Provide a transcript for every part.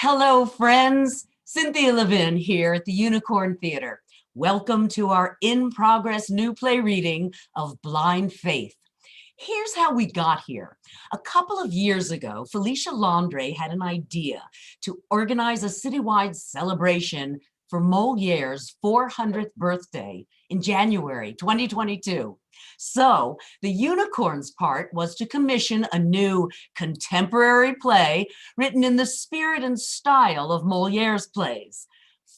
Hello, friends. Cynthia Levin here at the Unicorn Theater. Welcome to our in-progress new play reading of Blind Faith. Here's how we got here. A couple of years ago, Felicia Landre had an idea to organize a citywide celebration for Moliere's 400th birthday in January 2022. So the Unicorn's part was to commission a new contemporary play written in the spirit and style of Moliere's plays.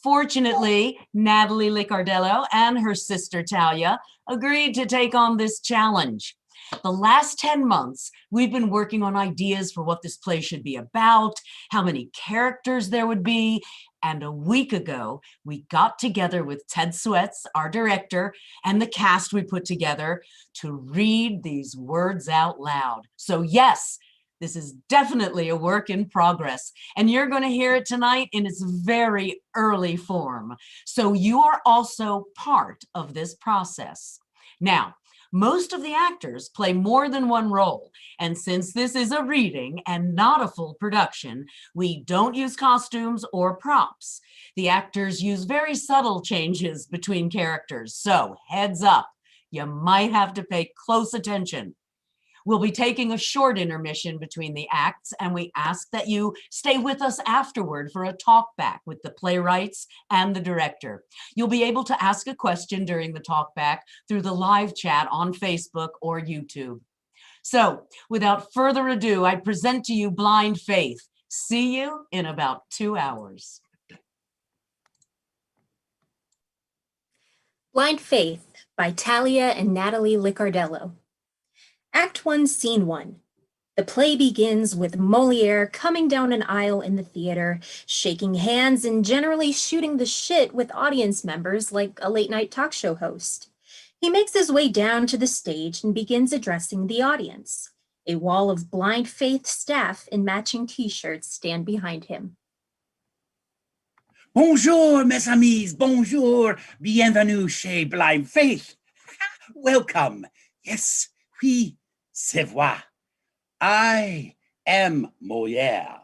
Fortunately, Natalie Liccardello and her sister Talia agreed to take on this challenge. The last 10 months, we've been working on ideas for what this play should be about, how many characters there would be, and a week ago, we got together with Ted Sweats, our director, and the cast we put together to read these words out loud. So yes, this is definitely a work in progress, and you're going to hear it tonight in its very early form. So you are also part of this process. Now, most of the actors play more than one role, and since this is a reading and not a full production, we don't use costumes or props. The actors use very subtle changes between characters, so heads up, you might have to pay close attention. We'll be taking a short intermission between the acts, and we ask that you stay with us afterward for a talk back with the playwrights and the director. You'll be able to ask a question during the talk back through the live chat on Facebook or YouTube. So without further ado, I present to you Blind Faith. See you in about 2 hours. Blind Faith by Talia and Natalie Liccardello. Act 1, Scene 1. The play begins with Moliere coming down an aisle in the theater, shaking hands and generally shooting the shit with audience members like a late-night talk show host. He makes his way down to the stage and begins addressing the audience. A wall of Blind Faith staff in matching t-shirts stand behind him. Bonjour, mes amis, bonjour, bienvenue chez Blind Faith. Welcome. Yes, oui. C'est vrai. I am Moliere.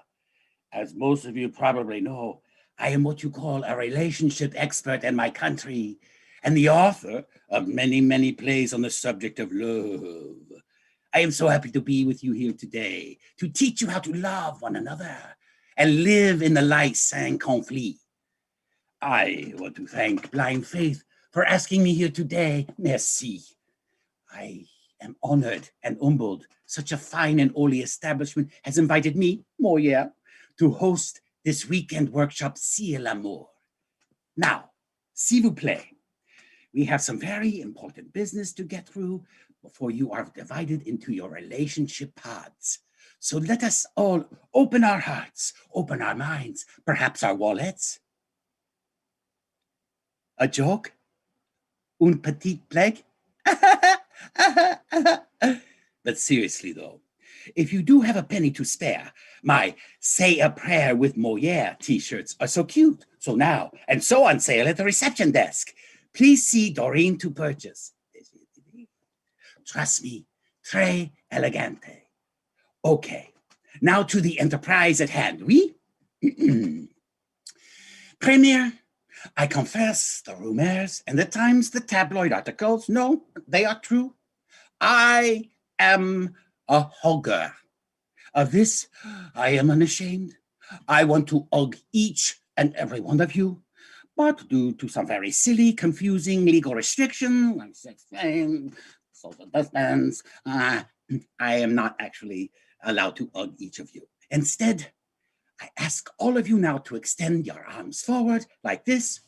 As most of you probably know, I am what you call a relationship expert in my country and the author of many, many plays on the subject of love. I am so happy to be with you here today to teach you how to love one another and live in the light sans conflit. I want to thank Blind Faith for asking me here today. Merci. I am honored and humbled. Such a fine and holy establishment has invited me, Moliere, to host this weekend workshop, Si l'amour. Now, s'il vous plaît, we have some very important business to get through before you are divided into your relationship pods. So let us all open our hearts, open our minds, perhaps our wallets. A joke? Une petite blague? But seriously though, if you do have a penny to spare, my Say a Prayer with Moliere t-shirts are so cute. So now, and so on sale at the reception desk. Please see Doreen to purchase. Trust me, très elegante. Okay, now to the enterprise at hand, oui? Premier, I confess the rumors and at times the tabloid articles, no, they are true. I am a hugger. Of this, I am unashamed. I want to hug each and every one of you, but due to some very silly, confusing legal restriction, like sex fame, social distance, I am not actually allowed to hug each of you. Instead, I ask all of you now to extend your arms forward like this.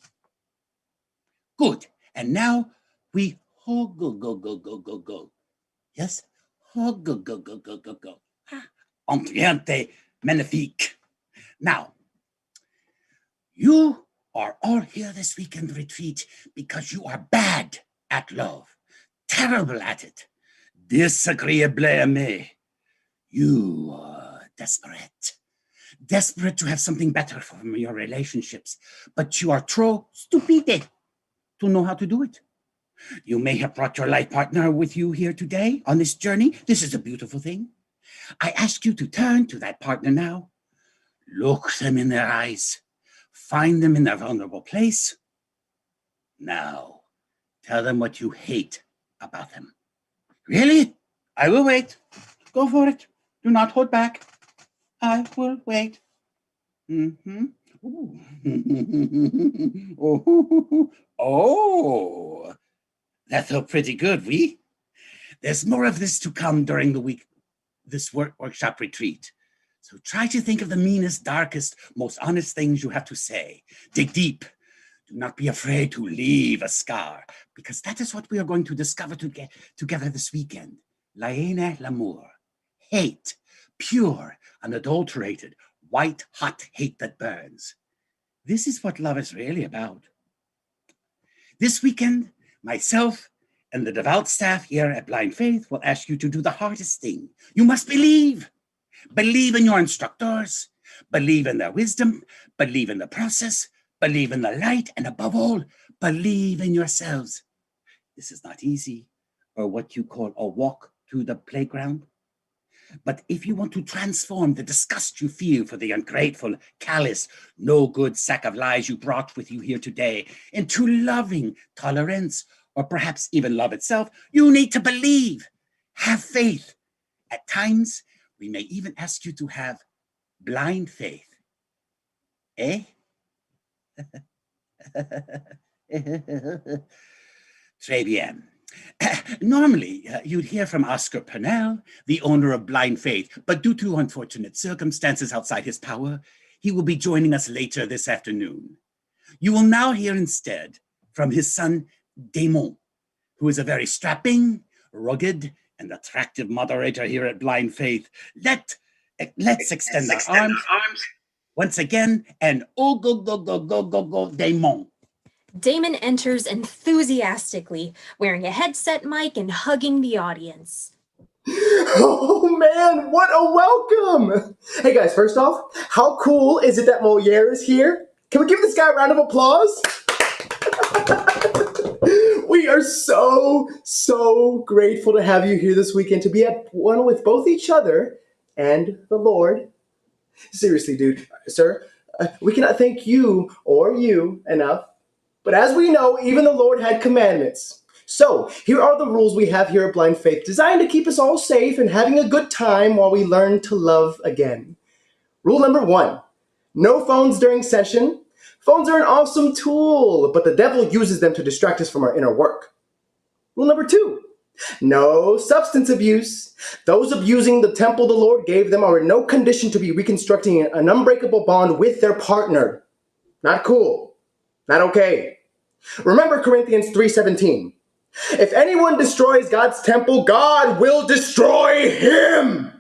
Good. And now we hug, go, go, go, go, go, go. Yes? Hug, go, go, go, go, go, go. Ambiente magnifique. Now, you are all here this weekend retreat because you are bad at love, terrible at it, disagreeable aimer. You are desperate. Desperate to have something better from your relationships, but you are trop stupide to know how to do it. You may have brought your life partner with you here today on this journey. This is a beautiful thing. I ask you to turn to that partner now. Look them in their eyes. Find them in their vulnerable place. Now, tell them what you hate about them. Really? I will wait. Go for it. Do not hold back. I will wait. Mm-hmm. Oh, that felt pretty good, we? There's more of this to come during the week, this workshop retreat. So try to think of the meanest, darkest, most honest things you have to say. Dig deep. Do not be afraid to leave a scar, because that is what we are going to discover together this weekend. La haine, l'amour. Hate. Pure, unadulterated, white-hot hate that burns. This is what love is really about. This weekend, myself and the devout staff here at Blind Faith will ask you to do the hardest thing. You must believe. Believe in your instructors. Believe in their wisdom. Believe in the process. Believe in the light. And above all, believe in yourselves. This is not easy, or what you call a walk through the playground. But if you want to transform the disgust you feel for the ungrateful, callous, no good sack of lies you brought with you here today into loving tolerance, or perhaps even love itself, you need to believe. Have faith. At times, we may even ask you to have blind faith. Eh? Très bien. Normally, you'd hear from Oscar Purnell, the owner of Blind Faith, but due to unfortunate circumstances outside his power, he will be joining us later this afternoon. You will now hear instead from his son, Damon, who is a very strapping, rugged, and attractive moderator here at Blind Faith. Let's extend our arms once again, and oh, go, Damon. Damon enters enthusiastically, wearing a headset mic and hugging the audience. Oh man, what a welcome! Hey guys, first off, how cool is it that Moliere is here? Can we give this guy a round of applause? We are so grateful to have you here this weekend to be at one with both each other and the Lord. Seriously, dude, sir, we cannot thank you or you enough. But as we know, even the Lord had commandments. So here are the rules we have here at Blind Faith, designed to keep us all safe and having a good time while we learn to love again. Rule number 1, no phones during session. Phones are an awesome tool, but the devil uses them to distract us from our inner work. Rule number 2, no substance abuse. Those abusing the temple the Lord gave them are in no condition to be reconstructing an unbreakable bond with their partner. Not cool. Not okay. Remember Corinthians 3:17. If anyone destroys God's temple, God will destroy him.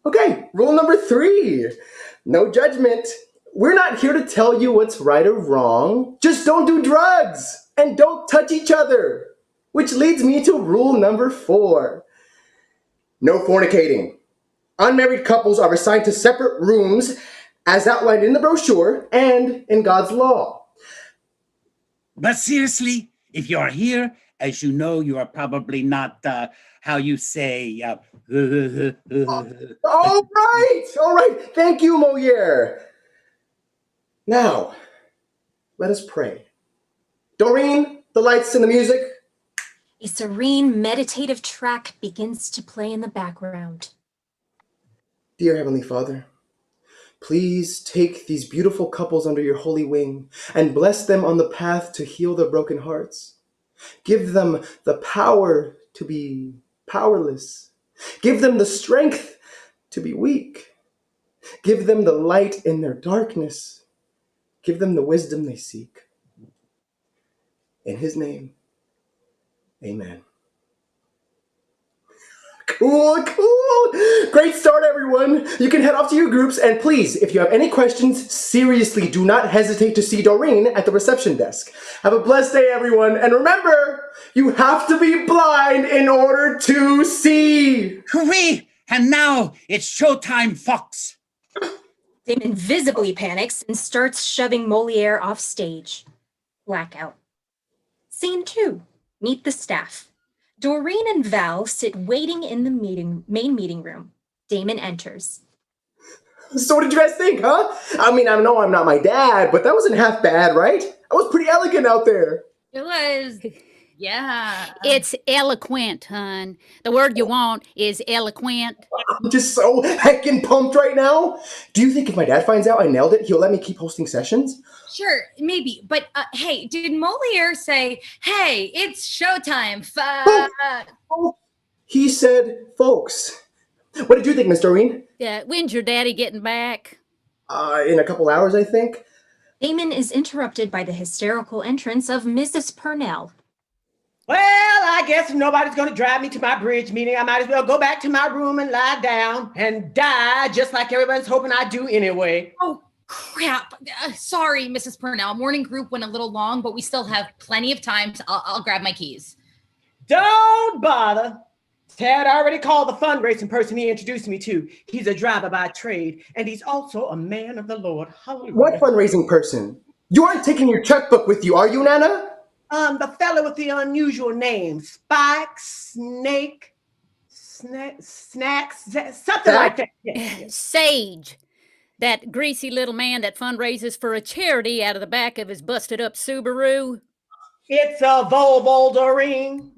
Okay, rule number 3. No judgment. We're not here to tell you what's right or wrong. Just don't do drugs and don't touch each other. Which leads me to rule number 4. No fornicating. Unmarried couples are assigned to separate rooms as outlined in the brochure and in God's law. But seriously, if you're here, as you know, you are probably not, how you say, All right. Thank you, Moliere. Now, let us pray. Doreen, the lights and the music. A serene, meditative track begins to play in the background. Dear Heavenly Father, please take these beautiful couples under your holy wing and bless them on the path to heal their broken hearts. Give them the power to be powerless. Give them the strength to be weak. Give them the light in their darkness. Give them the wisdom they seek. In His name, amen. Cool. Great start, everyone. You can head off to your groups, and please, if you have any questions, seriously, do not hesitate to see Doreen at the reception desk. Have a blessed day, everyone, and remember, you have to be blind in order to see. hooray! And now it's showtime, Fox. Damon visibly panics and starts shoving Moliere off stage. Blackout. Scene 2. Meet the staff. Doreen and Val sit waiting in the main meeting room. Damon enters. So what did you guys think, huh? I mean, I know I'm not my dad, but that wasn't half bad, right? I was pretty elegant out there. It was, yeah. It's eloquent, hun. The word you want is eloquent. I'm just so heckin' pumped right now. Do you think if my dad finds out I nailed it, he'll let me keep hosting sessions? Sure, maybe. But hey, did Moliere say, hey, it's showtime? Oh, he said, folks. What did you think, Mr. Areen? When's your daddy getting back? In a couple hours, I think. Damon is interrupted by the hysterical entrance of Mrs. Purnell. Well, I guess if nobody's going to drive me to my bridge meeting, I might as well go back to my room and lie down and die, just like everyone's hoping I do anyway. Oh, crap. Sorry, Mrs. Purnell. Morning group went a little long, but we still have plenty of time. So I'll grab my keys. Don't bother. Tad already called the fundraising person he introduced me to. He's a driver by trade, and he's also a man of the Lord. Hallelujah. What fundraising person? You aren't taking your checkbook with you, are you, Nana? The fellow with the unusual name. Spike, Snake, Snacks, something like that. Yeah. Sage. That greasy little man that fundraises for a charity out of the back of his busted up Subaru. It's a Volvoldering.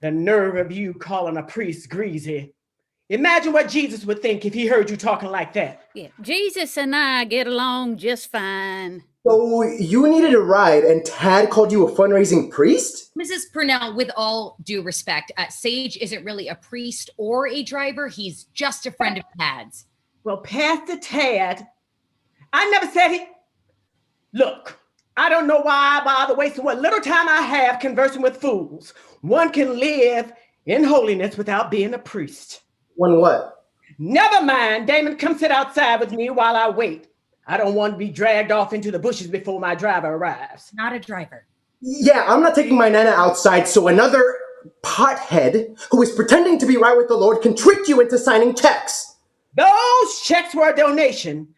The nerve of you calling a priest greasy. Imagine what Jesus would think if he heard you talking like that. Yeah, Jesus and I get along just fine. So you needed a ride and Tad called you a fundraising priest? Mrs. Purnell, with all due respect, Sage isn't really a priest or a driver. He's just a friend of Tad's. Well, Pastor Tad, I never said he... Look, I don't know why I bother wasting what little time I have conversing with fools. One can live in holiness without being a priest. One what? Never mind. Damon, come sit outside with me while I wait. I don't want to be dragged off into the bushes before my driver arrives. Not a driver. Yeah, I'm not taking my Nana outside so another pothead who is pretending to be right with the Lord can trick you into signing checks. Those checks were a donation.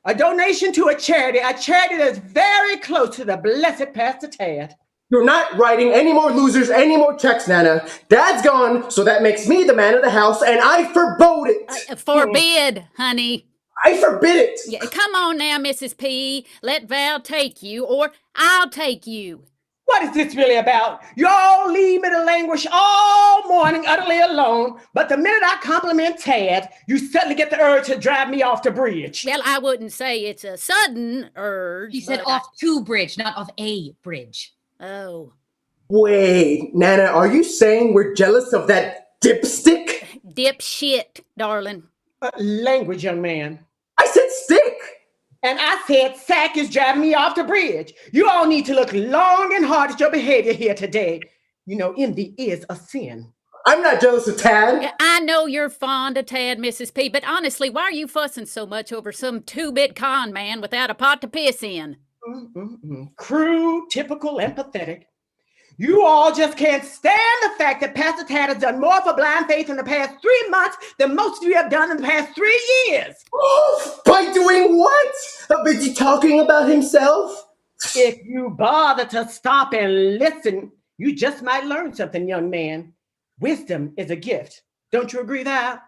A donation to a charity that's very close to the blessed Pastor Tad. You're not writing any more losers, any more checks, Nana. Dad's gone, so that makes me the man of the house, and I forbode it. Forbid, honey. I forbid it. Yeah, come on now, Mrs. P. Let Val take you, or I'll take you. What is this really about? Y'all leave me to languish all morning utterly alone, but the minute I compliment Tad, you suddenly get the urge to drive me off the bridge. Well, I wouldn't say it's a sudden urge. He said but off to bridge, not off a bridge. Oh. Wait, Nana, are you saying we're jealous of that dipstick? Dipshit, darling. Language, young man. I said stick. And I said Sack is driving me off the bridge. You all need to look long and hard at your behavior here today. You know, envy is a sin. I'm not jealous of Tad. I know you're fond of Tad, Mrs. P, but honestly, why are you fussing so much over some two-bit con man without a pot to piss in? Crude, typical, and pathetic. You all just can't stand the fact that Pastor Tad has done more for blind faith in the past 3 months than most of you have done in the past 3 years. Oh, by doing what? Is he talking about himself? If you bother to stop and listen, you just might learn something, young man. Wisdom is a gift. Don't you agree that?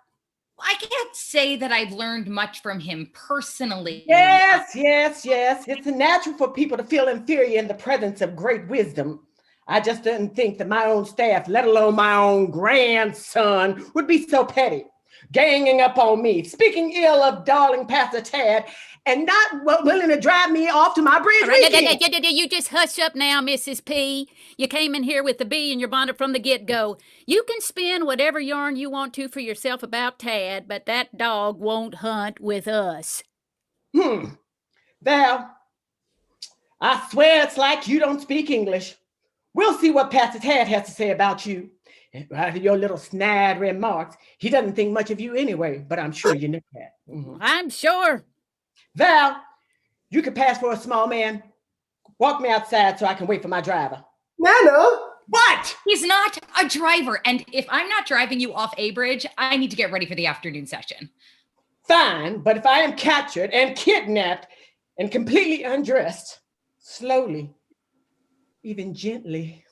I can't say that I've learned much from him personally. Yes. It's natural for people to feel inferior in the presence of great wisdom. I just didn't think that my own staff, let alone my own grandson, would be so petty, ganging up on me, speaking ill of darling Pastor Tad, and not willing to drive me off to my bridge weekend. You just hush up now, Mrs. P. You came in here with the bee in your bonnet from the get-go. You can spin whatever yarn you want to for yourself about Tad, but that dog won't hunt with us. Val, I swear it's like you don't speak English. We'll see what Pastor Tad has to say about you. And your little snide remarks. He doesn't think much of you anyway, but I'm sure you know that. I'm sure. Val, you can pass for a small man. Walk me outside so I can wait for my driver. Nana! What? He's not a driver. And if I'm not driving you off a bridge, I need to get ready for the afternoon session. Fine, but if I am captured and kidnapped and completely undressed, slowly, even gently,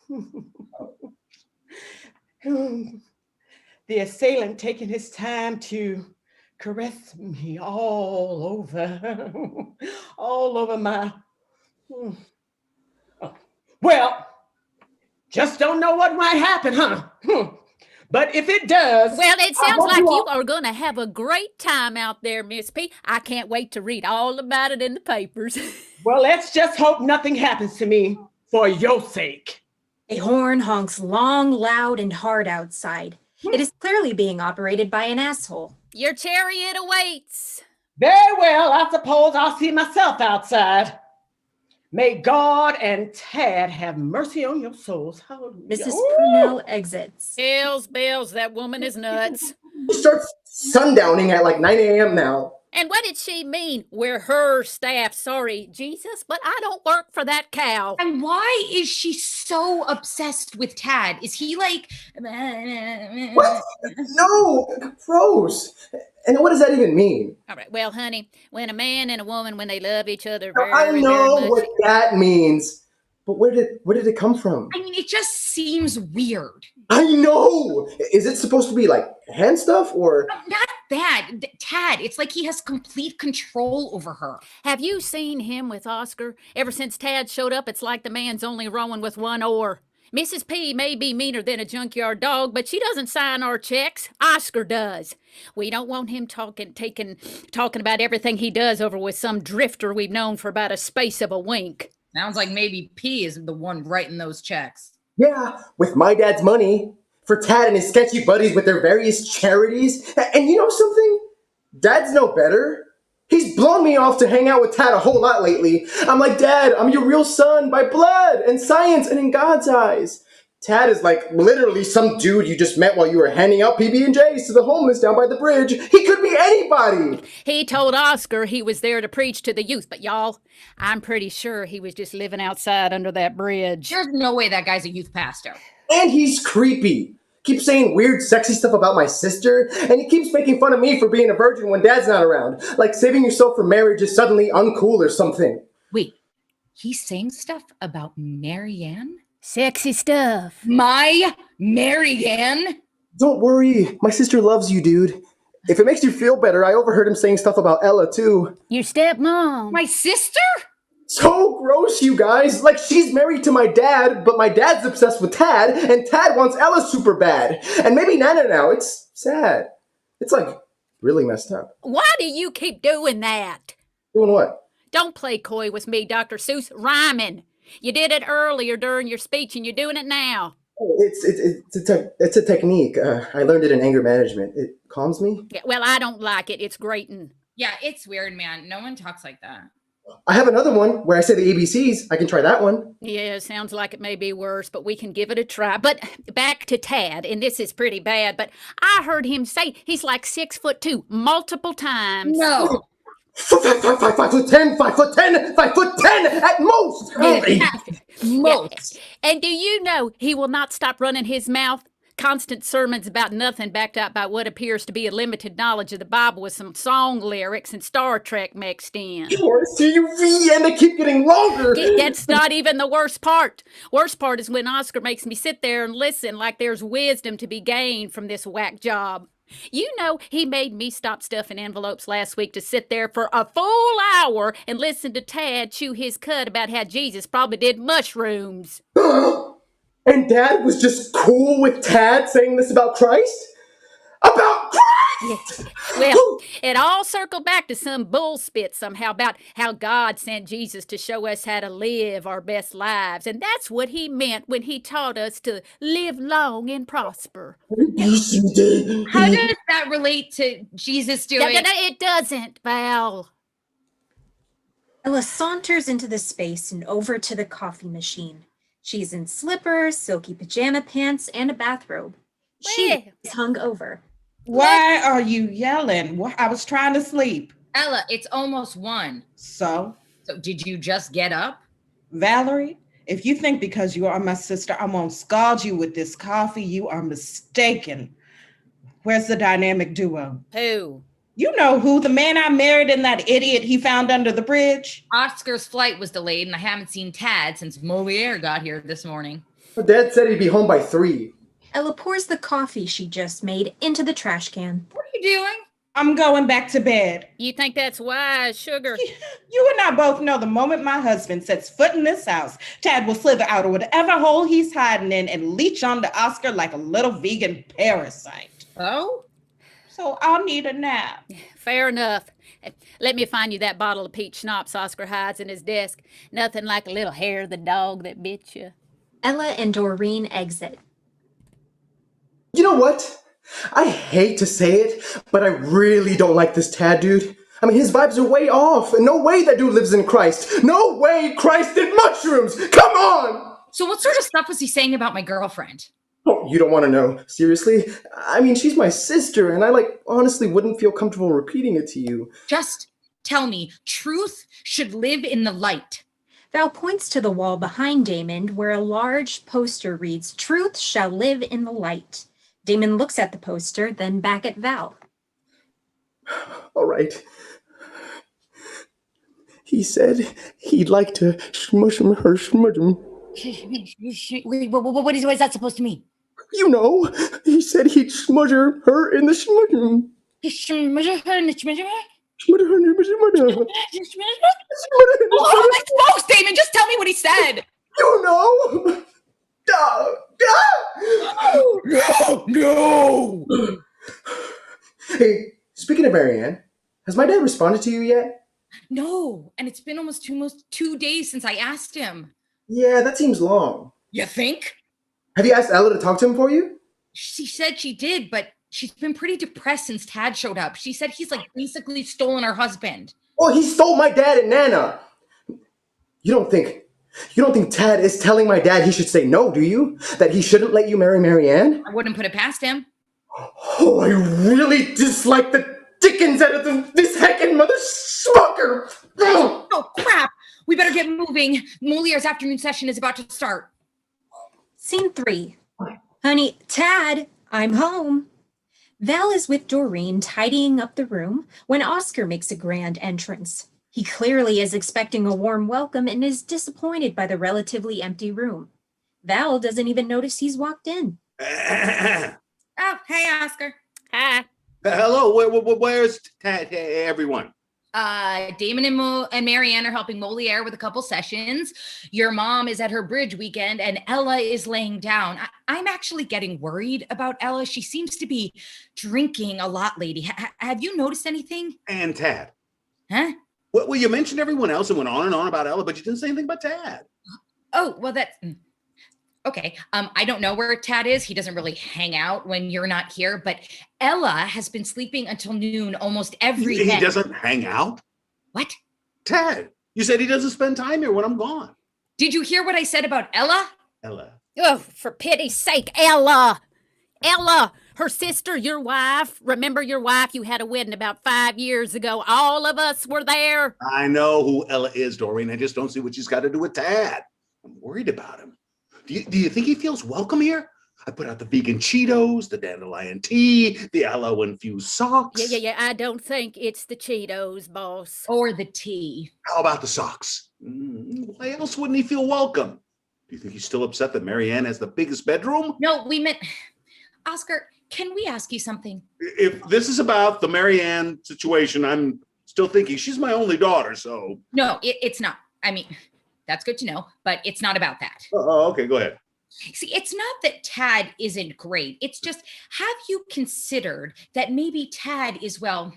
the assailant taking his time to caress me all over, all over my. Oh. Well, just don't know what might happen, huh? But if it does, Well, it I sounds hope like you all- are going to have a great time out there, Miss P. I can't wait to read all about it in the papers. Well, let's just hope nothing happens to me for your sake. A horn honks long, loud, and hard outside. It is clearly being operated by an asshole. Your chariot awaits. Very well, I suppose I'll see myself outside. May God and Tad have mercy on your souls. Hallelujah. Mrs. Ooh. Purnell exits. Bells, that woman is nuts. It starts sundowning at like 9 a.m. now. And what did she mean? We're her staff. Sorry, Jesus, but I don't work for that cow. And why is she so obsessed with Tad? Is he like What? No, gross. And what does that even mean? All right, well, honey, when a man and a woman, when they love each other Now, very, I very know much. what that means, but where did it come from? I mean, it just seems weird. I know. Is it supposed to be like hand stuff or? Not that. Tad, it's like he has complete control over her. Have you seen him with Oscar? Ever since Tad showed up, it's like the man's only rowing with one oar. Mrs. P may be meaner than a junkyard dog, but she doesn't sign our checks. Oscar does. We don't want him talking about everything he does over with some drifter we've known for about a space of a wink. Sounds like maybe P is the one writing those checks. Yeah, with my dad's money. For Tad and his sketchy buddies with their various charities. And you know something? Dad's no better. He's blown me off to hang out with Tad a whole lot lately. I'm like, Dad, I'm your real son by blood and science and in God's eyes. Tad is like literally some dude you just met while you were handing out PB&Js to the homeless down by the bridge. He could be anybody. He told Oscar he was there to preach to the youth, but y'all, I'm pretty sure he was just living outside under that bridge. There's no way that guy's a youth pastor. And he's creepy. Keeps saying weird, sexy stuff about my sister, and he keeps making fun of me for being a virgin when Dad's not around. Like saving yourself for marriage is suddenly uncool or something. Wait, he's saying stuff about Marianne? Sexy stuff. My Marianne? Don't worry, my sister loves you, dude. If it makes you feel better, I overheard him saying stuff about Ella, too. Your stepmom. My sister? So gross, you guys. Like, she's married to my dad, but my dad's obsessed with Tad, and Tad wants Ella super bad. And maybe Nana now. It's sad. It's, like, really messed up. Why do you keep doing that? Doing what? Don't play coy with me, Dr. Seuss. Rhyming. You did it earlier during your speech, and you're doing it now. Oh, it's a technique. I learned it in anger management. It calms me. Yeah, well, I don't like it. It's grating. Yeah, it's weird, man. No one talks like that. I have another one where I say the ABCs. I can try that one. Yeah, sounds like it may be worse, but we can give it a try. But back to Tad, and this is pretty bad, but I heard him say he's like 6'2" multiple times. No. 5'10", 5'10", 5'10" at most. Most. And do you know he will not stop running his mouth? Constant sermons about nothing backed up by what appears to be a limited knowledge of the Bible with some song lyrics and Star Trek mixed in. Or CUV, and they keep getting longer. That's not even the worst part. Worst part is when Oscar makes me sit there and listen like there's wisdom to be gained from this whack job. You know, he made me stop stuffing envelopes last week to sit there for a full hour and listen to Tad chew his cud about how Jesus probably did mushrooms. And Dad was just cool with Tad saying this about Christ? About Christ! Well, it all circled back to some bullspit somehow about how God sent Jesus to show us how to live our best lives. And that's what he meant when he taught us to live long and prosper. Yes, you did. How does that relate to Jesus doing? It doesn't, Val. Ella saunters into the space and over to the coffee machine. She's in slippers, silky pajama pants, and a bathrobe. She is hung over. Why are you yelling? I was trying to sleep. Ella, it's almost 1. So, Did you just get up? Valerie, if you think because you are my sister, I won't scald you with this coffee, you are mistaken. Where's the dynamic duo? Who? You know who, the man I married and that idiot he found under the bridge. Oscar's flight was delayed, and I haven't seen Tad since Moliere got here this morning. Dad said he'd be home by 3. Ella pours the coffee she just made into the trash can. What are you doing? I'm going back to bed. You think that's wise, sugar? You and I both know the moment my husband sets foot in this house, Tad will slither out of whatever hole he's hiding in and leech on to Oscar like a little vegan parasite. Oh? So I'll need a nap. Fair enough. Let me find you that bottle of peach schnapps Oscar hides in his desk. Nothing like a little hair of the dog that bit you. Ella and Doreen exit. You know what? I hate to say it, but I really don't like this Tad dude. I mean, his vibes are way off. No way that dude lives in Christ. No way Christ did mushrooms. Come on! So what sort of stuff was he saying about my girlfriend? Oh, you don't want to know. Seriously? I mean, she's my sister, and I, honestly wouldn't feel comfortable repeating it to you. Just tell me, truth should live in the light. Val points to the wall behind Damon where a large poster reads, "Truth shall live in the light." Damon looks at the poster, then back at Val. All right. He said he'd like to smush him, her smudge him. What is that supposed to mean? You know, he said he'd smudge her in the smudge him. Oh, my smokes, Damon! Just tell me what he said! You know! No! Hey, speaking of Marianne, has my dad responded to you yet? No, and it's been almost 2 days since I asked him. Yeah, that seems long. You think? Have you asked Ella to talk to him for you? She said she did, but she's been pretty depressed since Tad showed up. She said he's basically stolen her husband. Well, he stole my dad and Nana. You don't think Tad is telling my dad he should say no, do you? That he shouldn't let you marry Marianne? I wouldn't put it past him. Oh, I really dislike the dickens out of this heckin' mother smucker. Oh, crap! We better get moving. Moliere's afternoon session is about to start. Scene 3. Honey, Tad, I'm home. Val is with Doreen tidying up the room when Oscar makes a grand entrance. He clearly is expecting a warm welcome and is disappointed by the relatively empty room. Val doesn't even notice he's walked in. Oh, hey, Oscar. Hi. Hello, where's everyone? Damon and Marianne are helping Moliere with a couple sessions. Your mom is at her bridge weekend, and Ella is laying down. I'm actually getting worried about Ella. She seems to be drinking a lot lately. Have you noticed anything? And Tad. Huh? Well, you mentioned everyone else and went on and on about Ella, but you didn't say anything about Tad. Oh, well, that's... Okay, I don't know where Tad is. He doesn't really hang out when you're not here, but Ella has been sleeping until noon almost every day. He doesn't hang out? What? Tad, you said he doesn't spend time here when I'm gone. Did you hear what I said about Ella? Ella. Oh, for pity's sake, Ella! Ella, her sister, your wife. Remember your wife? You had a wedding about 5 years ago. All of us were there. I know who Ella is, Doreen. I just don't see what she's got to do with Tad. I'm worried about him. Do you think he feels welcome here? I put out the vegan Cheetos, the dandelion tea, the aloe-infused socks. Yeah. I don't think it's the Cheetos, boss. Or the tea. How about the socks? Why else wouldn't he feel welcome? Do you think he's still upset that Marianne has the biggest bedroom? No, we meant... Oscar, can we ask you something? If this is about the Marianne situation, I'm still thinking she's my only daughter, so... No, it's not. I mean... That's good to know, but it's not about that. Oh, okay, go ahead. See, it's not that Tad isn't great. It's just, have you considered that maybe Tad is, well,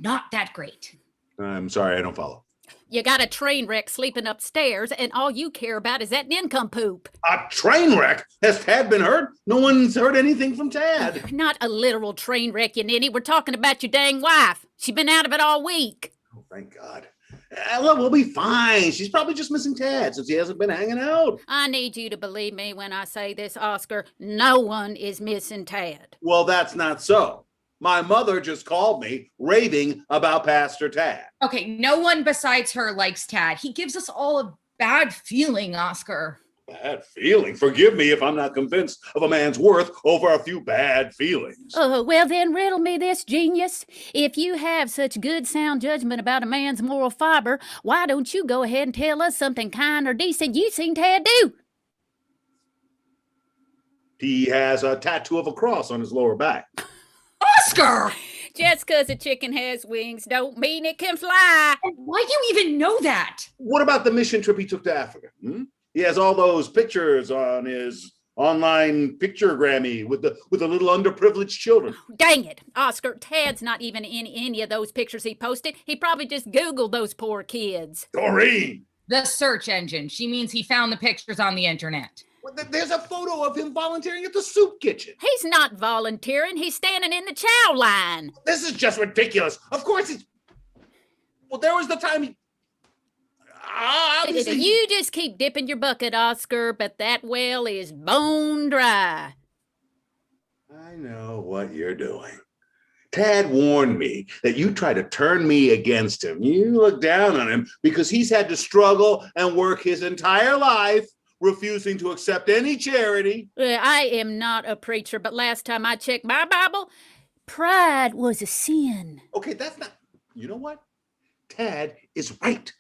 not that great? I'm sorry, I don't follow. You got a train wreck sleeping upstairs, and all you care about is that nincompoop. A train wreck? Has Tad been hurt? No one's heard anything from Tad. Not a literal train wreck, you ninny. We're talking about your dang wife. She's been out of it all week. Oh, thank God. Ella will be fine. She's probably just missing Tad since he hasn't been hanging out. I need you to believe me when I say this, Oscar. No one is missing Tad. Well, that's not so. My mother just called me raving about Pastor Tad. Okay, no one besides her likes Tad. He gives us all a bad feeling, Oscar. Bad feeling? Forgive me if I'm not convinced of a man's worth over a few bad feelings. Well then riddle me this, genius. If you have such good sound judgment about a man's moral fiber, why don't you go ahead and tell us something kind or decent you seen Tad do? He has a tattoo of a cross on his lower back. Oscar! Just 'cause a chicken has wings don't mean it can fly. Why do you even know that? What about the mission trip he took to Africa? He has all those pictures on his online picture Grammy with the little underprivileged children. Dang it, Oscar, Tad's not even in any of those pictures he posted. He probably just Googled those poor kids. Doreen! The search engine. She means he found the pictures on the internet. Well, there's a photo of him volunteering at the soup kitchen. He's not volunteering. He's standing in the chow line. This is just ridiculous. Of course he's... Well, there was the time he... Obviously... You just keep dipping your bucket, Oscar, but that well is bone dry. I know what you're doing. Tad warned me that you try to turn me against him. You look down on him because he's had to struggle and work his entire life refusing to accept any charity. I am not a preacher, but last time I checked my Bible, pride was a sin. Okay, that's not... You know what? Tad is right.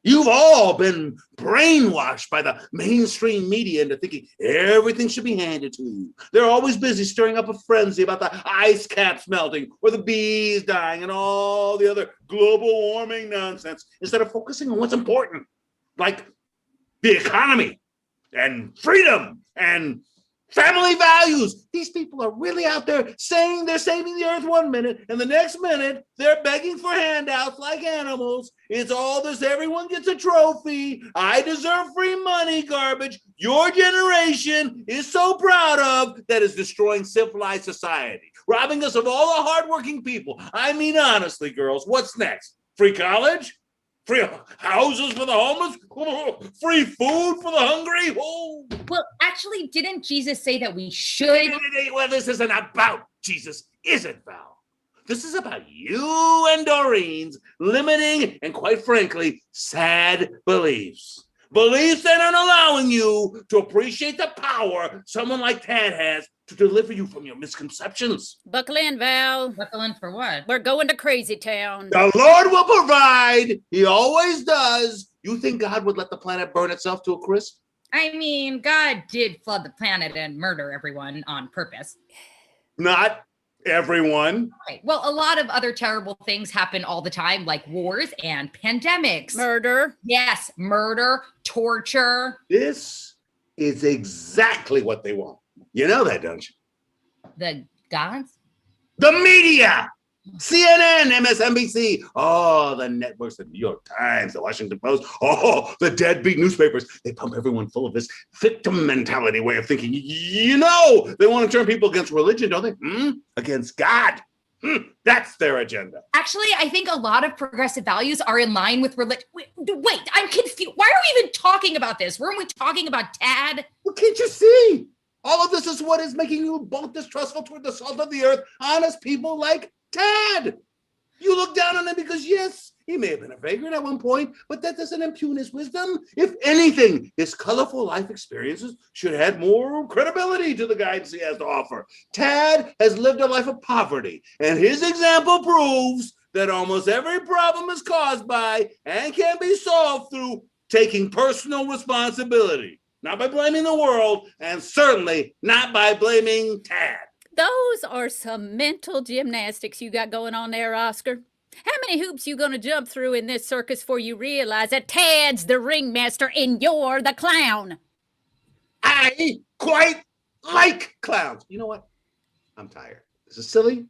You've all been brainwashed by the mainstream media into thinking everything should be handed to you. They're always busy stirring up a frenzy about the ice caps melting or the bees dying and all the other global warming nonsense instead of focusing on what's important, like the economy and freedom and family values. These people are really out there saying they're saving the earth 1 minute, and the next minute they're begging for handouts like animals. It's all this everyone gets a trophy, I deserve free money garbage your generation is so proud of that is destroying civilized society, robbing us of all the hardworking people. I mean, honestly, girls, what's next? Free college? Free houses for the homeless? Free food for the hungry? Oh. Well, actually, didn't Jesus say that we should? Well, this isn't about Jesus, is it, Val? This is about you and Doreen's limiting and, quite frankly, sad beliefs. Beliefs that aren't allowing you to appreciate the power someone like Tad has to deliver you from your misconceptions. Buckle in, Val. Buckle in for what? We're going to Crazy Town. The Lord will provide. He always does. You think God would let the planet burn itself to a crisp? I mean, God did flood the planet and murder everyone on purpose. Not everyone. Right. Well, a lot of other terrible things happen all the time, like wars and pandemics. Murder. Yes, murder, torture. This is exactly what they want. You know that, don't you? The gods? The media! CNN, MSNBC, oh, the networks, the New York Times, the Washington Post, oh, the deadbeat newspapers. They pump everyone full of this victim mentality way of thinking. You know, they want to turn people against religion, don't they? Against God. That's their agenda. Actually, I think a lot of progressive values are in line with religion. Wait, I'm confused. Why are we even talking about this? Weren't we talking about Tad? Well, can't you see? All of this is what is making you both distrustful toward the salt of the earth, honest people like Tad. You look down on him because, yes, he may have been a vagrant at one point, but that doesn't impugn his wisdom. If anything, his colorful life experiences should add more credibility to the guidance he has to offer. Tad has lived a life of poverty, and his example proves that almost every problem is caused by and can be solved through taking personal responsibility, not by blaming the world, and certainly not by blaming Tad. Those are some mental gymnastics you got going on there, Oscar. How many hoops you gonna jump through in this circus before you realize that Tad's the ringmaster and you're the clown? I quite like clowns. You know what? I'm tired. This is silly.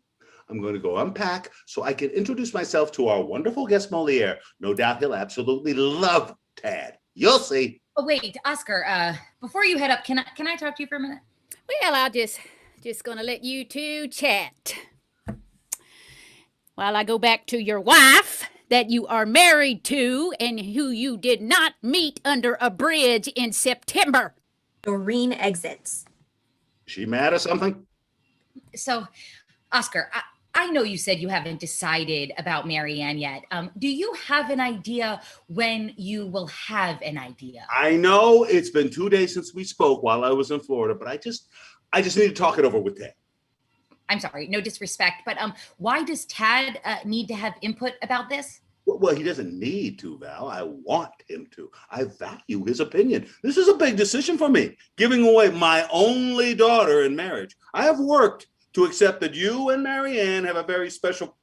I'm going to go unpack so I can introduce myself to our wonderful guest Moliere. No doubt he'll absolutely love Tad. You'll see. Oh, wait, Oscar, before you head up, can I talk to you for a minute? Well, I'll just gonna let you two chat while I go back to your wife that you are married to and who you did not meet under a bridge in September. Doreen exits. Is she mad or something? So, Oscar, I know you said you haven't decided about Marianne yet. Do you have an idea when you will have an idea? I know it's been 2 days since we spoke while I was in Florida, but I just need to talk it over with Tad. I'm sorry, no disrespect, but why does Tad need to have input about this? Well, he doesn't need to, Val. I want him to. I value his opinion. This is a big decision for me, giving away my only daughter in marriage. I have worked to accept that you and Marianne have a very special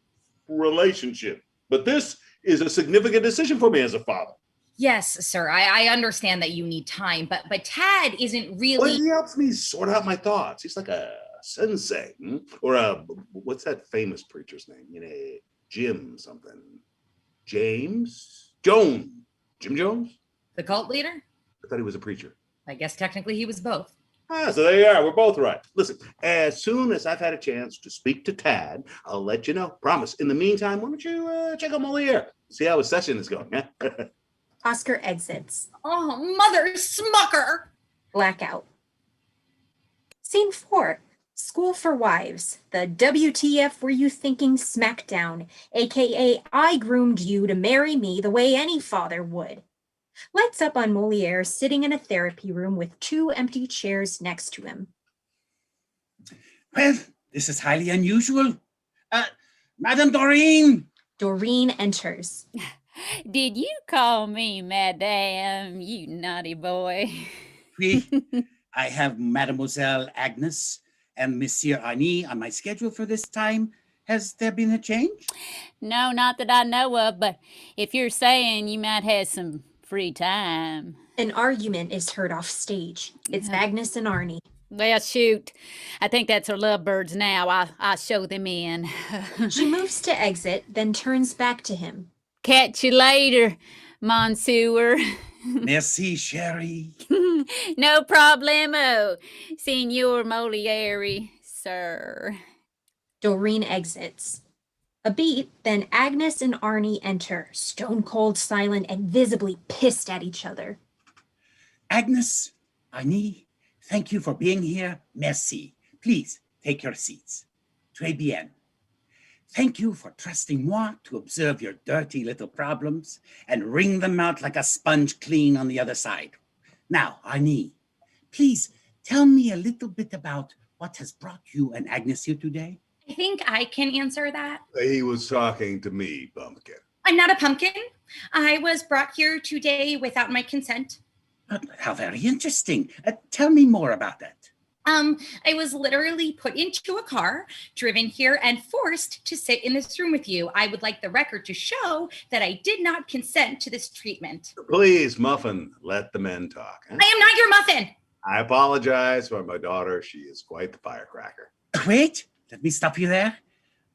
relationship. But this is a significant decision for me as a father. Yes, sir. I understand that you need time, but Tad isn't Well, really. he helps me sort out my thoughts. He's like a sensei, or a, what's that famous preacher's name? You know, Jim something. James Jones. Jim Jones? The cult leader? I thought he was a preacher. I guess technically he was both. So there you are. We're both right. Listen, as soon as I've had a chance to speak to Tad, I'll let you know. Promise. In the meantime, why don't you check out Moliere? See how his session is going. Oscar exits. Oh, Mother Smucker! Blackout. Scene 4. School for Wives. The WTF were you thinking smackdown, aka I groomed you to marry me the way any father would. Lights up on Moliere sitting in a therapy room with 2 empty chairs next to him. Well, this is highly unusual. Madame Doreen! Doreen enters. Did you call me Madame, you naughty boy? Oui, I have Mademoiselle Agnes and Monsieur Arnie on my schedule for this time. Has there been a change? No, not that I know of, but if you're saying you might have some free time. An argument is heard off stage. It's Agnes and Arnie. Well, shoot. I think that's her lovebirds now. I'll show them in. She moves to exit, then turns back to him. Catch you later, Monsieur. Merci, chérie. No problemo, Signor Moliere, sir. Doreen exits. A beat, then Agnes and Arnie enter, stone cold silent and visibly pissed at each other. Agnes, Arnie, thank you for being here. Merci. Please take your seats. Très bien. Thank you for trusting moi to observe your dirty little problems and wring them out like a sponge clean on the other side. Now, Arnie, please tell me a little bit about what has brought you and Agnes here today. I think I can answer that. He was talking to me, Pumpkin. I'm not a pumpkin. I was brought here today without my consent. How very interesting. Tell me more about that. I was literally put into a car, driven here, and forced to sit in this room with you. I would like the record to show that I did not consent to this treatment. Please, Muffin, let the men talk. I am not your muffin. I apologize for my daughter. She is quite the firecracker. Wait, let me stop you there.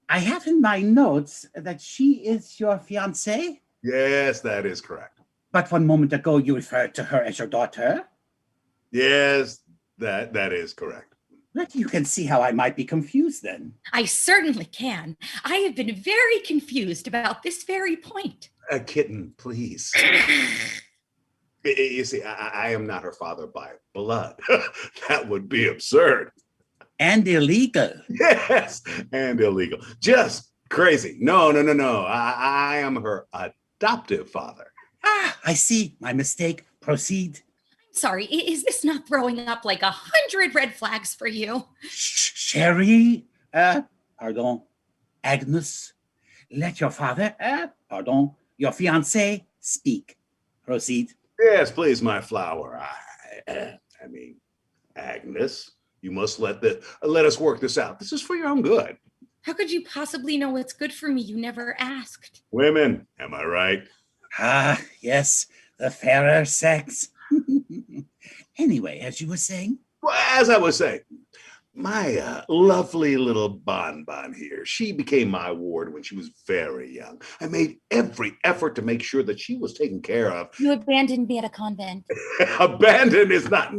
I have in my notes that she is your fiancée. Yes, that is correct. But 1 moment ago, you referred to her as your daughter. Yes, that is correct. But you can see how I might be confused then. I certainly can. I have been very confused about this very point. A kitten, please. You see, I am not her father by blood. That would be absurd. And illegal. Yes, and illegal. Just crazy. No. I am her adoptive father. I see. My mistake. Proceed. Sorry, is this not throwing up like 100 red flags for you? Sherry, pardon, Agnes, let your father, pardon, your fiancé speak. Proceed. Yes, please, my flower. I mean, Agnes, you must let us work this out. This is for your own good. How could you possibly know what's good for me? You never asked. Women, am I right? Yes, the fairer sex. Anyway, as you were saying? Well, as I was saying, my lovely little bonbon here, she became my ward when she was very young. I made every effort to make sure that she was taken care of. You abandoned me at a convent. Abandoned is not,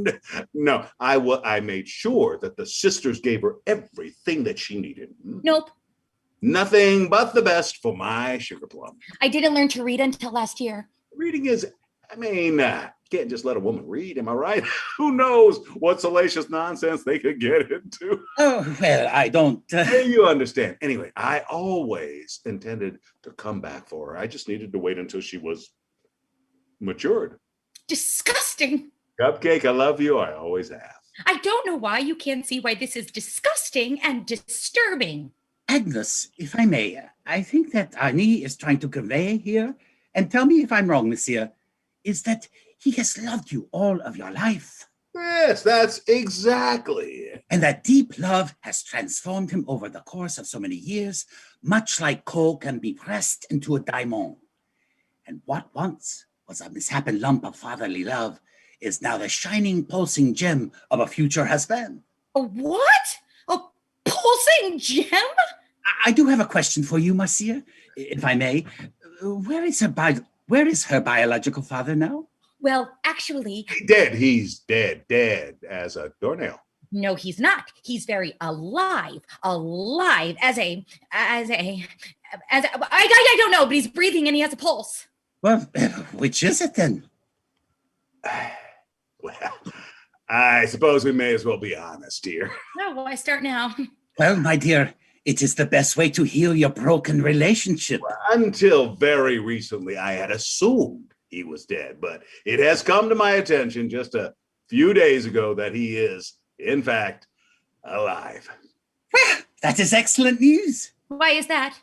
no, I made sure that the sisters gave her everything that she needed. Nope. Nothing but the best for my sugar plum. I didn't learn to read until last year. Reading is, you can't just let a woman read, am I right? Who knows what salacious nonsense they could get into? Oh, well, I don't... You understand. Anyway, I always intended to come back for her. I just needed to wait until she was matured. Disgusting. Cupcake, I love you. I always have. I don't know why you can't see why this is disgusting and disturbing. Agnes, if I may, I think that Arnie is trying to convey here, and tell me if I'm wrong, monsieur, is that he has loved you all of your life. Yes, that's exactly it. And that deep love has transformed him over the course of so many years, much like coal can be pressed into a diamond. And what once was a misshapen lump of fatherly love is now the shining, pulsing gem of a future husband. A what? A pulsing gem? I do have a question for you, Monsieur, if I may. Where is her biological father now? Well, actually, Dead. He's dead. Dead as a doornail. no, he's not. He's very alive. Alive I don't know, but he's breathing and he has a pulse. Well, which is it then? Well, I suppose we may as well be honest here. No, why start now? Well, my dear, it is the best way to heal your broken relationship. Until very recently, I had assumed he was dead, but it has come to my attention just a few days ago that he is, in fact, alive. That is excellent news. Why is that?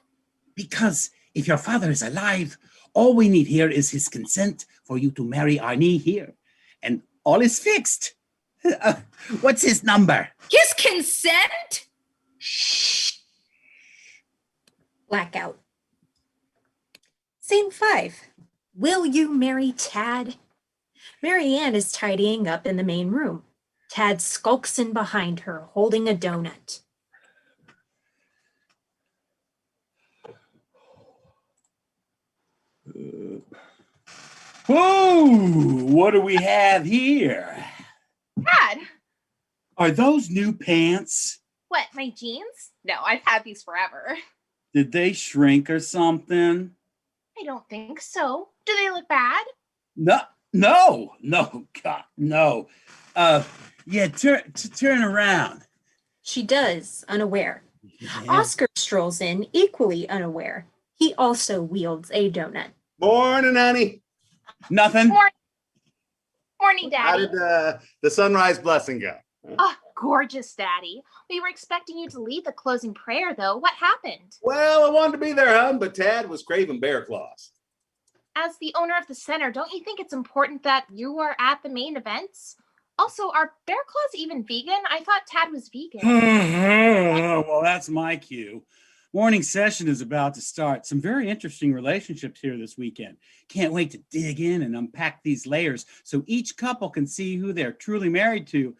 Because if your father is alive, all we need here is his consent for you to marry Arnie here. And all is fixed. What's his number? His consent? Shh. Blackout. Scene 5. Will you marry Tad? Marianne is tidying up in the main room. Tad skulks in behind her, holding a donut. Whoa! What do we have here? Dad, Are those new pants? what, my jeans? No, I've had these forever. Did they shrink or something? I don't think so. Do they look bad? No, God, no. Yeah, turn around. She does, unaware. Yeah. Oscar strolls in, equally unaware. He also wields a donut. Morning, Annie. Nothing. Morning, How Daddy. did the sunrise blessing go? Oh, gorgeous, Daddy. We were expecting you to lead the closing prayer, though. What happened? Well, I wanted to be there, hon, but Tad was craving bear claws. As the owner of the center, don't you think it's important that you are at the main events? Also, are bear claws even vegan? I thought Tad was vegan. Well, that's my cue. Morning session is about to start. Some very interesting relationships here this weekend. Can't wait to dig in and unpack these layers so each couple can see who they're truly married to.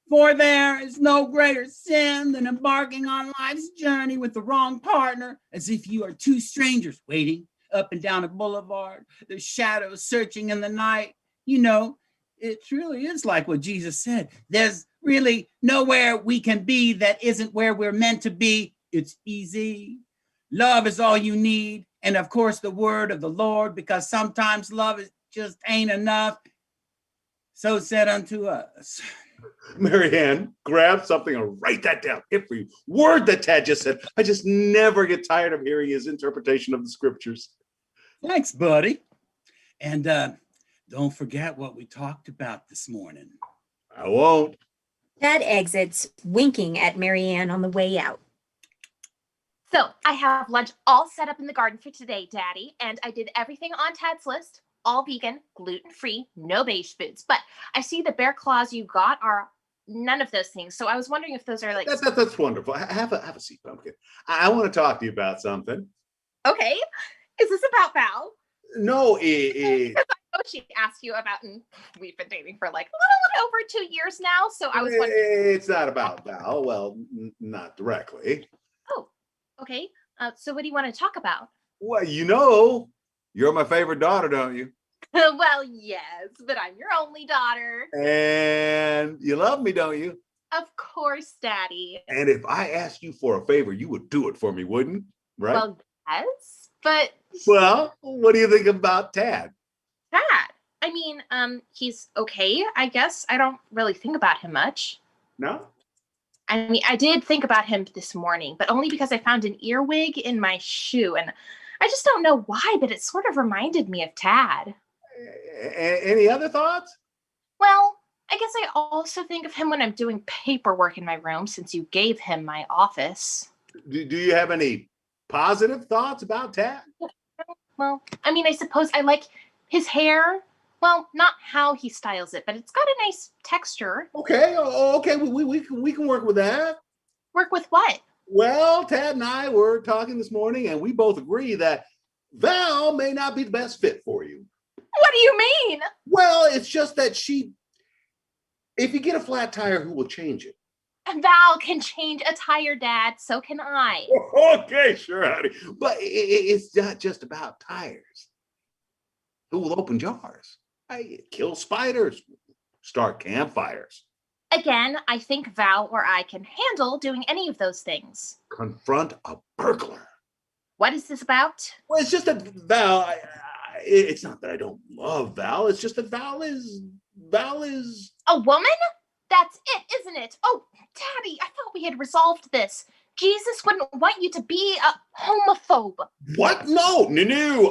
For there is no greater sin than embarking on life's journey with the wrong partner, as if you are two strangers waiting up and down a boulevard, the shadows searching in the night. You know, it truly is like what Jesus said. There's really nowhere we can be that isn't where we're meant to be. It's easy. Love is all you need. And of course, the word of the Lord, because sometimes love is just ain't enough. So said unto us. Marianne, grab something and write that down. Every word that Tad just said. I just never get tired of hearing his interpretation of the scriptures. Thanks, buddy. And don't forget what we talked about this morning. I won't. Tad exits, winking at Marianne on the way out. So, I have lunch all set up in the garden for today, Daddy, and I did everything on Tad's list. All vegan, gluten-free, no beige foods. But I see the bear claws you got are none of those things. So I was wondering if those are like... That's wonderful. Have a seat, Pumpkin. I want to talk to you about something. Okay. Is this about Val? No, Oh, she asked you about, and we've been dating for like a little over 2 years now. So I was wondering... It's not about Val. Well, not directly. Oh, okay. So what do you want to talk about? Well, you know, you're my favorite daughter, don't you? Well, yes, but I'm your only daughter. And you love me, don't you? Of course, Daddy. And if I asked you for a favor, you would do it for me, wouldn't? Right? Well, yes, but... Well, what do you think about Tad? Tad. I mean, he's okay, I guess. I don't really think about him much. No? I mean, I did think about him this morning, but only because I found an earwig in my shoe, and I just don't know why, but it sort of reminded me of Tad. Any other thoughts? Well, I guess I also think of him when I'm doing paperwork in my room, since you gave him my office. Do you have any positive thoughts about Tad? Well, I mean, I suppose I like his hair. Well, not how he styles it, but it's got a nice texture. Okay, okay, we can work with that. Work with what? Well, Tad and I were talking this morning, and we both agree that Val may not be the best fit for you. What do you mean? Well, it's just that if you get a flat tire, who will change it? Val can change a tire, Dad. So can I. Okay, sure, honey. But it's not just about tires. Who will open jars? Kill spiders, start campfires. Again, I think Val or I can handle doing any of those things. Confront a burglar. What is this about? Well, it's just that Val, it's not that I don't love Val. It's just that Val is. A woman? That's it, isn't it? Oh, Daddy, I thought we had resolved this. Jesus wouldn't want you to be a homophobe. What? No.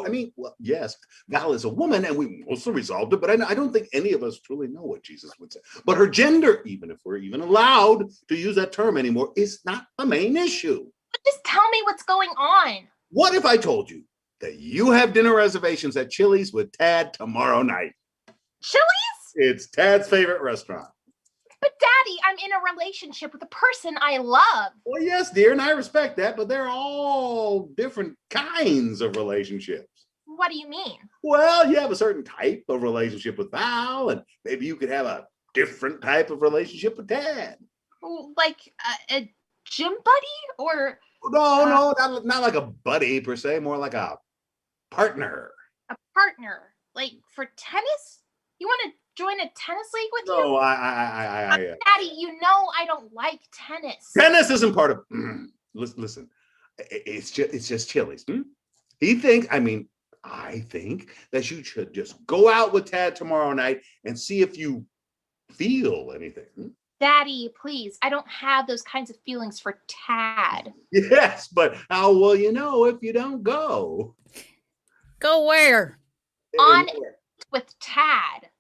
I mean, well, yes, Val is a woman, and we also resolved it, but I don't think any of us truly know what Jesus would say. But her gender, even if we're even allowed to use that term anymore, is not the main issue. But just tell me what's going on. What if I told you that you have dinner reservations at Chili's with Tad tomorrow night? Chili's? It's Tad's favorite restaurant. But Daddy, I'm in a relationship with a person I love. Well, yes, dear, and I respect that, but they're all different kinds of relationships. What do you mean? Well, you have a certain type of relationship with Val, and maybe you could have a different type of relationship with Tad. Like a gym buddy or? No, not like a buddy per se, more like a partner. A partner, like for tennis? You want to join a tennis league with you? No, Daddy, you know I don't like tennis. Tennis isn't part of. Listen, it's just Chili's. I think that you should just go out with Tad tomorrow night and see if you feel anything. Daddy, please, I don't have those kinds of feelings for Tad. Yes, but how will you know if you don't go? Go where? On with Tad.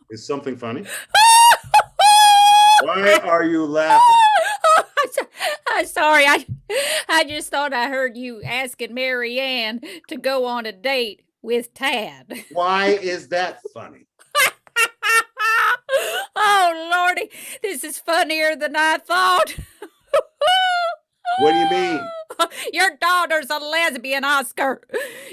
Is something funny? Why are you laughing? I'm sorry. I just thought I heard you asking Mary Ann to go on a date with Tad. Why is that funny? Oh, Lordy, this is funnier than I thought. What do you mean? Your daughter's a lesbian, Oscar.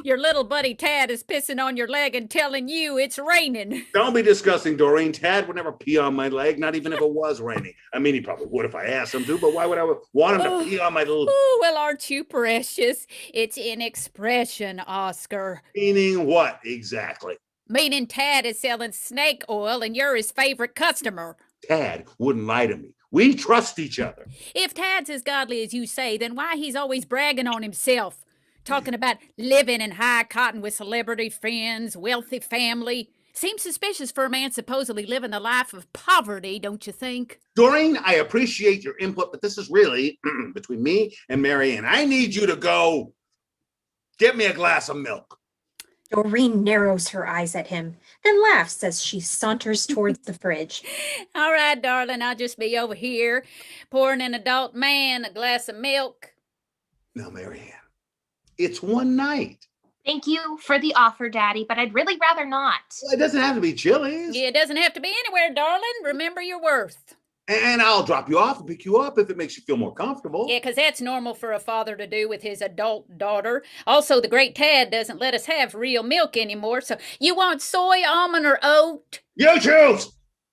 Your little buddy Tad is pissing on your leg and telling you it's raining. Don't be disgusting, Doreen. Tad would never pee on my leg, not even if it was raining. I mean, he probably would if I asked him to, but why would I want him to pee on my little... Oh, well, aren't you precious? It's in expression, Oscar. Meaning what, exactly? Meaning Tad is selling snake oil and you're his favorite customer. Tad wouldn't lie to me. We trust each other. If Tad's as godly as you say, then why he's always bragging on himself? Talking about living in high cotton with celebrity friends, wealthy family. Seems suspicious for a man supposedly living the life of poverty, don't you think? Doreen, I appreciate your input, but this is really between me and Mary Ann. I need you to go get me a glass of milk. Doreen narrows her eyes at him, then laughs as she saunters towards the fridge. All right, darling, I'll just be over here pouring an adult man a glass of milk. Now, Mary Ann, it's one night. Thank you for the offer, Daddy, but I'd really rather not. Well, it doesn't have to be Chili's. Yeah, it doesn't have to be anywhere, darling. Remember your worth. And I'll drop you off and pick you up if it makes you feel more comfortable. Yeah, because that's normal for a father to do with his adult daughter. Also, the great Tad doesn't let us have real milk anymore, so you want soy, almond, or oat? You choose!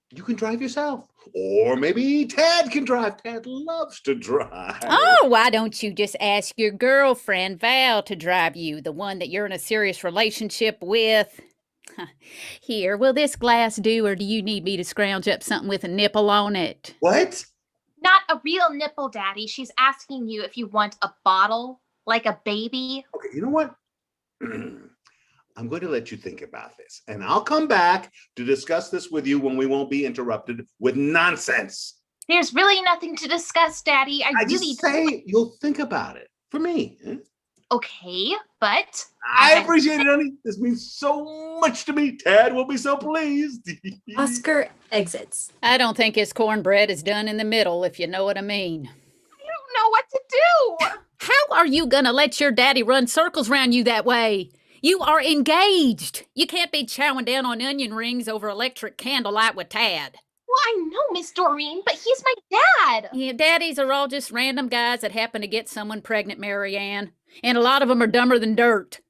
You can drive yourself. Or maybe Tad can drive. Tad loves to drive. Oh, why don't you just ask your girlfriend, Val, to drive you, the one that you're in a serious relationship with? Here, will this glass do, or do you need me to scrounge up something with a nipple on it? What? Not a real nipple, Daddy. She's asking you if you want a bottle, like a baby. Okay, you know what? I'm going to let you think about this, and I'll come back to discuss this with you when we won't be interrupted with nonsense. There's really nothing to discuss, Daddy. I really just say you'll think about it for me. Eh? Okay, but I appreciate it, honey. This means so much to me. Tad will be so pleased. Oscar exits. I don't think his cornbread is done in the middle, if you know what I mean. I don't know what to do. How are you gonna let your daddy run circles around you that way? You are engaged. You can't be chowing down on onion rings over electric candlelight with Tad. Well, I know, Miss Doreen, but he's my dad. Yeah, daddies are all just random guys that happen to get someone pregnant, Marianne. And a lot of them are dumber than dirt.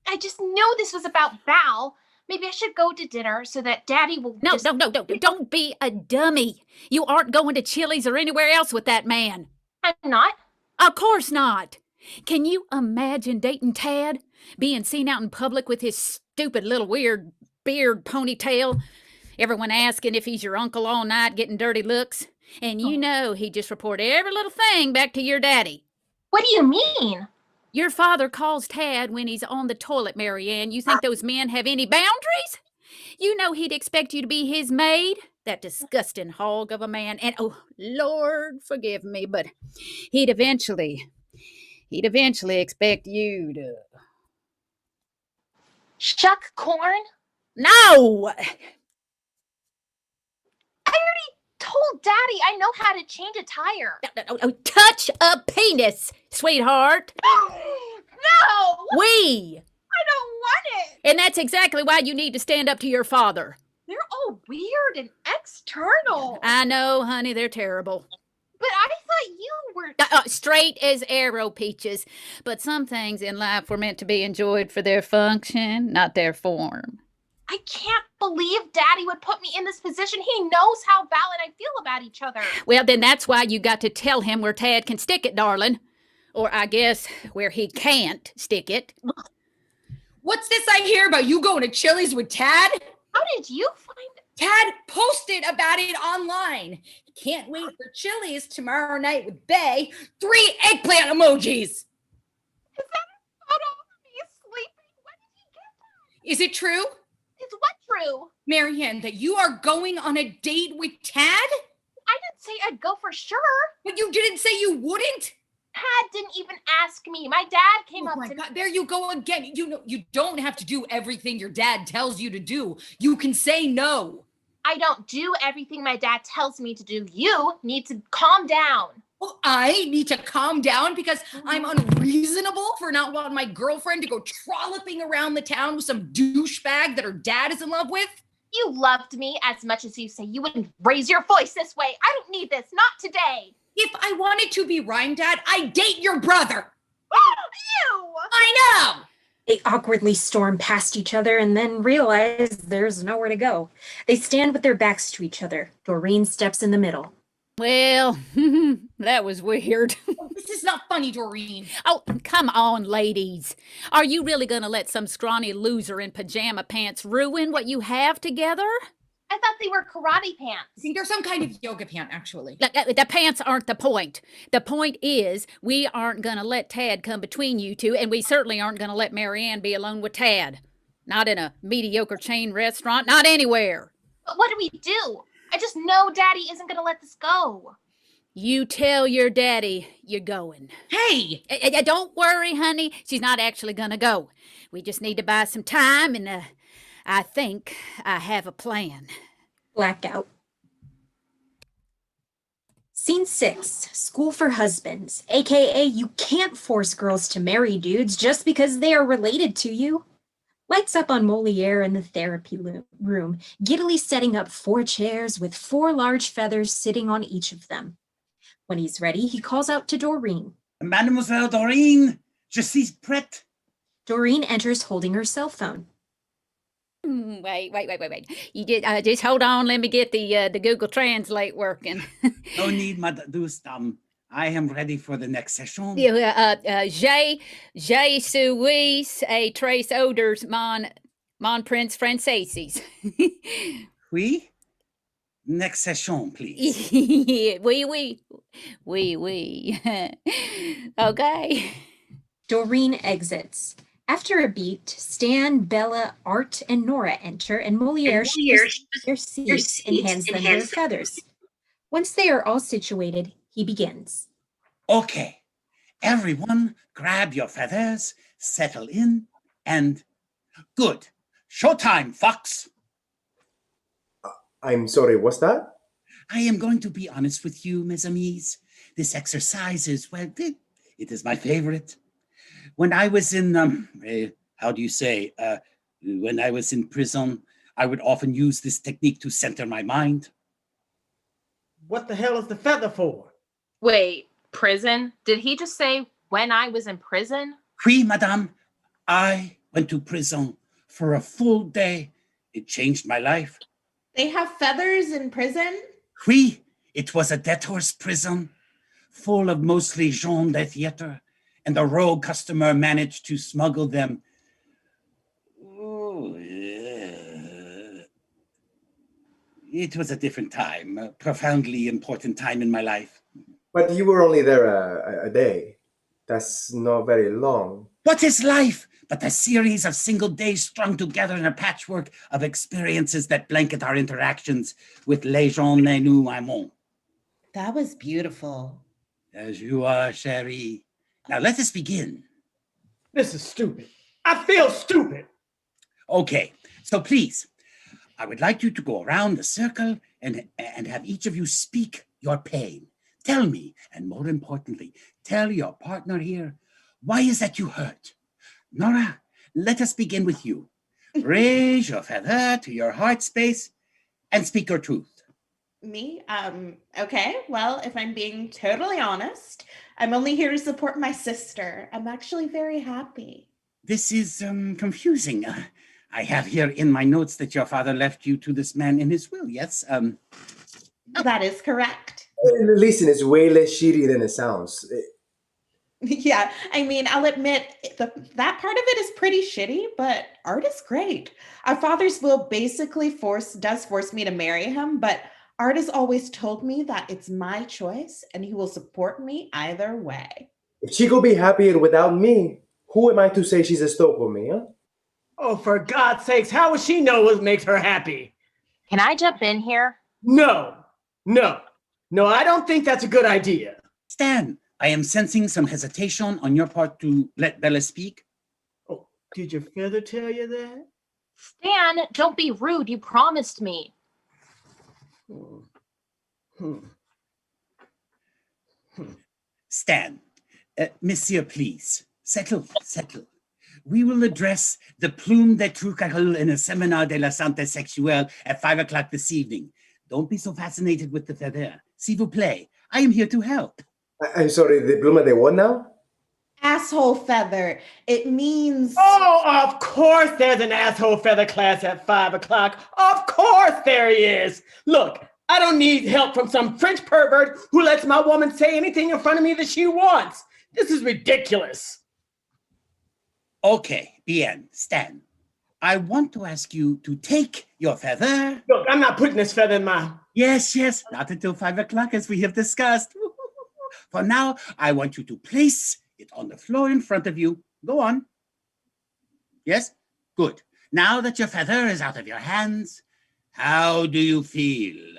I just know this was about Val. Maybe I should go to dinner so that Daddy will No, don't be a dummy. You aren't going to Chili's or anywhere else with that man. I'm not. Of course not. Can you imagine dating Tad? Being seen out in public with his stupid little weird beard ponytail? Everyone asking if he's your uncle all night, getting dirty looks. And you know he'd just report every little thing back to your daddy. What do you mean? Your father calls Tad when he's on the toilet, Marianne. You think those men have any boundaries? You know he'd expect you to be his maid, that disgusting hog of a man. And, oh, Lord, forgive me, but he'd eventually expect you to... Shuck corn? No! I already told Daddy I know how to change a tire. Touch a penis, sweetheart. No! We! I don't want it. And that's exactly why you need to stand up to your father. They're all weird and external. I know, honey, they're terrible. But I thought you were... Straight as arrow, Peaches. But some things in life were meant to be enjoyed for their function, not their form. I can't believe Daddy would put me in this position. He knows how Val and I feel about each other. Well, then that's why you got to tell him where Tad can stick it, darling. Or I guess where he can't stick it. What's this I hear about you going to Chili's with Tad? How did you find it? Tad posted about it online. Can't wait for Chili's tomorrow night with Bae. 3 eggplant emojis. Is that a photo of me sleeping? When did he get that? Is it true, Is what true? Marianne, that you are going on a date with Tad? I didn't say I'd go for sure. But you didn't say you wouldn't? Tad didn't even ask me. My dad came up Oh my to God, there you go again. You know, you don't have to do everything your dad tells you to do. You can say no. I don't do everything my dad tells me to do. You need to calm down. Well, I need to calm down because I'm unreasonable for not wanting my girlfriend to go trolloping around the town with some douchebag that her dad is in love with. You loved me as much as you say you wouldn't raise your voice this way. I don't need this. Not today. If I wanted to be rhyme dad, I'd date your brother. You! I know! They awkwardly storm past each other and then realize there's nowhere to go. They stand with their backs to each other. Doreen steps in the middle. Well, that was weird. This is not funny, Doreen. Oh, come on, ladies. Are you really going to let some scrawny loser in pajama pants ruin what you have together? I thought they were karate pants. I think they're some kind of yoga pant, actually. The pants aren't the point. The point is we aren't going to let Tad come between you two, and we certainly aren't going to let Marianne be alone with Tad. Not in a mediocre chain restaurant, not anywhere. But what do we do? I just know Daddy isn't going to let this go. You tell your daddy you're going. Hey! Don't worry, honey. She's not actually going to go. We just need to buy some time, and I think I have a plan. Blackout. Scene 6, School for Husbands, aka you can't force girls to marry dudes just because they are related to you. Lights up on Moliere in the therapy room, giddily setting up 4 chairs with 4 large feathers sitting on each of them. When he's ready, he calls out to Doreen. Mademoiselle Doreen, je suis prête. Doreen enters holding her cell phone. Wait. You just hold on. Let me get the Google Translate working. No need, Madame. I am ready for the next session. Je suis a trace odors mon prince franceses. Oui? Next session, please. Oui. Okay. Doreen exits. After a beat, Stan, Bella, Art, and Nora enter, and Moliere shares their seats and hands them their feathers. Once they are all situated, he begins. Okay, everyone grab your feathers, settle in, and good. Showtime, Fox. I'm sorry, what's that? I am going to be honest with you, mes amis. This exercise is, well, it is my favorite. When I was in how do you say, when I was in prison, I would often use this technique to center my mind. What the hell is the feather for? Wait, prison? Did he just say when I was in prison? Oui, madame, I went to prison for a full day. It changed my life. They have feathers in prison? Oui, it was a debtor's prison, full of mostly gens de theater, and the rogue customer managed to smuggle them. Oh, it was a different time, a profoundly important time in my life. But you were only there a day. That's not very long. What is life but a series of single days strung together in a patchwork of experiences that blanket our interactions with les gens que nous aimons? That was beautiful. As you are, chérie. Now let us begin. This is stupid. I feel stupid. Okay, so please, I would like you to go around the circle and have each of you speak your pain. Tell me, and more importantly, tell your partner here, why is that you hurt? Nora, let us begin with you. Raise your feather to your heart space and speak your truth. Me? Okay, well, if I'm being totally honest, I'm only here to support my sister. I'm actually very happy. This is confusing. I have here in my notes that your father left you to this man in his will, yes? That is correct. Listen, it's way less shitty than it sounds. Yeah, I mean, I'll admit that part of it is pretty shitty, but art is great. Our father's will basically does force me to marry him, but Art has always told me that it's my choice and he will support me either way. If she could be happier without me, who am I to say she's a stop with me, huh? Oh, for God's sakes, how would she know what makes her happy? Can I jump in here? No, I don't think that's a good idea. Stan, I am sensing some hesitation on your part to let Bella speak. Oh, did your feather tell you that? Stan, don't be rude. You promised me. Stan, Monsieur, please, settle. We will address the plume de trucarole in a seminar de la santé sexuelle at 5 o'clock this evening. Don't be so fascinated with the feather. S'il vous plaît, I am here to help. I'm sorry, the plume de what now? Asshole feather. It means... Oh, of course there's an asshole feather class at 5 o'clock. Of course there is. Look, I don't need help from some French pervert who lets my woman say anything in front of me that she wants. This is ridiculous. Okay, bien, Stan. I want to ask you to take your feather. Look, I'm not putting this feather in my... Yes, not until 5 o'clock as we have discussed. For now, I want you to place it on the floor in front of you. Go on. Yes? Good. Now that your feather is out of your hands, how do you feel?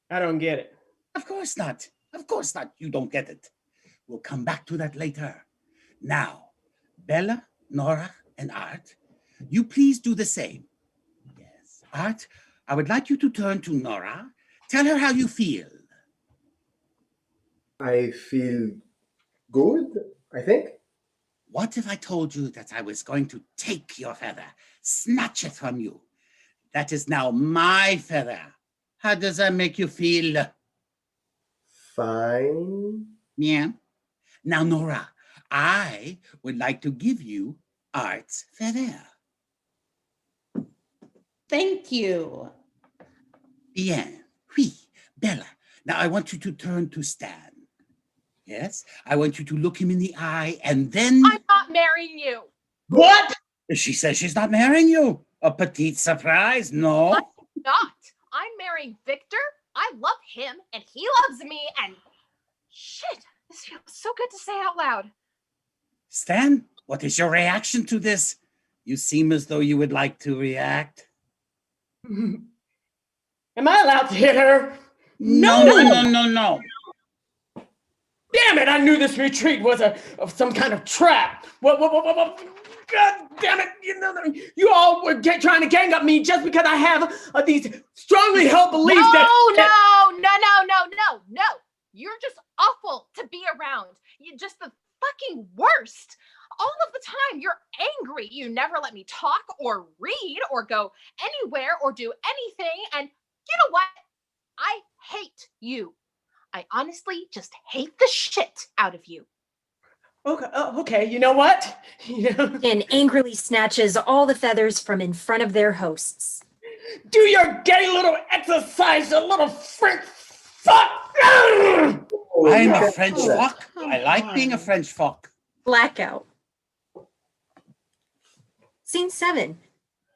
I don't get it. Of course not. You don't get it. We'll come back to that later. Now, Bella, Nora, and Art, you please do the same. Yes, Art, I would like you to turn to Nora. Tell her how you feel. I feel good, I think. What if I told you that I was going to take your feather, snatch it from you? That is now my feather. How does that make you feel? Fine. Yeah. Now, Nora, I would like to give you Art's feather. Thank you. Bien. Oui. Bella, now I want you to turn to Stan. Yes, I want you to look him in the eye and then... I'm not marrying you. What? She says she's not marrying you. A petite surprise, no? I'm not. I'm marrying Victor. I love him and he loves me and... Shit, this feels so good to say out loud. Stan, what is your reaction to this? You seem as though you would like to react. Am I allowed to hit her? No. Damn it, I knew this retreat was of some kind of trap. What? God damn it. You all were trying to gang up me just because I have these strongly held beliefs No. You're just awful to be around. You're just the fucking worst. All of the time. You're angry. You never let me talk or read or go anywhere or do anything. And you know what? I hate you. I honestly just hate the shit out of you. Okay, you know what? And angrily snatches all the feathers from in front of their hosts. Do your gay little exercise, you little French fuck! I'm yeah. a French fuck. I like being a French fuck. Blackout. Scene 7.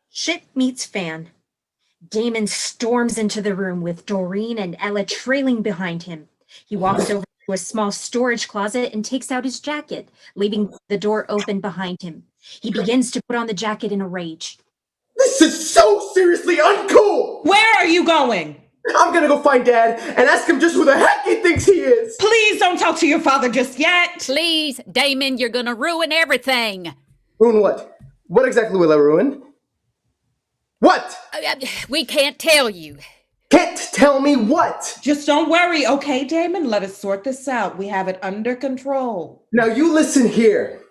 Shit meets fan. Damon storms into the room with Doreen and Ella trailing behind him. He walks over to a small storage closet and takes out his jacket, leaving the door open behind him. He begins to put on the jacket in a rage. This is so seriously uncool! Where are you going? I'm gonna go find Dad and ask him just who the heck he thinks he is! Please don't talk to your father just yet. Please, Damon, you're gonna ruin everything. Ruin what? What exactly will I ruin? What? We can't tell you. Can't tell me what? Just don't worry, okay, Damon? Let us sort this out. We have it under control. Now you listen here.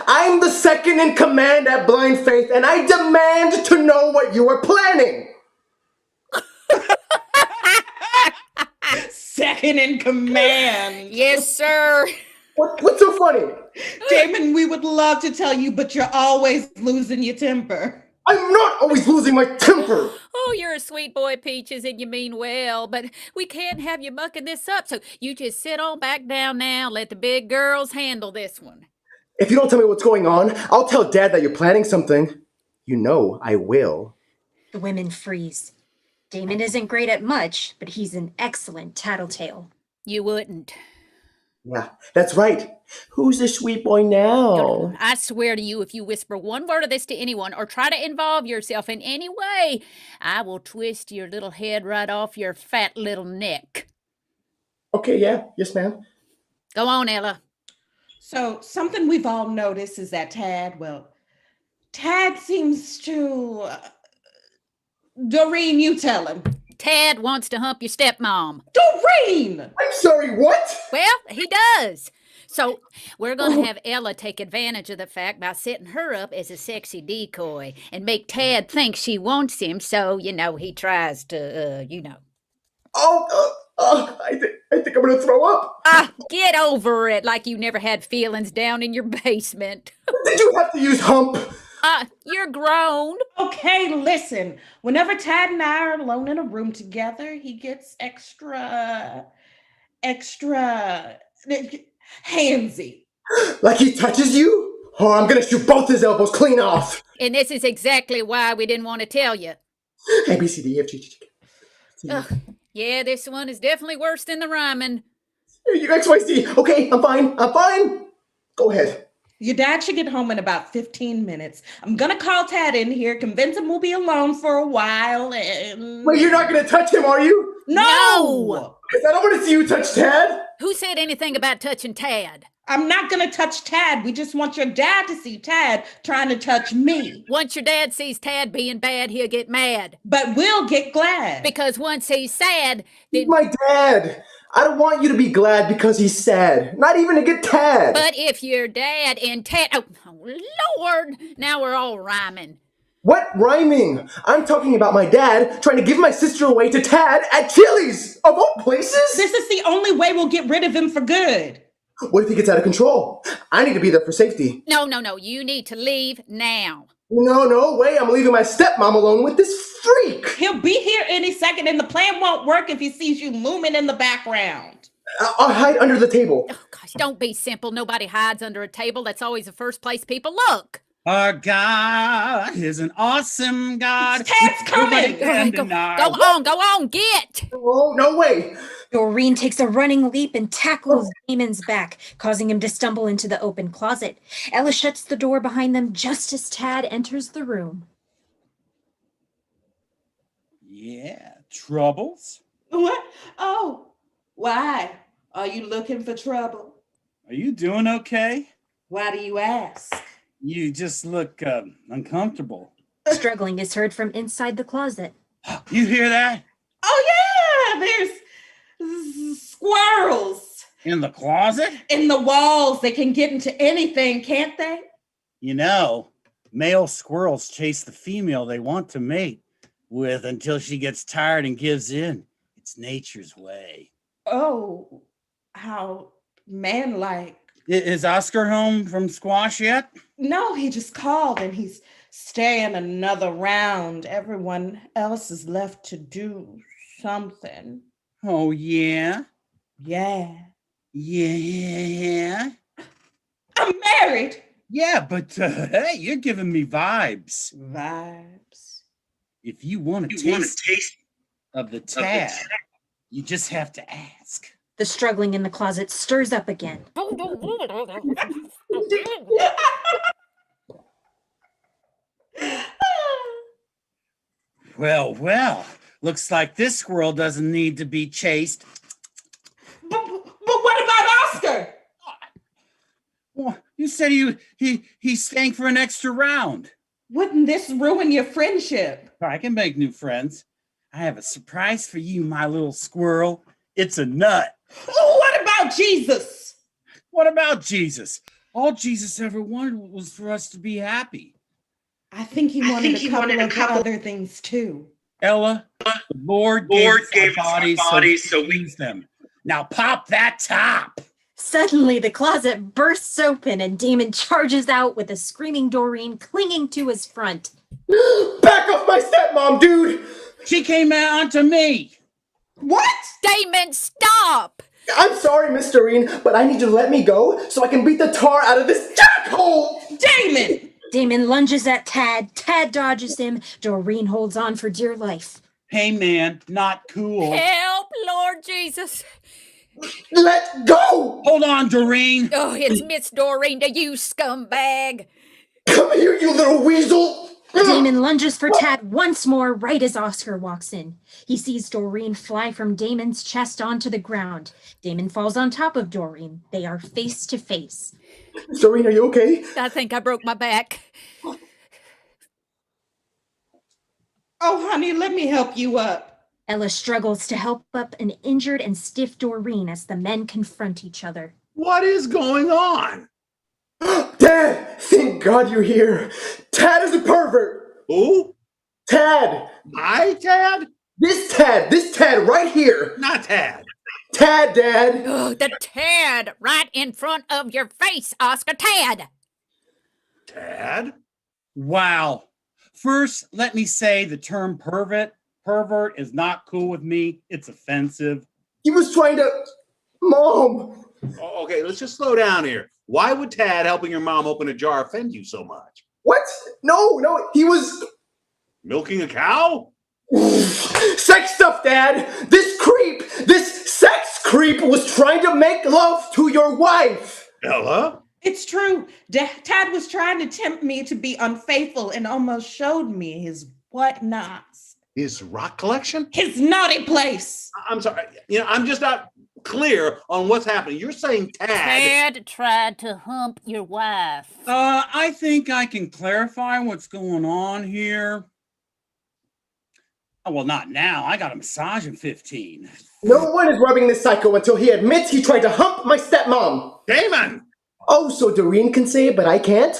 I'm the second in command at Blind Faith, and I demand to know what you are planning. Second in command. Yes, sir. What's so funny? Damon, we would love to tell you, but you're always losing your temper. I'm not always losing my temper. Oh, you're a sweet boy, Peaches, and you mean well, but we can't have you mucking this up, so you just sit on back down now. Let the big girls handle this one. If you don't tell me what's going on, I'll tell Dad that you're planning something. You know I will. The women freeze. Damon isn't great at much, but he's an excellent tattletale. You wouldn't. Yeah, that's right. Who's the sweet boy now? I swear to you, if you whisper one word of this to anyone or try to involve yourself in any way, I will twist your little head right off your fat little neck. Okay, yeah. Yes, ma'am. Go on, Ella. So something we've all noticed is that Tad seems to... Doreen, you tell him. Tad wants to hump your stepmom. Doreen! I'm sorry, what? Well, he does. So we're going to have Ella take advantage of the fact by setting her up as a sexy decoy and make Tad think she wants him, so, he tries to, I think I'm gonna throw up. Get over it like you never had feelings down in your basement. Did you have to use hump? You're grown. Okay, listen. Whenever Tad and I are alone in a room together, he gets extra handsy. Like he touches you? Oh, I'm gonna shoot both his elbows clean off. And this is exactly why we didn't want to tell you. A, B, C, D, E, F, G, H, I, J, K. Yeah, this one is definitely worse than the rhyming. You X, Y, Z. Okay, I'm fine. Go ahead. Your dad should get home in about 15 minutes. I'm gonna call Tad in here, convince him we'll be alone for a while, and... Wait, you're not gonna touch him, are you? No! Because I don't want to see you touch Tad. Who said anything about touching Tad? I'm not gonna touch Tad. We just want your dad to see Tad trying to touch me. Once your dad sees Tad being bad, he'll get mad. But we'll get glad. Because once he's sad, He's my dad. I don't want you to be glad because he's sad. Not even to get Tad. But if your dad and Tad... Oh, Lord! Now we're all rhyming. What rhyming? I'm talking about my dad trying to give my sister away to Tad at Chili's, of all places. This is the only way we'll get rid of him for good. What if he gets out of control? I need to be there for safety. No. You need to leave now. No way. I'm leaving my stepmom alone with this freak. He'll be here any second, and the plan won't work if he sees you looming in the background. I'll hide under the table. Oh, gosh, don't be simple. Nobody hides under a table. That's always the first place people look. Our God is an awesome God. Tad's coming. Go on, get. Oh, no way. Doreen takes a running leap and tackles Damon's back, causing him to stumble into the open closet. Ella shuts the door behind them just as Tad enters the room. Yeah, troubles? What? Oh, why? Are you looking for trouble? Are you doing okay? Why do you ask? You just look uncomfortable. Struggling is heard from inside the closet. You hear that? Oh, yeah, there's squirrels. In the closet? In the walls. They can get into anything, can't they? You know, male squirrels chase the female they want to mate with until she gets tired and gives in. It's nature's way. Oh, how manlike. Is Oscar home from squash yet? No, he just called and he's staying another round. Everyone else is left to do something. Oh, yeah? Yeah. Yeah. I'm married. Yeah, but hey, you're giving me vibes. Vibes. If you want to taste of the tad, you just have to ask. The struggling in the closet stirs up again. Well, looks like this squirrel doesn't need to be chased. But what about Oscar? Well, you said he's staying for an extra round. Wouldn't this ruin your friendship? I can make new friends. I have a surprise for you, my little squirrel. It's a nut. Oh, what about Jesus? What about Jesus? All Jesus ever wanted was for us to be happy. I think he wanted a couple other things too. Ella, the Lord gave us our bodies so we use them. Now pop that top. Suddenly, the closet bursts open and Damon charges out with a screaming Doreen clinging to his front. Back off my stepmom, dude! She came out to me. What? Damon, stop! I'm sorry, Miss Doreen, but I need you to let me go so I can beat the tar out of this jackhole! Damon! Damon lunges at Tad. Tad dodges him. Doreen holds on for dear life. Hey, man, not cool. Help, Lord Jesus. Let go! Hold on, Doreen. Oh, it's Miss Doreen to you, scumbag. Come here, you little weasel! Damon lunges for Tad once more right as Oscar walks in. He sees Doreen fly from Damon's chest onto the ground. Damon falls on top of Doreen. They are face to face. Doreen, are you okay? I think I broke my back. Oh, honey, let me help you up. Ella struggles to help up an injured and stiff Doreen as the men confront each other. What is going on? Dad, thank God you're here. Tad is a pervert. Who? Tad. My Tad? This Tad right here. Not Tad. Tad, Dad. Oh, the Tad right in front of your face, Oscar. Tad. Tad? Wow. First, let me say the term pervert is not cool with me. It's offensive. He was trying to... Mom. Okay, let's just slow down here. Why would Tad helping your mom open a jar offend you so much? What? No, he was... Milking a cow? Sex stuff, Dad. This sex creep was trying to make love to your wife. Ella? It's true. Tad was trying to tempt me to be unfaithful and almost showed me his whatnots. His rock collection? His naughty place. I'm sorry. I'm just not clear on what's happening. You're saying Tad tried to hump your wife. I think I can clarify what's going on here. Oh, well, not now. I got a massage in 15. No one is rubbing this psycho until he admits he tried to hump my stepmom. Damon! Oh, so Doreen can say it, but I can't?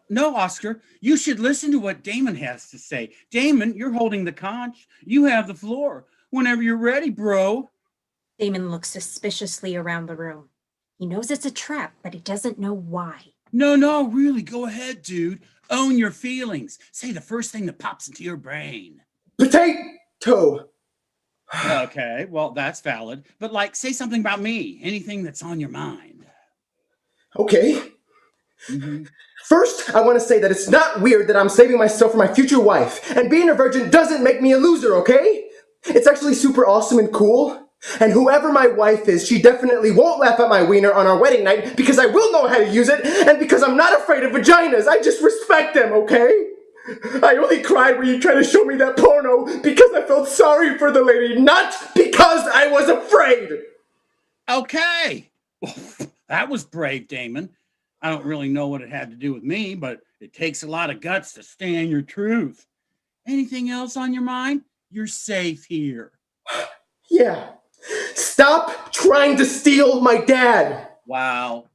No, Oscar. You should listen to what Damon has to say. Damon, you're holding the conch. You have the floor. Whenever you're ready, bro. Damon looks suspiciously around the room. He knows it's a trap, but he doesn't know why. No, really, go ahead, dude. Own your feelings. Say the first thing that pops into your brain. Potato. Okay, well, that's valid. But, say something about me. Anything that's on your mind. Okay. Mm-hmm. First, I want to say that it's not weird that I'm saving myself for my future wife. And being a virgin doesn't make me a loser, okay? It's actually super awesome and cool. And whoever my wife is, she definitely won't laugh at my wiener on our wedding night because I will know how to use it and because I'm not afraid of vaginas. I just respect them, okay? I only cried when you tried to show me that porno because I felt sorry for the lady, not because I was afraid. Okay. Well, that was brave, Damon. I don't really know what it had to do with me, but it takes a lot of guts to stand your truth. Anything else on your mind? You're safe here. Yeah. Stop trying to steal my dad. Wow.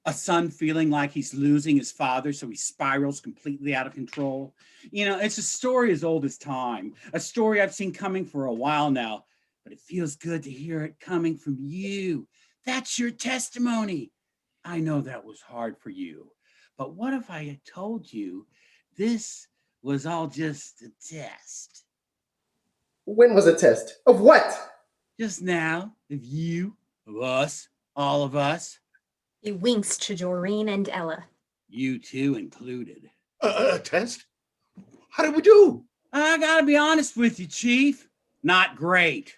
A son feeling like he's losing his father, so he spirals completely out of control. You know, it's a story as old as time, a story I've seen coming for a while now, but it feels good to hear it coming from you. That's your testimony. I know that was hard for you, but what if I had told you this was all just a test? When was a test? Of what? Just now, of you, of us, all of us, He winks to Doreen and Ella. you two included. A test? How did we do? I gotta be honest with you, Chief. Not great.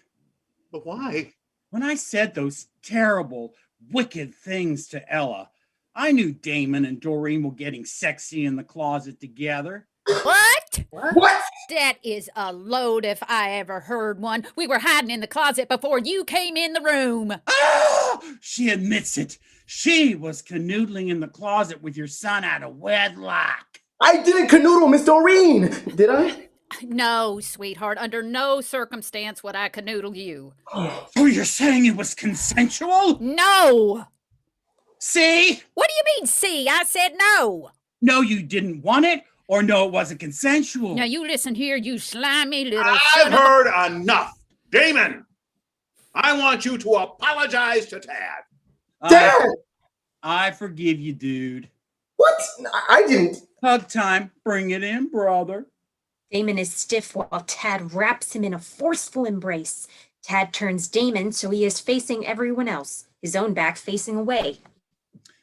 But why? When I said those terrible, wicked things to Ella, I knew Damon and Doreen were getting sexy in the closet together. What? What? That is a load if I ever heard one. We were hiding in the closet before you came in the room. Oh, she admits it. She was canoodling in the closet with your son out of wedlock. I didn't canoodle, Miss Doreen, did I? No, sweetheart. Under no circumstance would I canoodle you. So you're saying it was consensual? No. See? What do you mean, see? I said no. No, you didn't want it, or no, it wasn't consensual. Now you listen here, you slimy little son I've of a- heard enough. Damon, I want you to apologize to Tad. Dad! I forgive you, dude. What? I didn't. Hug time. Bring it in, brother. Damon is stiff while Tad wraps him in a forceful embrace. Tad turns Damon so he is facing everyone else, his own back facing away.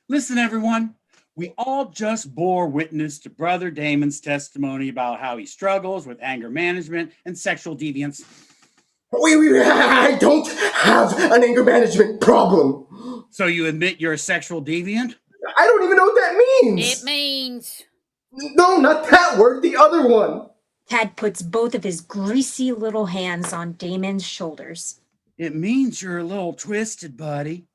Listen, everyone. We all just bore witness to Brother Damon's testimony about how he struggles with anger management and sexual deviance. Wait, I don't have an anger management problem. So you admit you're a sexual deviant? I don't even know what that means. It means No, not that word, the other one. Tad puts both of his greasy little hands on Damon's shoulders. It means you're a little twisted, buddy.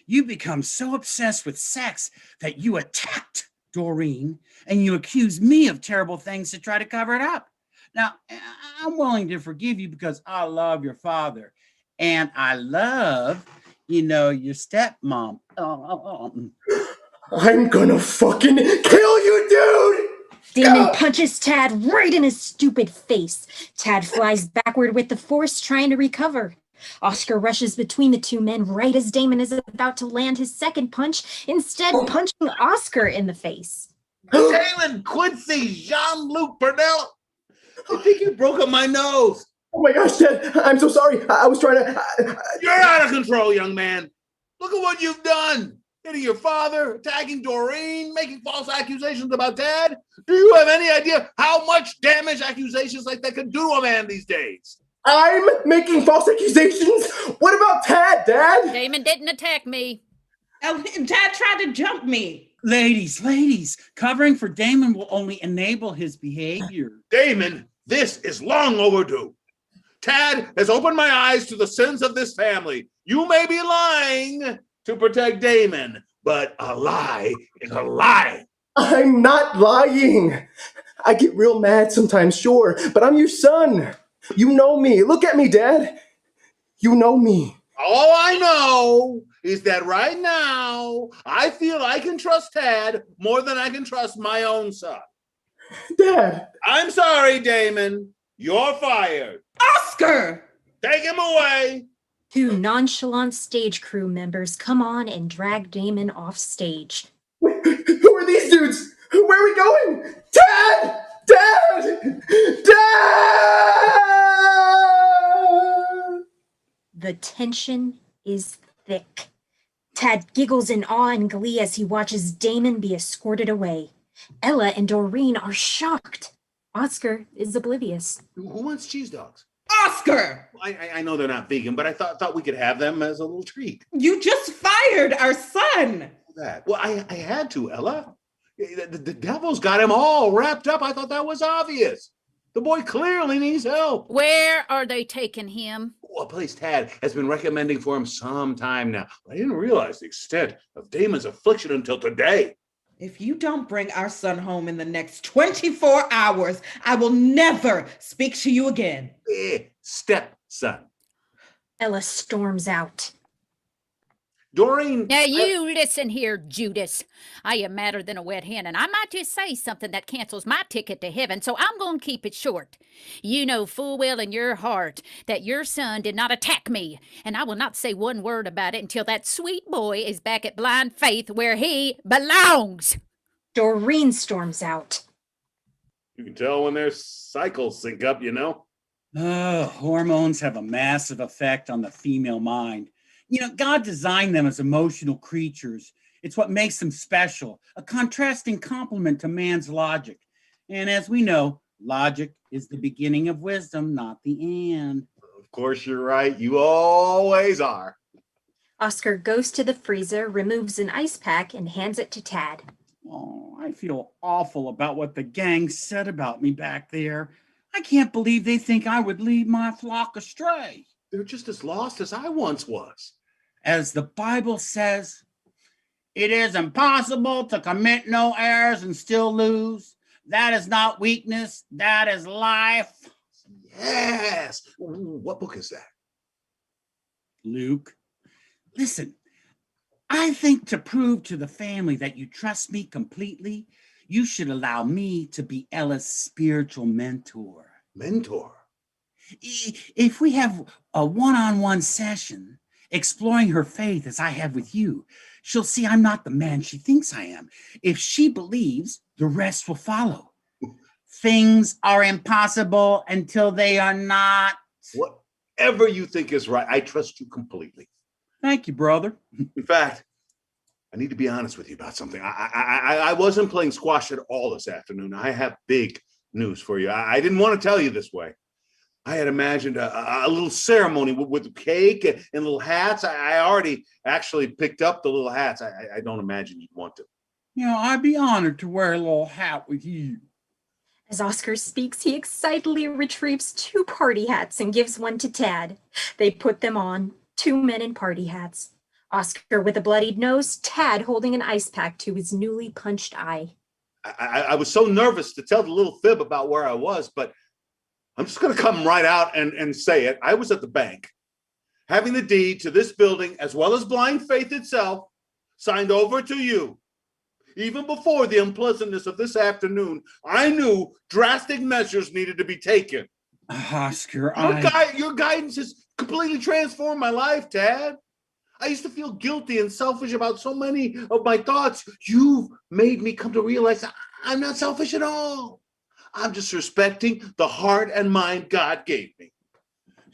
You become so obsessed with sex that you attacked Doreen and you accuse me of terrible things to try to cover it up. Now, I'm willing to forgive you because I love your father and I love, your stepmom. I'm gonna fucking kill you, dude! Damon punches Tad right in his stupid face. Tad flies backward with the force, trying to recover. Oscar rushes between the two men right as Damon is about to land his second punch, instead punching Oscar in the face. Damon Quincy Jean-Luc Burnell. I think you broke up my nose. Oh my gosh, Dad, I'm so sorry. I was trying to... You're out of control, young man. Look at what you've done. Hitting your father, attacking Doreen, making false accusations about Dad. Do you have any idea how much damage accusations like that can do to a man these days? I'm making false accusations? What about Tad, Dad? Damon didn't attack me. Oh, Dad tried to jump me. Ladies, covering for Damon will only enable his behavior. Damon, this is long overdue. Tad has opened my eyes to the sins of this family. You may be lying to protect Damon, but a lie is a lie. I'm not lying. I get real mad sometimes, sure, but I'm your son. You know me. Look at me, Dad. You know me. All I know is that right now, I feel I can trust Tad more than I can trust my own son. Dad. I'm sorry, Damon. You're fired. Oscar! Take him away. Two nonchalant stage crew members come on and drag Damon off stage. Wait, who are these dudes? Where are we going? Dad! Dad! Dad! The tension is thick. Tad giggles in awe and glee as he watches Damon be escorted away. Ella and Doreen are shocked. Oscar is oblivious. Who wants cheese dogs? Oscar! I know they're not vegan, but I thought we could have them as a little treat. You just fired our son. That. Well, I had to, Ella. The devil's got him all wrapped up. I thought that was obvious. The boy clearly needs help. Where are they taking him? A place Tad has been recommending for him some time now. But I didn't realize the extent of Damon's affliction until today. If you don't bring our son home in the next 24 hours, I will never speak to you again. Stepson. Ella storms out. Doreen, Now you listen here, Judas. I am madder than a wet hen, and I might just say something that cancels my ticket to heaven, so I'm going to keep it short. You know full well in your heart that your son did not attack me, and I will not say one word about it until that sweet boy is back at Blind Faith where he belongs. Doreen storms out. you can tell when their cycles sync up, you know? Oh, hormones have a massive effect on the female mind. You know, God designed them as emotional creatures. It's what makes them special, a contrasting complement to man's logic. And as we know, logic is the beginning of wisdom, not the end. Of course, you're right. You always are. Oscar goes to the freezer, removes an ice pack, and hands it to Tad. Oh, I feel awful about what the gang said about me back there. I can't believe they think I would lead my flock astray. They're just as lost as I once was. As the Bible says, it is impossible to commit no errors and still lose. That is not weakness, that is life. Yes. What book is that? Luke, listen, I think to prove to the family that you trust me completely, you should allow me to be Ella's spiritual mentor. Mentor? If we have a one-on-one session exploring her faith as I have with you, she'll see I'm not the man she thinks I am. If she believes, the rest will follow. Things are impossible until they are not. Whatever you think is right, I trust you completely. Thank you, brother. In fact, I need to be honest with you about something. I wasn't playing squash at all this afternoon. I have big news for you. I didn't want to tell you this way. I had imagined a little ceremony with cake and little hats. I already actually picked up the little hats. I don't imagine you'd want to. You know, I'd be honored to wear a little hat with you. As Oscar speaks, he excitedly retrieves 2 party hats and gives one to Tad. They put them on, 2 men in party hats. Oscar with a bloodied nose, Tad holding an ice pack to his newly punched eye. I was so nervous to tell the little fib about where I was, but I'm just going to come right out and say it. I was at the bank, having the deed to this building, as well as Blind Faith itself, signed over to you. Even before the unpleasantness of this afternoon, I knew drastic measures needed to be taken. Oscar, Your guidance has completely transformed my life, Tad. I used to feel guilty and selfish about so many of my thoughts. You've made me come to realize I'm not selfish at all. I'm just respecting the heart and mind God gave me.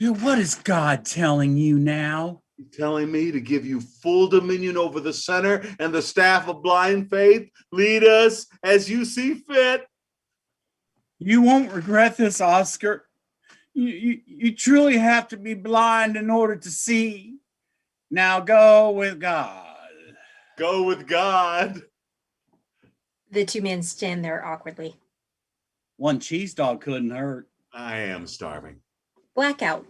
What is God telling you now? He's telling me to give you full dominion over the center and the staff of Blind Faith. Lead us as you see fit. You won't regret this, Oscar. You truly have to be blind in order to see. Now go with God. Go with God. The 2 men stand there awkwardly. One cheese dog couldn't hurt. I am starving. Blackout.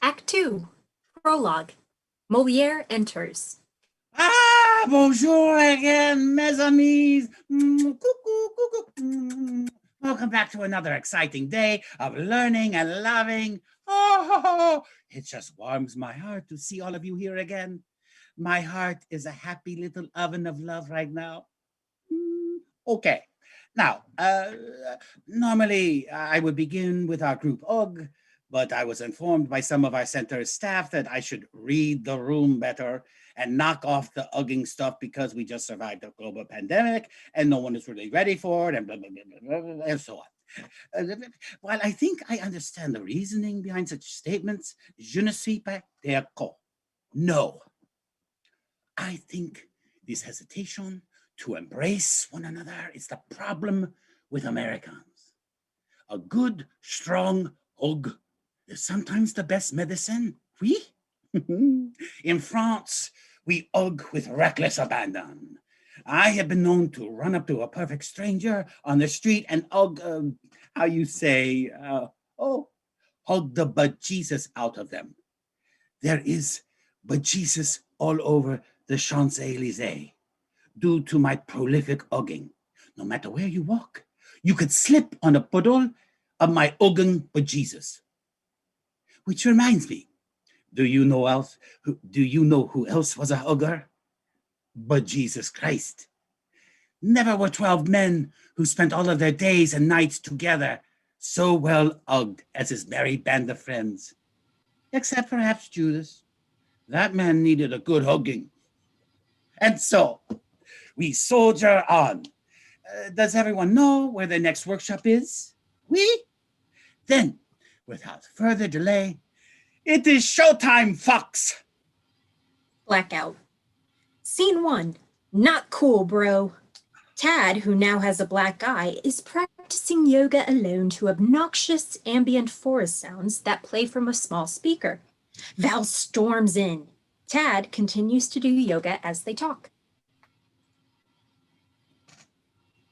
Act 2, Prologue. Molière enters. Ah, bonjour again, mes amis. Coucou, coucou. Welcome back to another exciting day of learning and loving. Oh, it just warms my heart to see all of you here again. My heart is a happy little oven of love right now. Okay. Now, normally I would begin with our group UG, but I was informed by some of our center staff that I should read the room better and knock off the ugging stuff because we just survived a global pandemic and no one is really ready for it and blah, blah, blah, blah, blah, and so on. While I think I understand the reasoning behind such statements, je ne suis pas d'accord. No. I think this hesitation to embrace one another is the problem with Americans. A good, strong hug is sometimes the best medicine. Oui? In France, we hug with reckless abandon. I have been known to run up to a perfect stranger on the street and hug, how you say, hug the bejesus out of them. There is bejesus all over the Champs-Élysées due to my prolific hugging. No matter where you walk, you could slip on a puddle of my hugging bejesus. Which reminds me, do you know who else was a hugger? But Jesus Christ. Never were 12 men who spent all of their days and nights together so well hugged as his merry band of friends. Except perhaps Judas. That man needed a good hugging. And so, we soldier on. Does everyone know where the next workshop is? Oui? Then, without further delay, it is showtime, Fox! Blackout. Scene 1, not cool, bro. Tad, who now has a black eye, is practicing yoga alone to obnoxious ambient forest sounds that play from a small speaker. Val storms in. Tad continues to do yoga as they talk.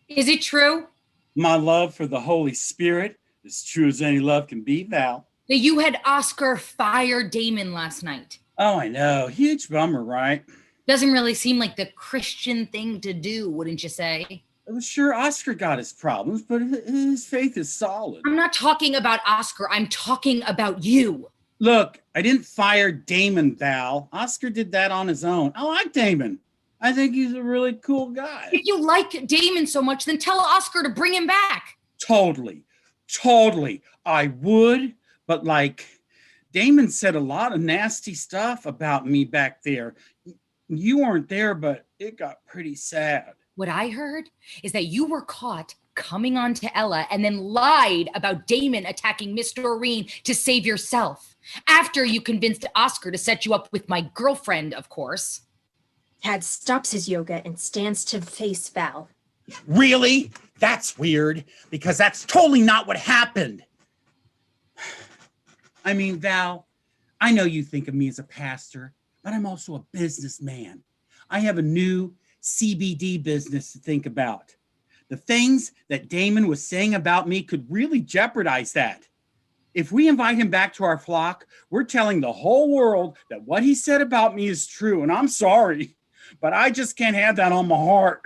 Is it true My love for the Holy Spirit, as true as any love can be, Val. that you had Oscar fire Damon last night? Oh, I know. Huge bummer, right? Doesn't really seem like the Christian thing to do, wouldn't you say? I'm sure Oscar got his problems, but his faith is solid. I'm not talking about Oscar. I'm talking about you. Look, I didn't fire Damon, Val. Oscar did that on his own. I like Damon. I think he's a really cool guy. If you like Damon so much, then tell Oscar to bring him back. Totally. I would, but like, Damon said a lot of nasty stuff about me back there. You weren't there, but it got pretty sad. What I heard is that you were caught coming on to Ella and then lied about Damon attacking Miss Doreen to save yourself. After you convinced Oscar to set you up with my girlfriend, of course. Tad stops his yoga and stands to face Val. Really? That's weird, because that's totally not what happened. I mean, Val, I know you think of me as a pastor, but I'm also a businessman. I have a new CBD business to think about. The things that Damon was saying about me could really jeopardize that. If we invite him back to our flock, we're telling the whole world that what he said about me is true, and I'm sorry, but I just can't have that on my heart.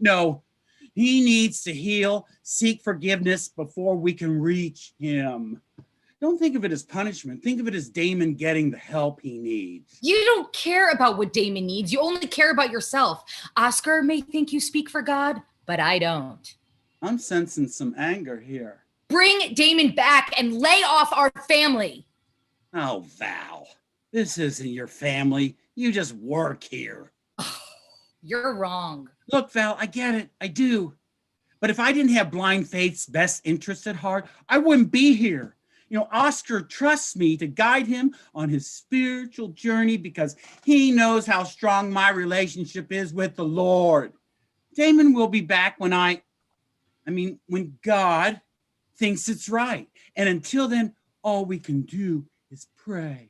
No, he needs to heal, seek forgiveness before we can reach him. Don't think of it as punishment. Think of it as Damon getting the help he needs. You don't care about what Damon needs. You only care about yourself. Oscar may think you speak for God, but I don't. I'm sensing some anger here. Bring Damon back and lay off our family. Oh, Val, this isn't your family. You just work here. You're wrong. Look, Val, I get it. I do. But if I didn't have Blind Faith's best interest at heart, I wouldn't be here. You know, Oscar trusts me to guide him on his spiritual journey because he knows how strong my relationship is with the Lord. Damon will be back when when God thinks it's right. And until then, all we can do is pray.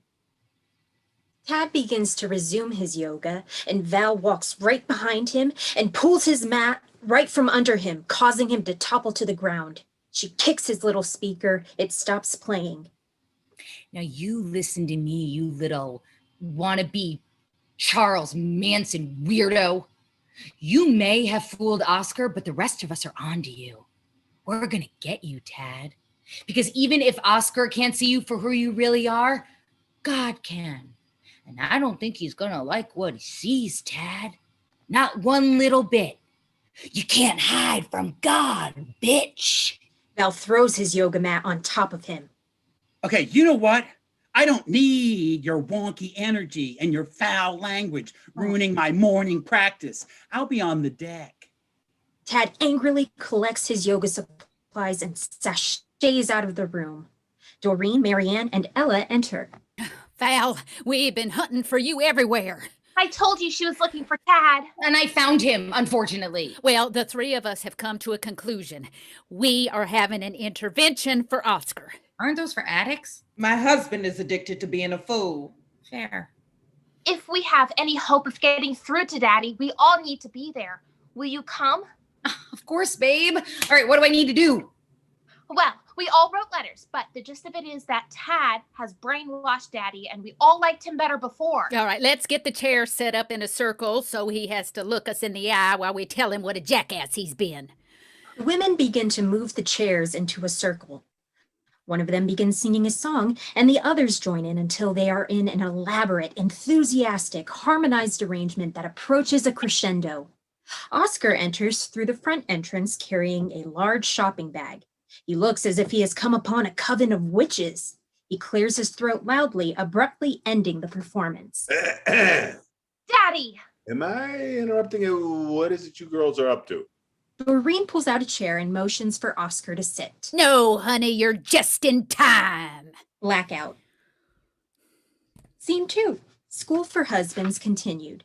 Tad begins to resume his yoga, and Val walks right behind him and pulls his mat right from under him, causing him to topple to the ground. She kicks his little speaker. It stops playing. Now you listen to me, you little wannabe Charles Manson weirdo. You may have fooled Oscar, but the rest of us are on to you. We're gonna get you, Tad. Because even if Oscar can't see you for who you really are, God can. And I don't think he's gonna like what he sees, Tad. Not one little bit. You can't hide from God, bitch. Val throws his yoga mat on top of him. Okay, you know what? I don't need your wonky energy and your foul language ruining my morning practice. I'll be on the deck. Tad angrily collects his yoga supplies and sashays out of the room. Doreen, Marianne, and Ella enter. Val, we've been hunting for you everywhere. I told you she was looking for Tad. And I found him, unfortunately. Well, the three of us have come to a conclusion. We are having an intervention for Oscar. Aren't those for addicts? My husband is addicted to being a fool. Fair. If we have any hope of getting through to Daddy, we all need to be there. Will you come? Of course, babe. All right, what do I need to do? Well, we all wrote letters, but the gist of it is that Tad has brainwashed Daddy, and we all liked him better before. All right, let's get the chair set up in a circle so he has to look us in the eye while we tell him what a jackass he's been. The women begin to move the chairs into a circle. One of them begins singing a song, and the others join in until they are in an elaborate, enthusiastic, harmonized arrangement that approaches a crescendo. Oscar enters through the front entrance carrying a large shopping bag. He looks as if he has come upon a coven of witches. He clears his throat loudly, abruptly ending the performance. Daddy! Am I interrupting you? What is it you girls are up to? Doreen pulls out a chair and motions for Oscar to sit. No, honey, you're just in time. Blackout. Scene 2. School for Husbands continued.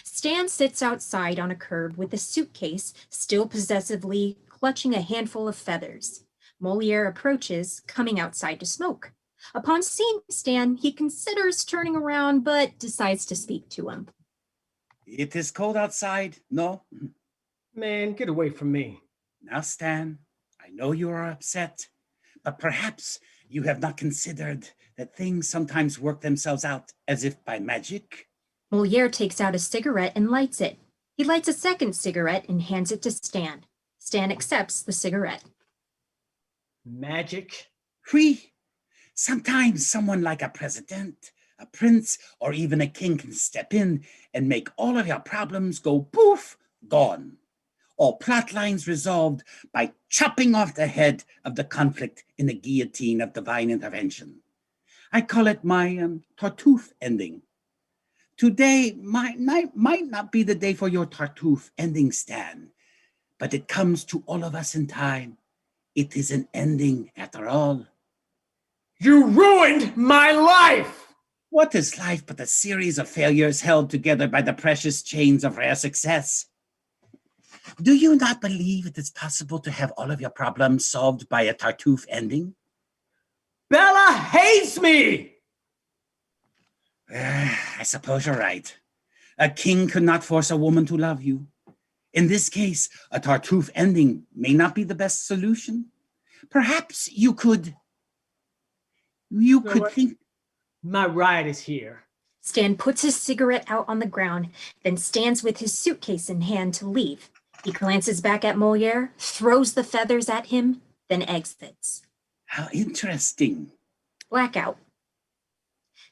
Stan sits outside on a curb with a suitcase, still possessively clutching a handful of feathers. Moliere approaches, coming outside to smoke. Upon seeing Stan, he considers turning around, but decides to speak to him. It is cold outside, no? Man, get away from me. Now, Stan, I know you are upset, but perhaps you have not considered that things sometimes work themselves out as if by magic. Moliere takes out a cigarette and lights it. He lights a second cigarette and hands it to Stan. Stan accepts the cigarette. Magic? Oui. Sometimes someone like a president, a prince, or even a king can step in and make all of your problems go poof, gone. All plot lines resolved by chopping off the head of the conflict in the guillotine of divine intervention. I call it my Tartuffe ending. Today might not be the day for your Tartuffe ending, Stan, but it comes to all of us in time. It is an ending after all. You ruined my life! What is life but a series of failures held together by the precious chains of rare success? Do you not believe it is possible to have all of your problems solved by a Tartuffe ending? Bella hates me! I suppose you're right. A king could not force a woman to love you. In this case, a Tartuffe ending may not be the best solution. Perhaps you could think. My ride is here. Stan puts his cigarette out on the ground, then stands with his suitcase in hand to leave. He glances back at Moliere, throws the feathers at him, then exits. How interesting. Blackout.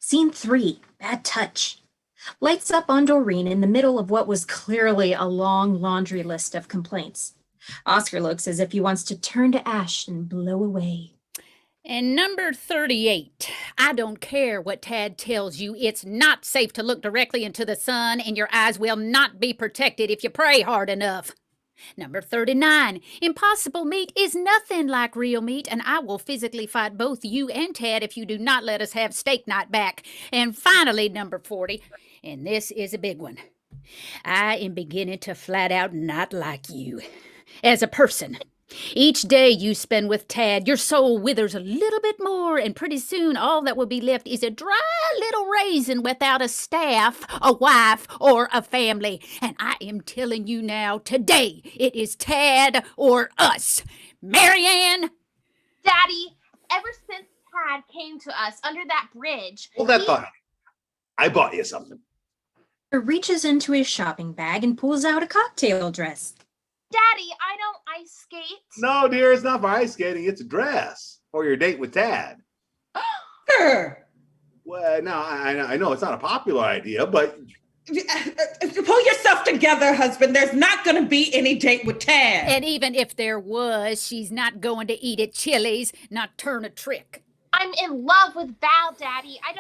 Scene 3, Bad Touch. Lights up on Doreen in the middle of what was clearly a long laundry list of complaints. Oscar looks as if he wants to turn to ash and blow away. And number 38, I don't care what Tad tells you. It's not safe to look directly into the sun, and your eyes will not be protected if you pray hard enough. Number 39, impossible meat is nothing like real meat, and I will physically fight both you and Tad if you do not let us have steak night back. And finally, number 40, and this is a big one, I am beginning to flat out not like you as a person. Each day you spend with Tad, your soul withers a little bit more, and pretty soon all that will be left is a dry little raisin without a staff, a wife, or a family. And I am telling you now, today, it is Tad or us. Marianne? Daddy, ever since Tad came to us under that bridge. Hold that thought. I bought you something. He reaches into his shopping bag and pulls out a cocktail dress. Daddy, I don't ice skate. No, dear, it's not for ice skating. It's a dress for your date with Tad. Well, no, I know it's not a popular idea, but Pull yourself together, husband. There's not going to be any date with Tad. And even if there was, she's not going to eat at Chili's, not turn a trick. I'm in love with Val, Daddy. I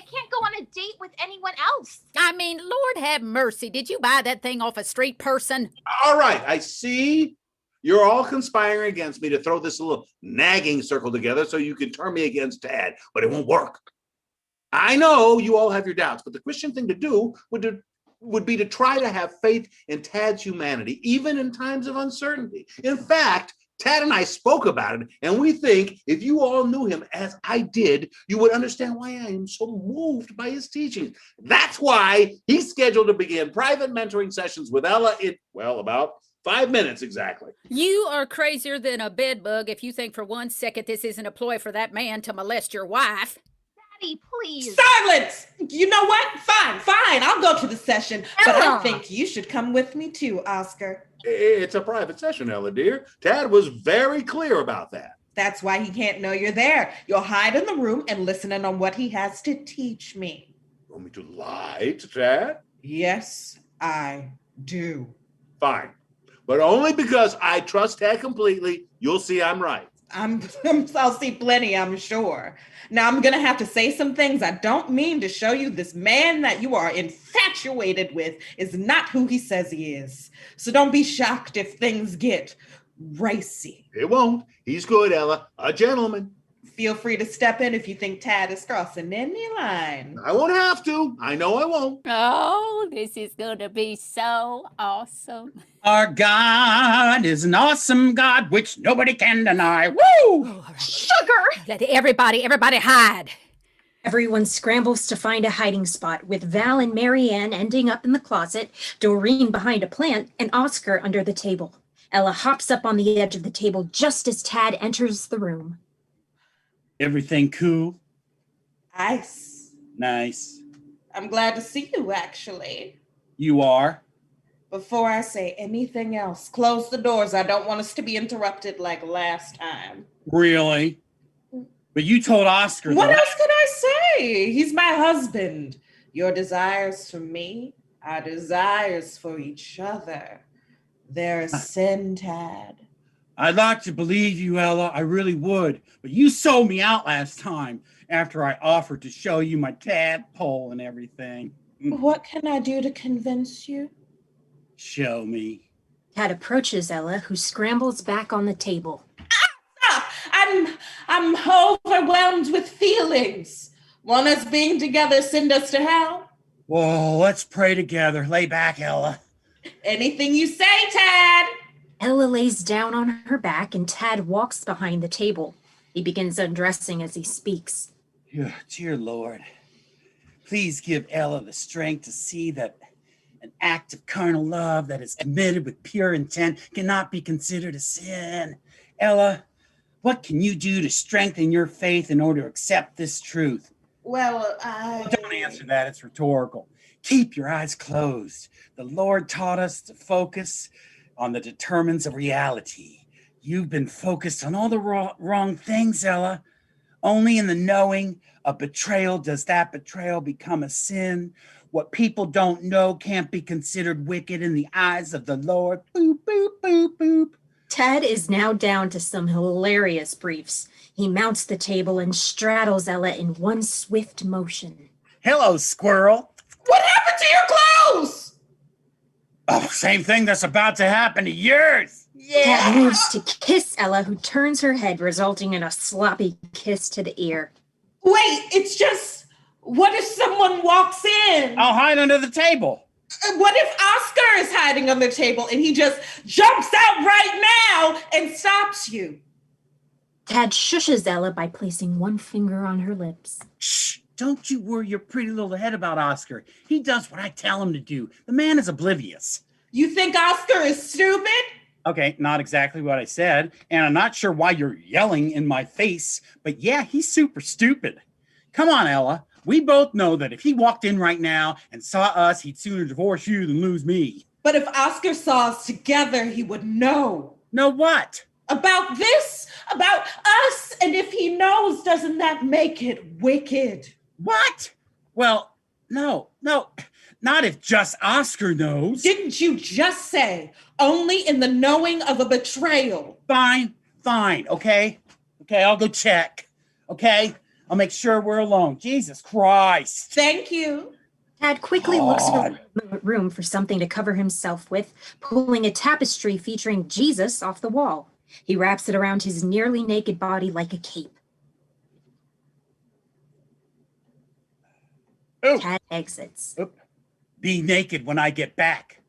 can't go on a date with anyone else. I mean, Lord have mercy. Did you buy that thing off a street person? all right, I see you're all conspiring against me to throw this little nagging circle together so you can turn me against Tad, but it won't work. I know you all have your doubts, but the Christian thing to do would be to try to have faith in Tad's humanity, even in times of uncertainty. In fact, Tad and I spoke about it, and we think if you all knew him as I did, you would understand why I am so moved by his teachings. That's why he's scheduled to begin private mentoring sessions with Ella in, well, about 5 minutes exactly. You are crazier than a bedbug if you think for 1 second this isn't a ploy for that man to molest your wife. Daddy, please. Silence! You know what? Fine. I'll go to the session. But I Ella. think you should come with me too, Oscar. It's a private session, Ella, dear. Tad was very clear about that. That's why he can't know you're there. You'll hide in the room and listen in on what he has to teach me. You want me to lie to Tad? Yes, I do. Fine. But only because I trust Tad completely. You'll see I'm right. I'll see plenty, I'm sure. Now I'm gonna have to say some things I don't mean to show you this man that you are infatuated with is not who he says he is. So don't be shocked if things get racy. It won't. He's good, Ella. A gentleman. Feel free to step in if you think Tad is crossing any line. I won't have to. I know I won't. Oh, this is going to be so awesome. Our God is an awesome God, which nobody can deny. Woo! Sugar! Let everybody hide. Everyone scrambles to find a hiding spot, with Val and Marianne ending up in the closet, Doreen behind a plant, and Oscar under the table. Ella hops up on the edge of the table just as Tad enters the room. Everything cool? Ice. Nice. I'm glad to see you, actually. You are? Before I say anything else, close the doors. I don't want us to be interrupted like last time. Really? But you told Oscar What that. else could I say? He's my husband. Your desires for me are desires for each other. They're a sin, Tad. I'd like to believe you, Ella. I really would. But you sold me out last time after I offered to show you my tadpole and everything. What can I do to convince you? Show me. Tad approaches Ella, who scrambles back on the table. Stop! I'm overwhelmed with feelings. Want us being together send us to hell? Whoa, let's pray together. Lay back, Ella. Anything you say, Tad. Ella lays down on her back and Tad walks behind the table. He begins undressing as he speaks. Dear Lord, please give Ella the strength to see that an act of carnal love that is committed with pure intent cannot be considered a sin. Ella, what can you do to strengthen your faith in order to accept this truth? Well, Don't answer that, it's rhetorical. Keep your eyes closed. The Lord taught us to focus on the determinants of reality. You've been focused on all the wrong things, Ella. Only in the knowing of betrayal does that betrayal become a sin. What people don't know can't be considered wicked in the eyes of the Lord. Boop, boop, boop, boop. Tad is now down to some hilarious briefs. He mounts the table and straddles Ella in one swift motion. Hello, squirrel. what happened to your clothes? Oh, same thing that's about to happen to yours. Tad moves to kiss Ella, who turns her head, resulting in a sloppy kiss to the ear. Wait, it's just, what if someone walks in? I'll hide under the table. What if Oscar is hiding on the table and he just jumps out right now and stops you? Tad shushes Ella by placing one finger on her lips. Shh, don't you worry your pretty little head about Oscar. He does what I tell him to do. The man is oblivious. You think Oscar is stupid? Okay, not exactly what I said, and I'm not sure why you're yelling in my face, but yeah, he's super stupid. Come on, Ella. We both know that if he walked in right now and saw us, he'd sooner divorce you than lose me. But if Oscar saw us together, he would know. Know what? About this, about us, and if he knows, doesn't that make it wicked? What? Well, no, not if just Oscar knows. Didn't you just say only in the knowing of a betrayal? Fine, okay? Okay, I'll go check, okay? I'll make sure we're alone. Jesus Christ. Thank you. Tad quickly looks around the room for something to cover himself with, pulling a tapestry featuring Jesus off the wall. He wraps it around his nearly naked body like a cape. Oh. Tad exits. Be naked when I get back.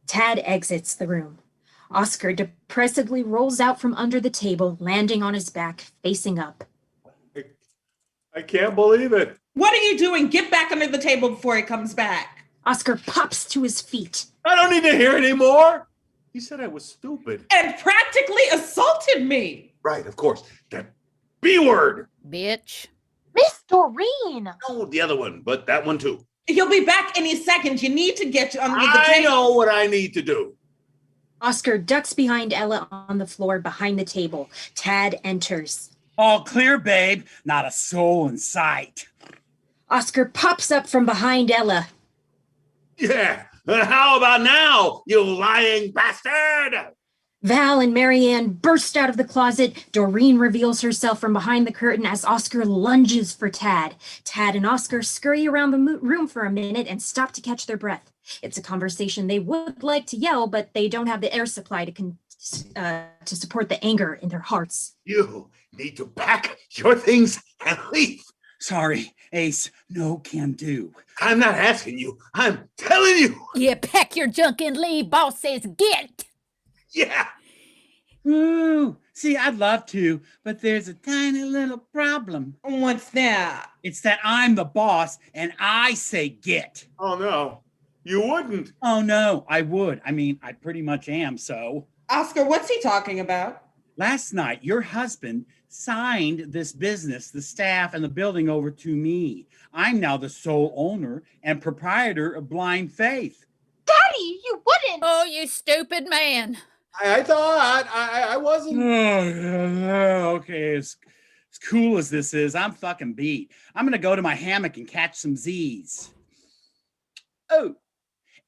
Tad exits the room. Oscar depressedly rolls out from under the table, landing on his back, facing up. I can't believe it. What are you doing? Get back under the table before he comes back. Oscar pops to his feet. I don't need to hear anymore. He said I was stupid. And practically assaulted me. Right, of course. That B word. Bitch. Miss Doreen. No, the other one, but that one too. He'll be back any second. You need to get under the I table. know what I need to do. Oscar ducks behind Ella on the floor behind the table. Tad enters. All clear, babe. Not a soul in sight. Oscar pops up from behind Ella. Yeah. How about now, you lying bastard? Val and Marianne burst out of the closet. Doreen reveals herself from behind the curtain as Oscar lunges for Tad. Tad and Oscar scurry around the room for a minute and stop to catch their breath. It's a conversation they would like to yell, but they don't have the air supply to support the anger in their hearts. You need to pack your things and leave. Sorry, Ace. No can do. I'm not asking you. I'm telling you. Yeah, pack your junk and leave. Boss says get. Yeah. Ooh, see, I'd love to, but there's a tiny little problem. What's that? It's that I'm the boss and I say get. Oh, no. You wouldn't. Oh, no, I would. I mean, I pretty much am, so. Oscar, what's he talking about? Last night, your husband signed this business, the staff, and the building over to me. I'm now the sole owner and proprietor of Blind Faith. Daddy, you wouldn't. Oh, you stupid man. I thought I wasn't. Okay, as cool as this is, I'm fucking beat. I'm gonna go to my hammock and catch some Z's. Oh,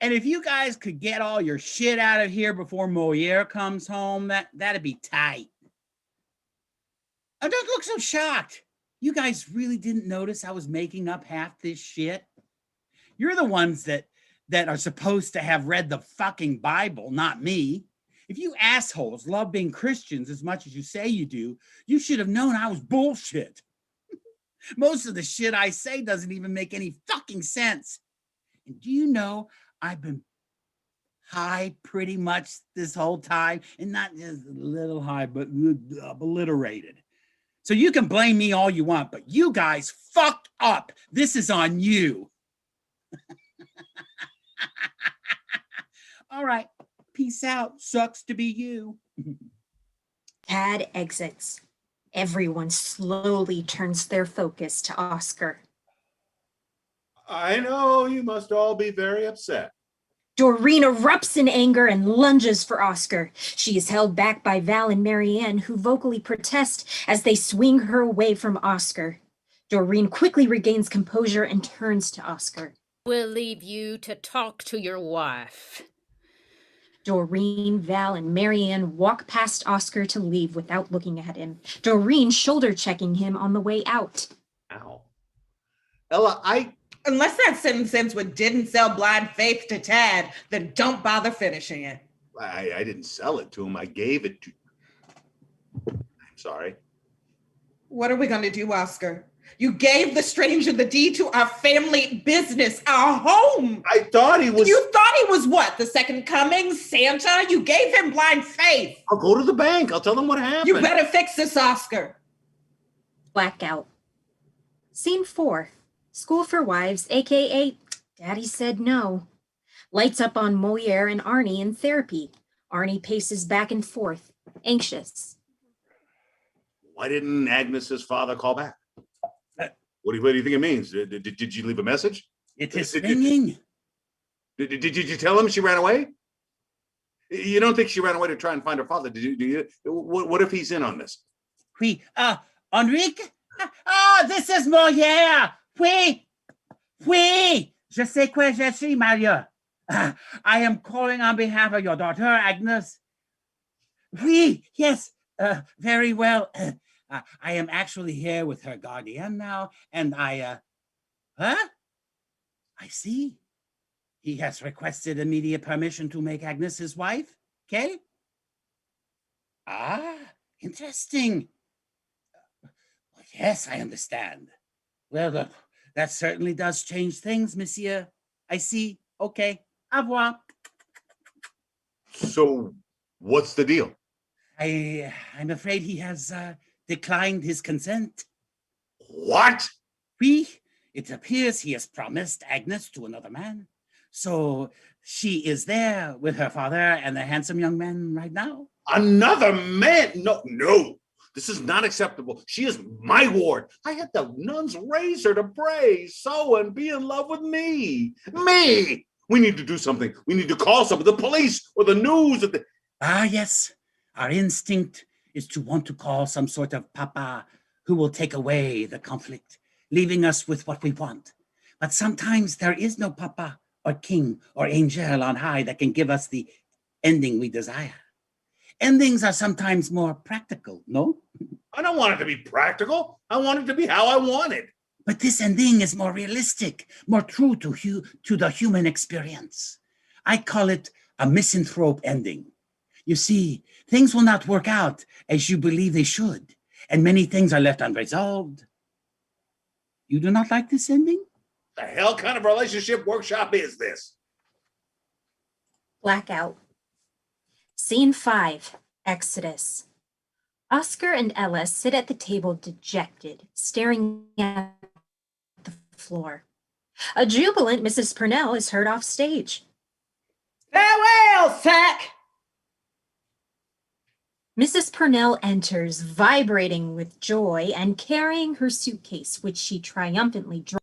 and if you guys could get all your shit out of here before Moliere comes home, that'd be tight. Oh, don't look so shocked. You guys really didn't notice I was making up half this shit? You're the ones that are supposed to have read the fucking Bible, not me. If you assholes love being Christians as much as you say you do, you should have known I was bullshit. Most of the shit I say doesn't even make any fucking sense. And do you know I've been high pretty much this whole time, and not just a little high, but obliterated. So you can blame me all you want, but you guys fucked up. This is on you. All right. Peace out. Sucks to be you. Tad exits. Everyone slowly turns their focus to Oscar. I know you must all be very upset. Doreen erupts in anger and lunges for Oscar. She is held back by Val and Marianne, who vocally protest as they swing her away from Oscar. Doreen quickly regains composure and turns to Oscar. We'll leave you to talk to your wife. Doreen, Val, and Marianne walk past Oscar to leave without looking at him. Doreen shoulder-checking him on the way out. Ow. Ella, Unless that sentence ends with didn't sell Blind Faith to Tad, then don't bother finishing it. I didn't sell it to him. I gave it to. I'm sorry. What are we going to do, Oscar? You gave the stranger the deed to our family business, our home. I thought he was. You thought he was what? The second coming? Santa? You gave him Blind Faith. I'll go to the bank. I'll tell them what happened. You better fix this, Oscar. Blackout. Scene 4. School for Wives, aka Daddy Said No. Lights up on Moliere and Arnie in therapy. Arnie paces back and forth, anxious. Why didn't Agnes's father call back? What do you think it means? Did you leave a message? It is ringing. Did you tell him she ran away? You don't think she ran away to try and find her father, do you? What if he's in on this? Oui, Enrique? This is Molière. Oui, je sais quoi je suis, Maria. I am calling on behalf of your daughter, Agnes. Oui, yes, very well. I am actually here with her guardian now, and I see. He has requested immediate permission to make Agnes his wife. Okay? Interesting. Yes, I understand. Well, that certainly does change things, monsieur. I see. Okay. Au revoir. So, what's the deal? I'm afraid he has declined his consent. What? Oui, it appears he has promised Agnes to another man. So she is there with her father and the handsome young man right now. Another man? No. This is not acceptable. She is my ward. I had the nuns raise her to pray, sew, and be in love with me. Me! We need to do something. We need to call someone, the police or the news. Yes. Our instinct is to want to call some sort of papa who will take away the conflict, leaving us with what we want. But sometimes there is no papa or king or angel on high that can give us the ending we desire. Endings are sometimes more practical, no? I don't want it to be practical. I want it to be how I want it. But this ending is more realistic, more true to the human experience. I call it a misanthrope ending. You see, things will not work out as you believe they should, and many things are left unresolved. You do not like this ending? The hell kind of relationship workshop is this? Blackout. Scene 5, Exodus. Oscar and Ella sit at the table dejected, staring at the floor. A jubilant Mrs. Purnell is heard off stage. Farewell, Sack! Mrs. Purnell enters, vibrating with joy and carrying her suitcase, which she triumphantly drops.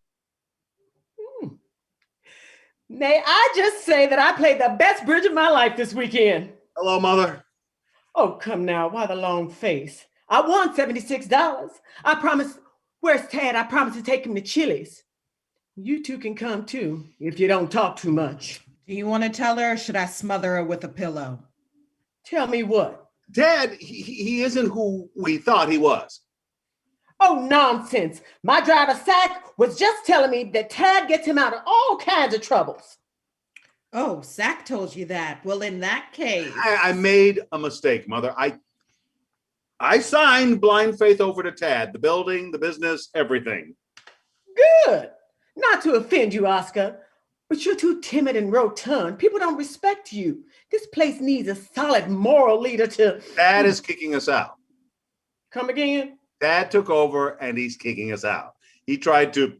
May I just say that I played the best bridge of my life this weekend. Hello, Mother. Oh, come now, why the long face? I won $76. I promised, where's Tad? I promised to take him to Chili's. You two can come too, if you don't talk too much. Do you want to tell her, or should I smother her with a pillow? Tell me what? Dad, he isn't who we thought he was. Oh, nonsense. My driver, Sack, was just telling me that Tad gets him out of all kinds of troubles. Oh, Sack told you that. Well, in that case. I made a mistake, Mother. I signed blind faith over to Tad, the building, the business, everything. Good. Not to offend you, Oscar, but you're too timid and rotund. People don't respect you. This place needs a solid moral leader to... Dad is kicking us out. Come again? Dad took over and he's kicking us out. He tried to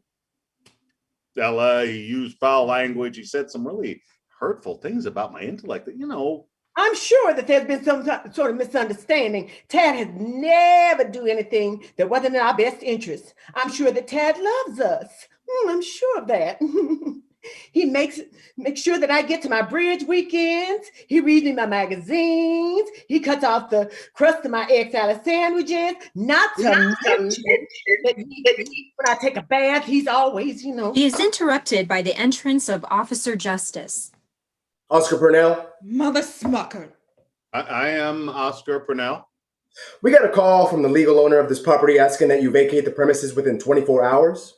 he used foul language. He said some really hurtful things about my intellect that, I'm sure that there's been some sort of misunderstanding. Tad has never do anything that wasn't in our best interest. I'm sure that Tad loves us. I'm sure of that. He makes sure that I get to my bridge weekends. He reads me my magazines. He cuts off the crust of my egg salad sandwiches. Not to mention that when I take a bath, he's always, He is interrupted by the entrance of Officer Justice. Oscar Purnell? Mother Smucker. I am Oscar Purnell. We got a call from the legal owner of this property asking that you vacate the premises within 24 hours.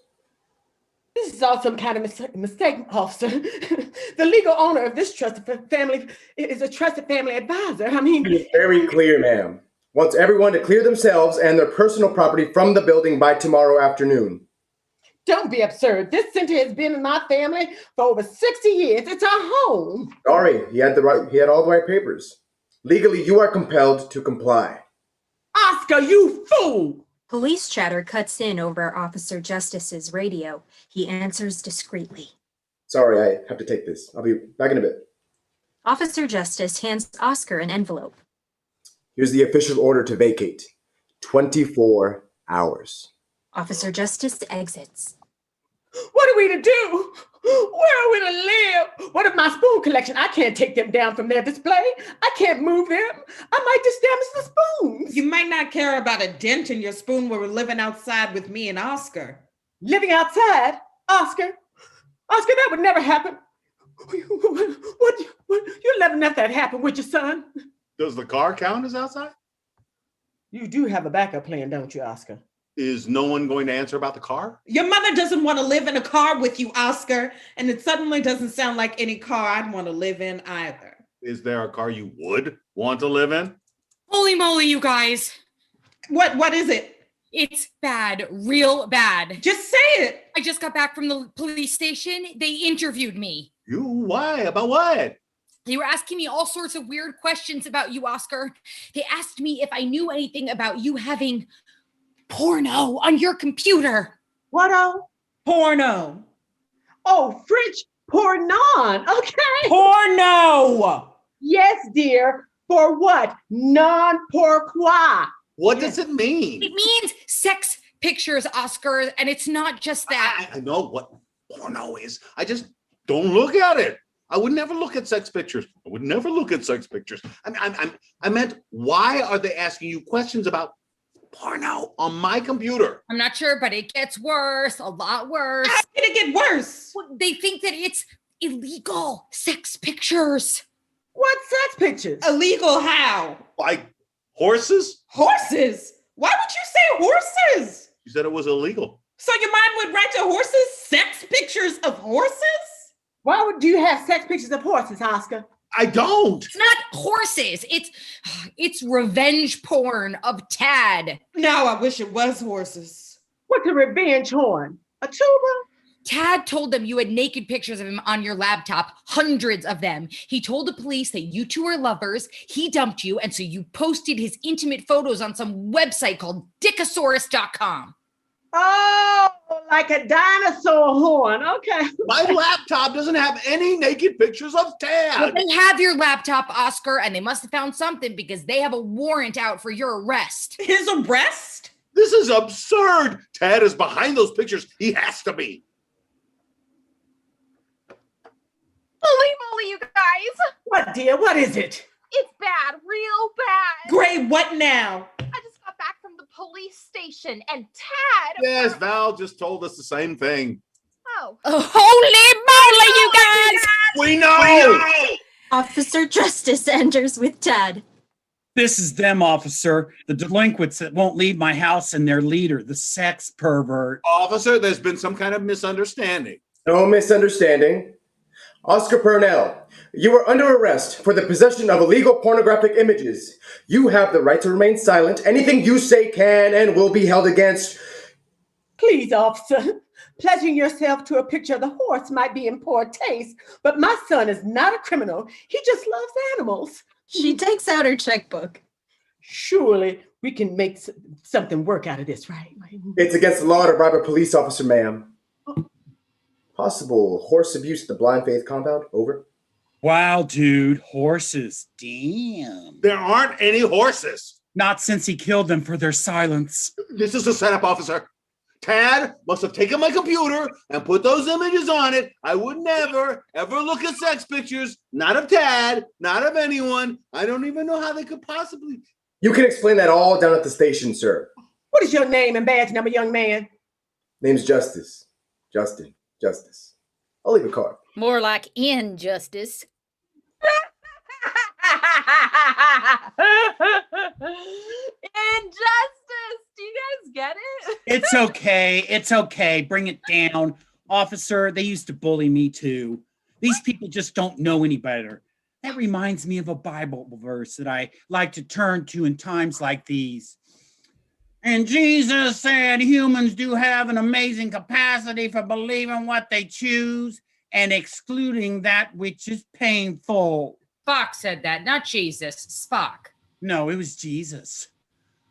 This is all some kind of mistake, officer. The legal owner of this trusted family is a trusted family advisor. It's very clear, ma'am. Wants everyone to clear themselves and their personal property from the building by tomorrow afternoon. Don't be absurd. This center has been in my family for over 60 years. It's our home. Sorry, he had all the right papers. Legally, you are compelled to comply. Oscar, you fool! Police chatter cuts in over Officer Justice's radio. He answers discreetly. Sorry, I have to take this. I'll be back in a bit. Officer Justice hands Oscar an envelope. Here's the official order to vacate. 24 hours. Officer Justice exits. What are we to do? Where are we to live? What of my spoon collection? I can't take them down from their display. I can't move them. I might just damage the spoons. You might not care about a dent in your spoon when we're living outside with me and Oscar. Living outside? Oscar, that would never happen. What you'll never let that happen, would you, son? Does the car count as outside? You do have a backup plan, don't you, Oscar? Is no one going to answer about the car? Your mother doesn't want to live in a car with you, Oscar, and it suddenly doesn't sound like any car I'd want to live in either. Is there a car you would want to live in? Holy moly, you guys. What is it? It's bad, real bad. Just say it. I just got back from the police station. They interviewed me. You? Why? About what? They were asking me all sorts of weird questions about you, Oscar. They asked me if I knew anything about you having porno on your computer. What? Porno. Oh, French pornon. Okay. Porno. Yes, dear. For what? Non pourquoi. What does it mean? It means sex pictures, Oscar, and it's not just that. I know what porno is. I just don't look at it. I would never look at sex pictures. I meant, why are they asking you questions about porno on my computer? I'm not sure, but it gets worse, a lot worse. How did it get worse? They think that it's illegal sex pictures. What sex pictures? Illegal how? Like horses? Horses? Why would you say horses? You said it was illegal. So your mom would write to horses sex pictures of horses? Why would you have sex pictures of horses, Oscar? I don't. It's not horses. It's revenge porn of Tad. Now I wish it was horses. What's a revenge horn? A tuba? Tad told them you had naked pictures of him on your laptop, hundreds of them. He told the police that you two are lovers. He dumped you, and so you posted his intimate photos on some website called Dickosaurus.com. Oh, like a dinosaur horn. Okay. My laptop doesn't have any naked pictures of Tad. Well, they have your laptop, Oscar, and they must have found something because they have a warrant out for your arrest. His arrest? This is absurd. Tad is behind those pictures. He has to be. Holy moly, you guys. What, dear? What is it? It's bad, real bad. Great, what now? I just got back from the police station and Tad. Yes, Val just told us the same thing. Oh. Holy moly, you guys! We know! Officer Justice enters with Tad. This is them, officer. The delinquents that won't leave my house and their leader, the sex pervert. Officer, there's been some kind of misunderstanding. No misunderstanding. Oscar Purnell, you are under arrest for the possession of illegal pornographic images. You have the right to remain silent. Anything you say can and will be held against. Please, officer. Pledging yourself to a picture of the horse might be in poor taste, but my son is not a criminal. He just loves animals. She takes out her checkbook. Surely we can make something work out of this, right? It's against the law to bribe a police officer, ma'am. Possible horse abuse at the Blind Faith compound. Over. Wow, dude. Horses. Damn. There aren't any horses. Not since he killed them for their silence. This is a setup, officer. Tad must have taken my computer and put those images on it. I would never, ever look at sex pictures. Not of Tad, not of anyone. I don't even know how they could possibly. You can explain that all down at the station, sir. What is your name and badge number, young man? Name's Justice. Justin. Justice. I'll leave a card. More like injustice. Injustice. Do you guys get it? It's okay. It's okay. Bring it down. Officer, they used to bully me too. These people just don't know any better. That reminds me of a Bible verse that I like to turn to in times like these. And Jesus said humans do have an amazing capacity for believing what they choose and excluding that which is painful. Spock said that, not Jesus. Spock. No, it was Jesus.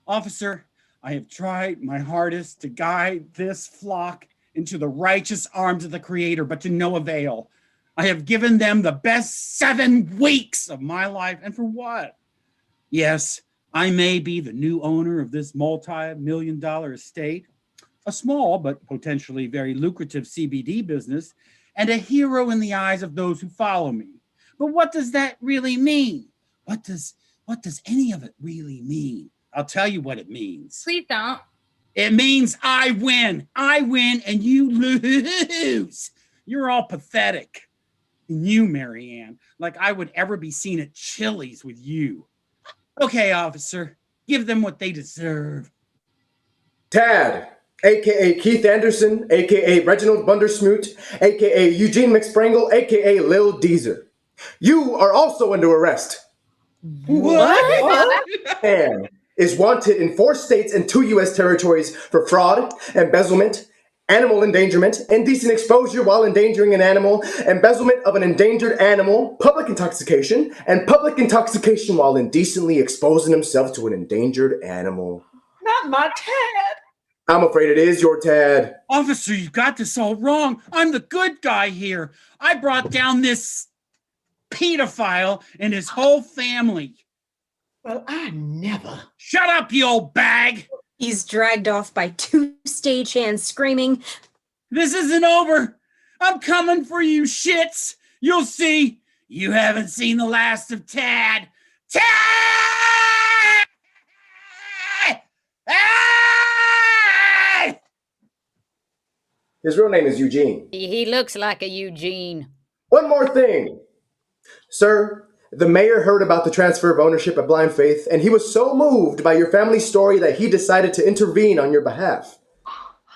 Officer, I have tried my hardest to guide this flock into the righteous arms of the Creator, but to no avail. I have given them the best 7 weeks of my life. And for what? Yes, I may be the new owner of this multi-million-dollar estate, a small but potentially very lucrative CBD business, and a hero in the eyes of those who follow me. But what does that really mean? What does any of it really mean? I'll tell you what it means. Please don't. It means I win, and you lose. You're all pathetic. And you, Marianne, like I would ever be seen at Chili's with you. Okay, officer, give them what they deserve. Tad, a.k.a. Keith Anderson, a.k.a. Reginald Bundersmoot, a.k.a. Eugene McSprangle, a.k.a. Lil Deezer. You are also under arrest. What? Man is wanted in 4 states and 2 U.S. territories for fraud, embezzlement, animal endangerment, indecent exposure while endangering an animal, embezzlement of an endangered animal, public intoxication, and public intoxication while indecently exposing himself to an endangered animal. Not my Tad. I'm afraid it is your Tad. Officer, you got this all wrong. I'm the good guy here. I brought down this pedophile and his whole family. Well, I never. Shut up, you old bag. He's dragged off by 2 stagehands screaming, This isn't over. I'm coming for you shits. You'll see. You haven't seen the last of Tad. Tad! Ah! His real name is Eugene. He looks like a Eugene. One more thing. Sir, the mayor heard about the transfer of ownership at Blind Faith, and he was so moved by your family's story that he decided to intervene on your behalf.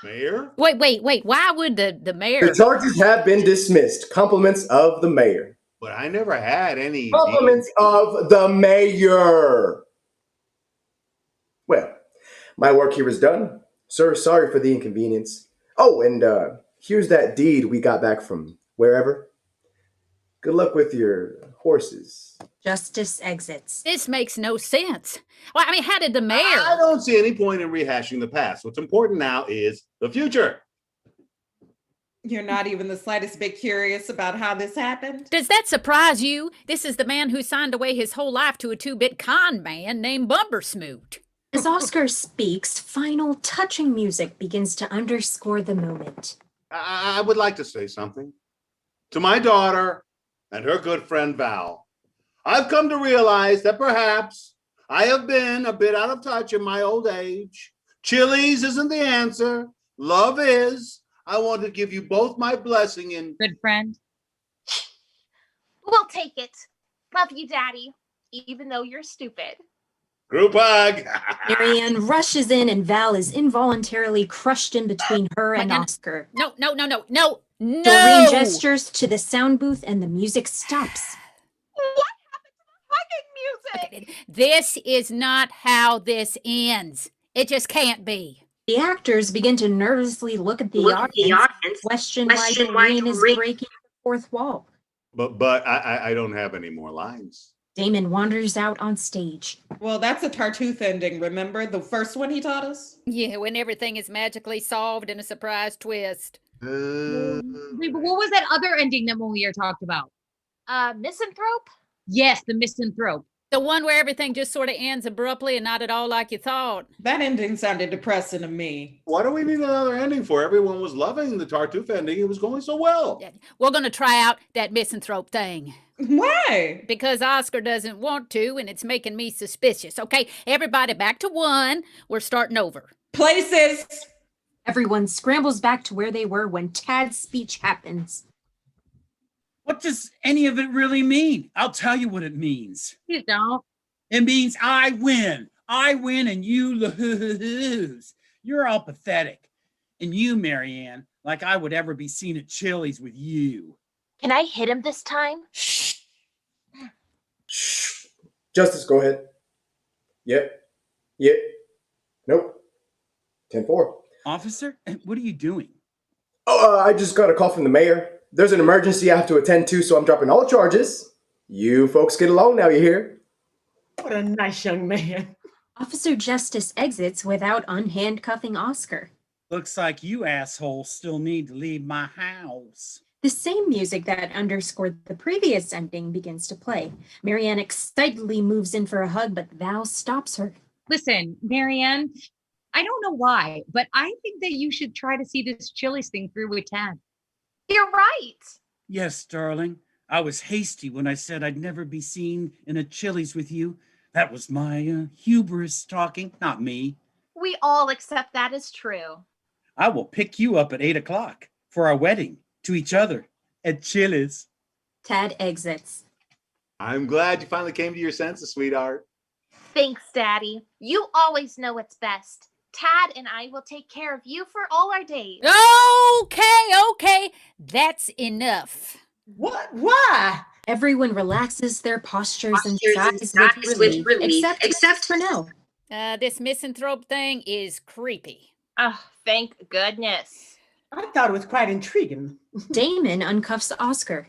Mayor? Wait. Why would the mayor? The charges have been dismissed. Compliments of the mayor. But I never had any. Compliments of the mayor. Well, my work here is done. Sir, sorry for the inconvenience. Oh, and here's that deed we got back from wherever. Good luck with your horses. Justice exits. This makes no sense. Well, I mean, how did the mayor? I don't see any point in rehashing the past. What's important now is the future. You're not even the slightest bit curious about how this happened? Does that surprise you? This is the man who signed away his whole life to a 2-bit con man named Bumbersmoot. As Oscar speaks, final touching music begins to underscore the moment. I would like to say something. To my daughter and her good friend Val, I've come to realize that perhaps I have been a bit out of touch in my old age. Chili's isn't the answer. Love is. I want to give you both my blessing in. Good friend. We'll take it. Love you, Daddy, even though you're stupid. Group hug. Marianne rushes in and Val is involuntarily crushed in between her and Oscar. No. Doreen gestures to the sound booth and the music stops. What happened to the hugging music? Okay, this is not how this ends. It just can't be. The actors begin to nervously look at the audience, question why Doreen is breaking the 4th wall. But I don't have any more lines. Damon wanders out on stage. Well, that's a Tartuffe ending, remember? The first one he taught us? Yeah, when everything is magically solved in a surprise twist. Wait, but what was that other ending that Moliere talked about? Misanthrope? Yes, the misanthrope. The one where everything just sort of ends abruptly and not at all like you thought. That ending sounded depressing to me. What do we need another ending for? Everyone was loving the Tartuffe ending. It was going so well. Yeah, we're going to try out that misanthrope thing. Why? Because Oscar doesn't want to, and it's making me suspicious. Okay, everybody back to 1. We're starting over. Places. Everyone scrambles back to where they were when Tad's speech happens. What does any of it really mean? I'll tell you what it means. You don't. It means I win. I win and you lose. You're all pathetic. And you, Marianne, like I would ever be seen at Chili's with you. Can I hit him this time? Shh. Justice, go ahead. Yep. Nope. 10-4. Officer, what are you doing? Oh, I just got a call from the mayor. There's an emergency I have to attend to, so I'm dropping all charges. You folks get along now, you hear? What a nice young man. Officer Justice exits without unhandcuffing Oscar. Looks like you assholes still need to leave my house. The same music that underscored the previous ending begins to play. Marianne excitedly moves in for a hug, but Val stops her. Listen, Marianne, I don't know why, but I think that you should try to see this Chili's thing through with Tad. You're right. Yes, darling. I was hasty when I said I'd never be seen in a Chili's with you. That was my hubris talking, not me. We all accept that as true. I will pick you up at 8 o'clock for our wedding to each other at Chili's. Tad exits. I'm glad you finally came to your senses, sweetheart. Thanks, Daddy. You always know what's best. Tad and I will take care of you for all our days. Okay. That's enough. What? Why? Everyone relaxes their postures and sighs with relief, except for now. This misanthrope thing is creepy. Oh, thank goodness. I thought it was quite intriguing. Damon uncuffs Oscar.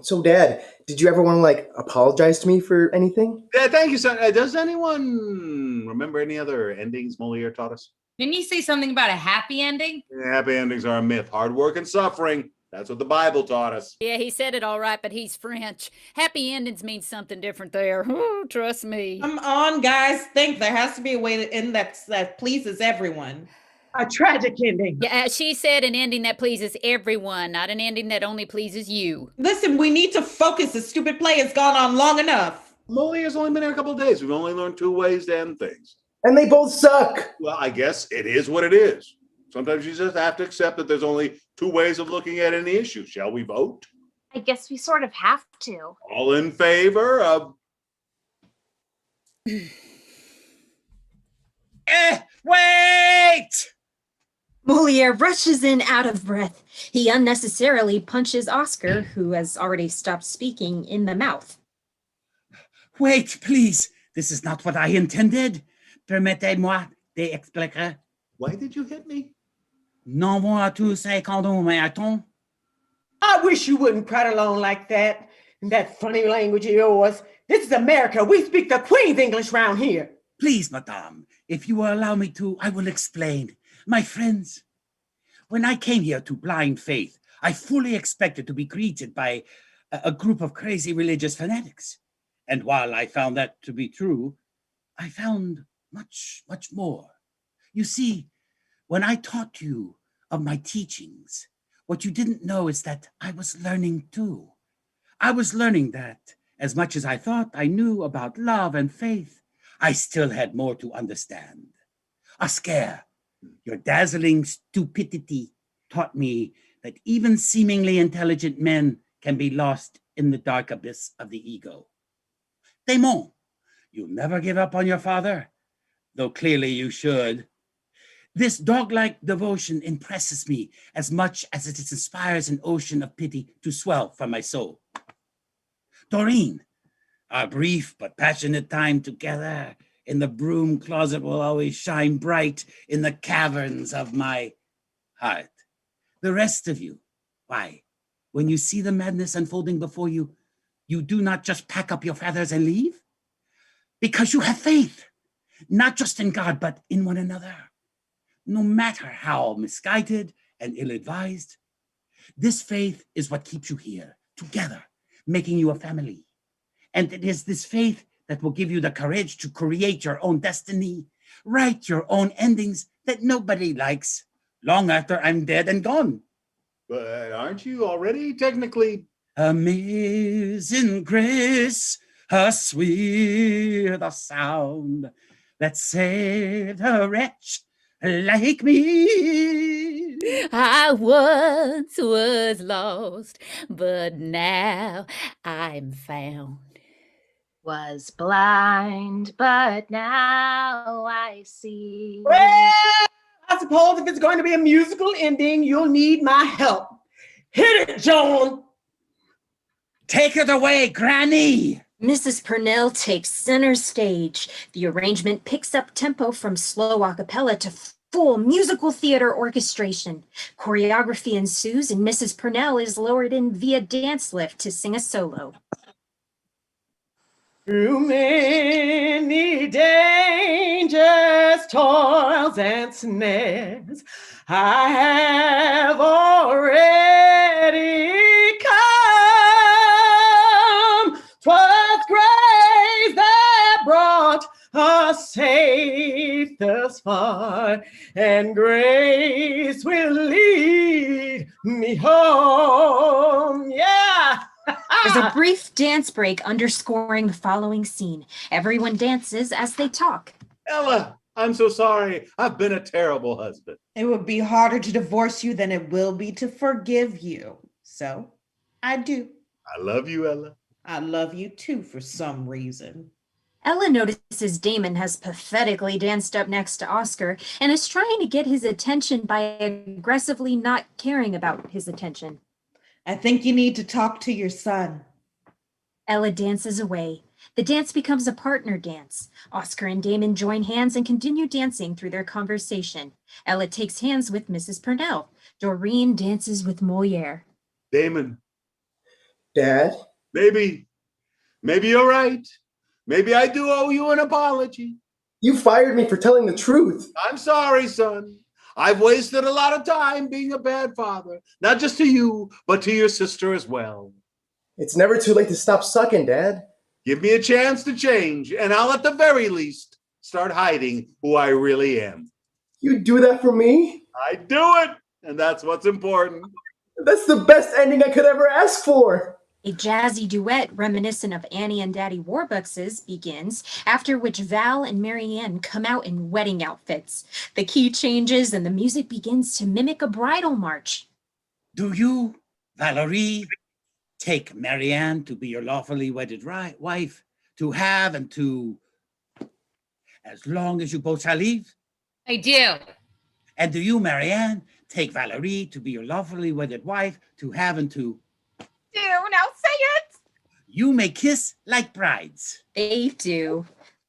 So, Dad, did you ever want to apologize to me for anything? Yeah, thank you, son. Does anyone remember any other endings Moliere taught us? Didn't he say something about a happy ending? Yeah, happy endings are a myth. Hard work and suffering. That's what the Bible taught us. Yeah, he said it all right, but he's French. Happy endings mean something different there. Oh, trust me. Come on, guys. Think there has to be a way to end that pleases everyone. A tragic ending. Yeah, she said an ending that pleases everyone, not an ending that only pleases you. Listen, we need to focus. The stupid play has gone on long enough. Moliere's only been here a couple of days. We've only learned 2 ways to end things. And they both suck. Well, I guess it is what it is. Sometimes you just have to accept that there's only 2 ways of looking at any issue. Shall we vote? I guess we sort of have to. All in favor of... Wait! Moliere rushes in out of breath. He unnecessarily punches Oscar, who has already stopped speaking, in the mouth. Wait, please. This is not what I intended. Permettez-moi d'expliquer. Why did you hit me? Non vois tous ces condoms, mais I wish you wouldn't prattle on like that, in that funny language of yours. This is America. We speak the Queen's English round here. Please, madame, if you will allow me to, I will explain. My friends, when I came here to Blind Faith, I fully expected to be greeted by a group of crazy religious fanatics. And while I found that to be true, I found much, much more. You see, when I taught you of my teachings, what you didn't know is that I was learning too. I was learning that as much as I thought I knew about love and faith, I still had more to understand. Oscar, your dazzling stupidity taught me that even seemingly intelligent men can be lost in the dark abyss of the ego. Damon, you'll never give up on your father, though clearly you should. This dog-like devotion impresses me as much as it inspires an ocean of pity to swell from my soul. Doreen, our brief but passionate time together in the broom closet will always shine bright in the caverns of my heart. The rest of you, why, when you see the madness unfolding before you, you do not just pack up your feathers and leave? Because you have faith, not just in God, but in one another. No matter how misguided and ill-advised, this faith is what keeps you here, together, making you a family. And it is this faith that will give you the courage to create your own destiny, write your own endings that nobody likes, long after I'm dead and gone. But aren't you already technically... Amazing grace, how sweet the sound that saved a wretch like me. I once was lost, but now I'm found. Was blind, but now I see. Well, I suppose if it's going to be a musical ending, you'll need my help. Hit it, Joan. Take it away, Granny. Mrs. Purnell takes center stage. The arrangement picks up tempo from slow a cappella to full musical theater orchestration. Choreography ensues, and Mrs. Purnell is lowered in via dance lift to sing a solo. Through many dangers, toils, and snares, I have already come. 'Twas grace that brought us safe thus far, and grace will lead me home. Yeah. There's a brief dance break underscoring the following scene. Everyone dances as they talk. Ella, I'm so sorry. I've been a terrible husband. It would be harder to divorce you than it will be to forgive you. So I do. I love you, Ella. I love you too for some reason. Ella notices Damon has pathetically danced up next to Oscar and is trying to get his attention by aggressively not caring about his attention. I think you need to talk to your son. Ella dances away. The dance becomes a partner dance. Oscar and Damon join hands and continue dancing through their conversation. Ella takes hands with Mrs. Purnell. Doreen dances with Moliere. Damon, Dad? maybe you're right. Maybe I do owe you an apology. You fired me for telling the truth. I'm sorry, son. I've wasted a lot of time being a bad father, not just to you, but to your sister as well. It's never too late to stop sucking, Dad. Give me a chance to change, and I'll at the very least start hiding who I really am. You do that for me? I do it, and that's what's important. That's the best ending I could ever ask for. A jazzy duet reminiscent of Annie and Daddy Warbucks's begins, after which Val and Marianne come out in wedding outfits. The key changes and the music begins to mimic a bridal march. Do you, Valerie, take Marianne to be your lawfully wedded wife, to have and to, as long as you both shall live? I do. And do you, Marianne, take Valerie to be your lawfully wedded wife, to have and to? Do now say it. You may kiss like brides. They do.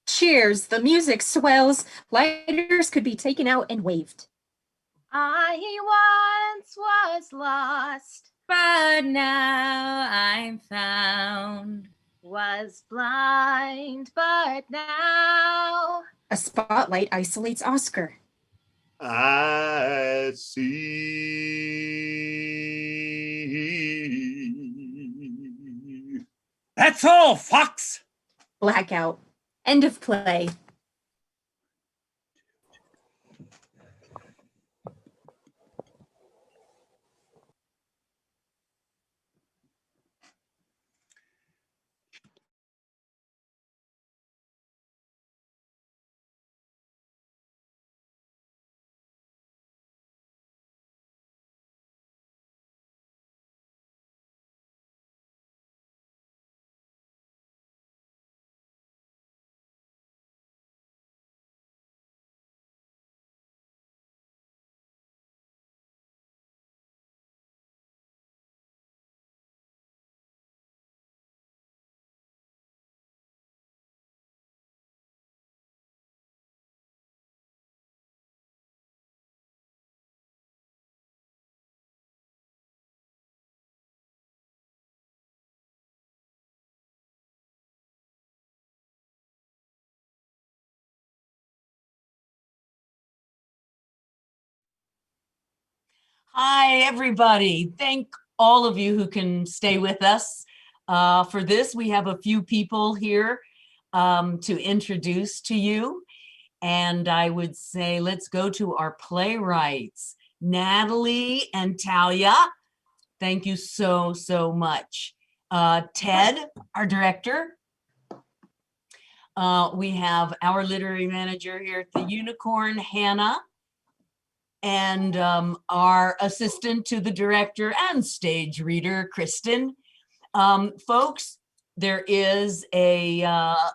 Cheers, the music swells. Lighters could be taken out and waved. I once was lost, But now I'm found. was blind, but now A spotlight isolates Oscar. I see. That's all, Fox. Blackout. End of play. Hi, everybody. Thank all of you who can stay with us. For this, we have a few people here to introduce to you. And I would say, let's go to our playwrights, Natalie and Talia. Thank you so, so much. Ted, our director. We have our literary manager here at the Unicorn, Hannah, and our assistant to the director and stage reader, Kristen. Folks, there is a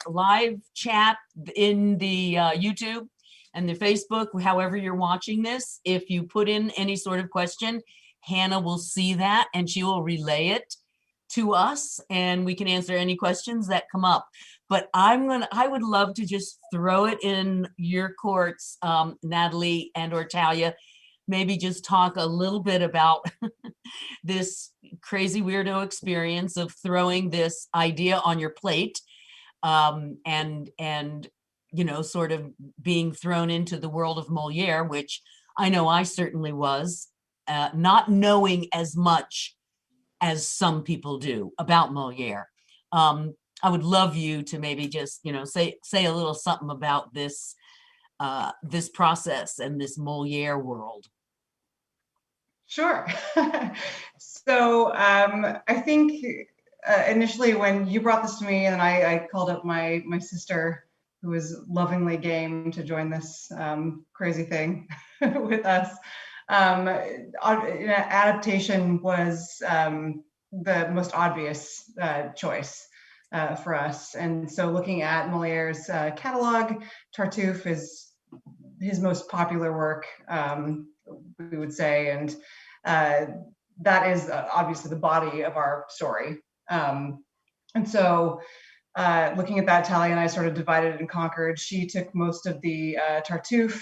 live chat in the YouTube and the Facebook, however you're watching this. If you put in any sort of question, Hannah will see that and she will relay it to us and we can answer any questions that come up. But I would love to just throw it in your courts, Natalie and or Talia, maybe just talk a little bit about this crazy weirdo experience of throwing this idea on your plate and you know, sort of being thrown into the world of Moliere, which I know I certainly was, not knowing as much as some people do about Moliere. I would love you to maybe just, say a little something about this, this process and this Moliere world. Sure. So I think initially when you brought this to me, and I called up my sister, who was lovingly game to join this crazy thing with us. Adaptation was the most obvious choice for us. And so looking at Moliere's catalog, Tartuffe is his most popular work, we would say, and that is obviously the body of our story. And so looking at that, Talia and I sort of divided and conquered. She took most of the Tartuffe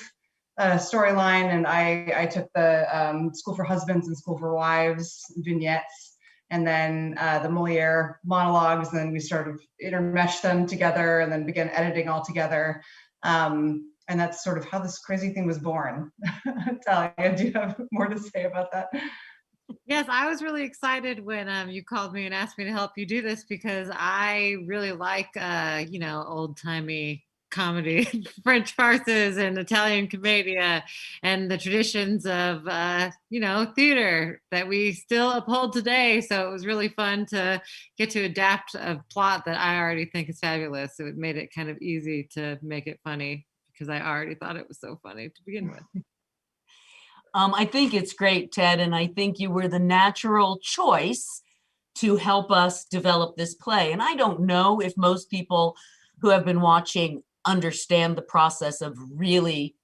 storyline, and I took the School for Husbands and School for Wives vignettes, and then the Moliere monologues. And then we sort of intermeshed them together and then began editing all together. And that's sort of how this crazy thing was born. Talia, do you have more to say about that? Yes, I was really excited when you called me and asked me to help you do this, because I really like, old-timey comedy, French farces and Italian commedia, and the traditions of, theater that we still uphold today. So it was really fun to get to adapt a plot that I already think is fabulous. So it made it kind of easy to make it funny, because I already thought it was so funny to begin with. I think it's great, Ted, and I think you were the natural choice to help us develop this play. And I don't know if most people who have been watching understand the process of really,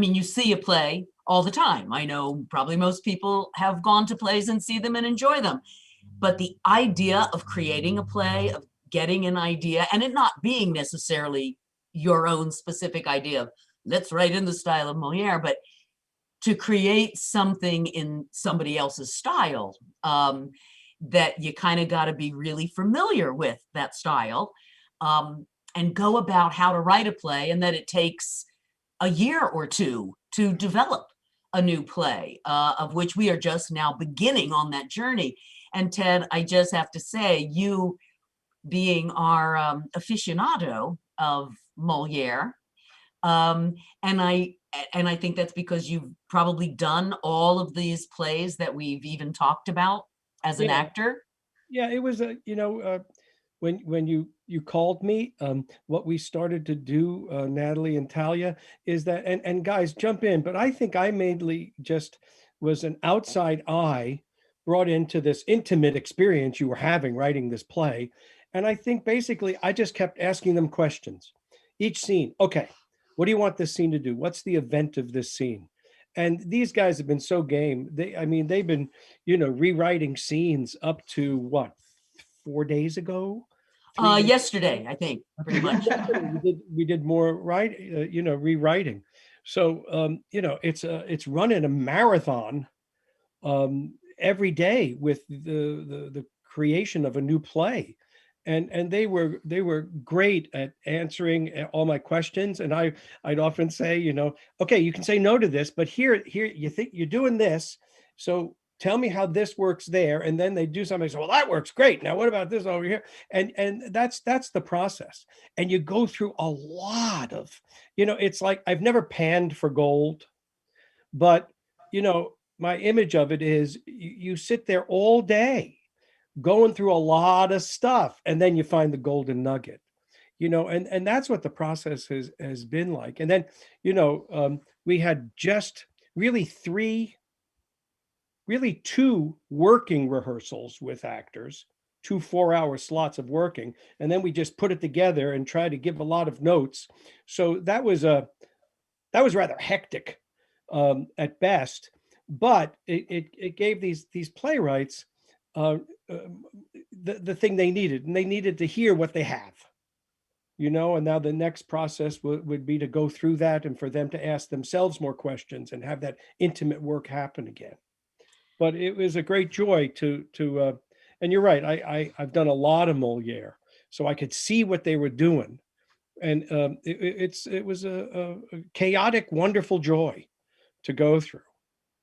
you see a play all the time. I know probably most people have gone to plays and see them and enjoy them. But the idea of creating a play, of getting an idea, and it not being necessarily your own specific idea of, let's write in the style of Moliere, but to create something in somebody else's style, that you kind of got to be really familiar with that style, and go about how to write a play, and that it takes a year or two to develop a new play, of which we are just now beginning on that journey. And Ted, I just have to say, you being our aficionado of Moliere, and I think that's because you've probably done all of these plays that we've even talked about as an actor. Yeah, it was when you called me, what we started to do, Natalie and Talia, is that, and guys jump in, but I think I mainly just was an outside eye brought into this intimate experience you were having writing this play. And I think basically I just kept asking them questions. Each scene, okay, what do you want this scene to do? What's the event of this scene? And these guys have been so game. They've been, rewriting scenes up to what, 4 days ago? Yesterday, I think, pretty much. we did more rewriting. So it's running a marathon every day with the creation of a new play. And they were great at answering all my questions. And I'd often say, okay, you can say no to this, but here you think you're doing this, so tell me how this works there. And then they do something, so well, that works great. Now what about this over here? And that's the process. And you go through a lot of, it's like I've never panned for gold, but my image of it is you sit there all day going through a lot of stuff, and then you find the golden nugget, and that's what the process has been like. And then, we had just really two working rehearsals with actors, 2 4-hour slots of working, and then we just put it together and tried to give a lot of notes. So that was rather hectic at best, but it gave these playwrights the thing they needed, and they needed to hear what they have, and now the next process would be to go through that and for them to ask themselves more questions and have that intimate work happen again. But it was a great joy to and you're right, I've done a lot of Moliere, so I could see what they were doing, and it was a chaotic, wonderful joy to go through.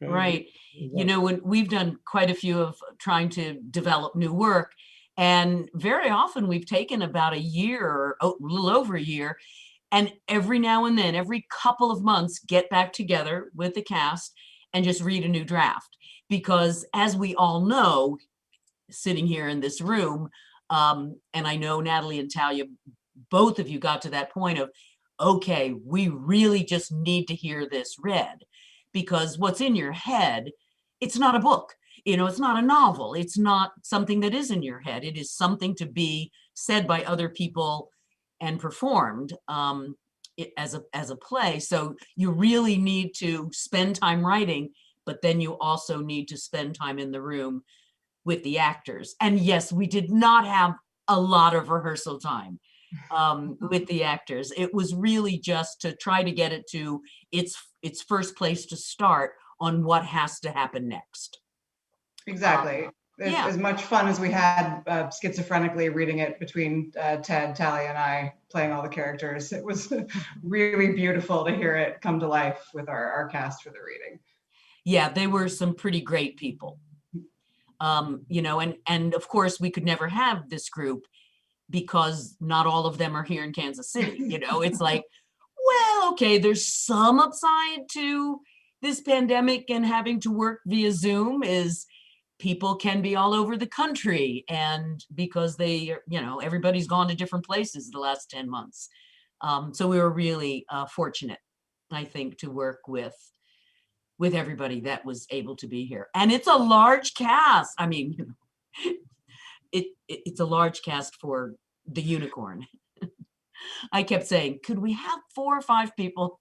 Right. You know, when we've done quite a few of trying to develop new work, and very often we've taken about a year or a little over a year, and every now and then, every couple of months, get back together with the cast and just read a new draft. Because as we all know, sitting here in this room, and I know Natalie and Talia, both of you got to that point of, okay, we really just need to hear this read. Because what's in your head, it's not a book, you know, it's not a novel, it's not something that is in your head. It is something to be said by other people and performed as a play. So you really need to spend time writing, but then you also need to spend time in the room with the actors. And yes, we did not have a lot of rehearsal time with the actors. It was really just to try to get it to its first place to start on what has to happen next. Exactly. As much fun as we had schizophrenically reading it between Ted, Talia, and I playing all the characters, it was really beautiful to hear it come to life with our cast for the reading. Yeah, they were some pretty great people. You know, and of course we could never have this group because not all of them are here in Kansas City. You know, it's like, well, okay, there's some upside to this pandemic and having to work via Zoom is people can be all over the country, and because they, you know, everybody's gone to different places the last 10 months. So we were really fortunate, I think, to work with everybody that was able to be here. And it's a large cast. I mean, you know, it's a large cast for the Unicorn. I kept saying, could we have 4 or 5 people?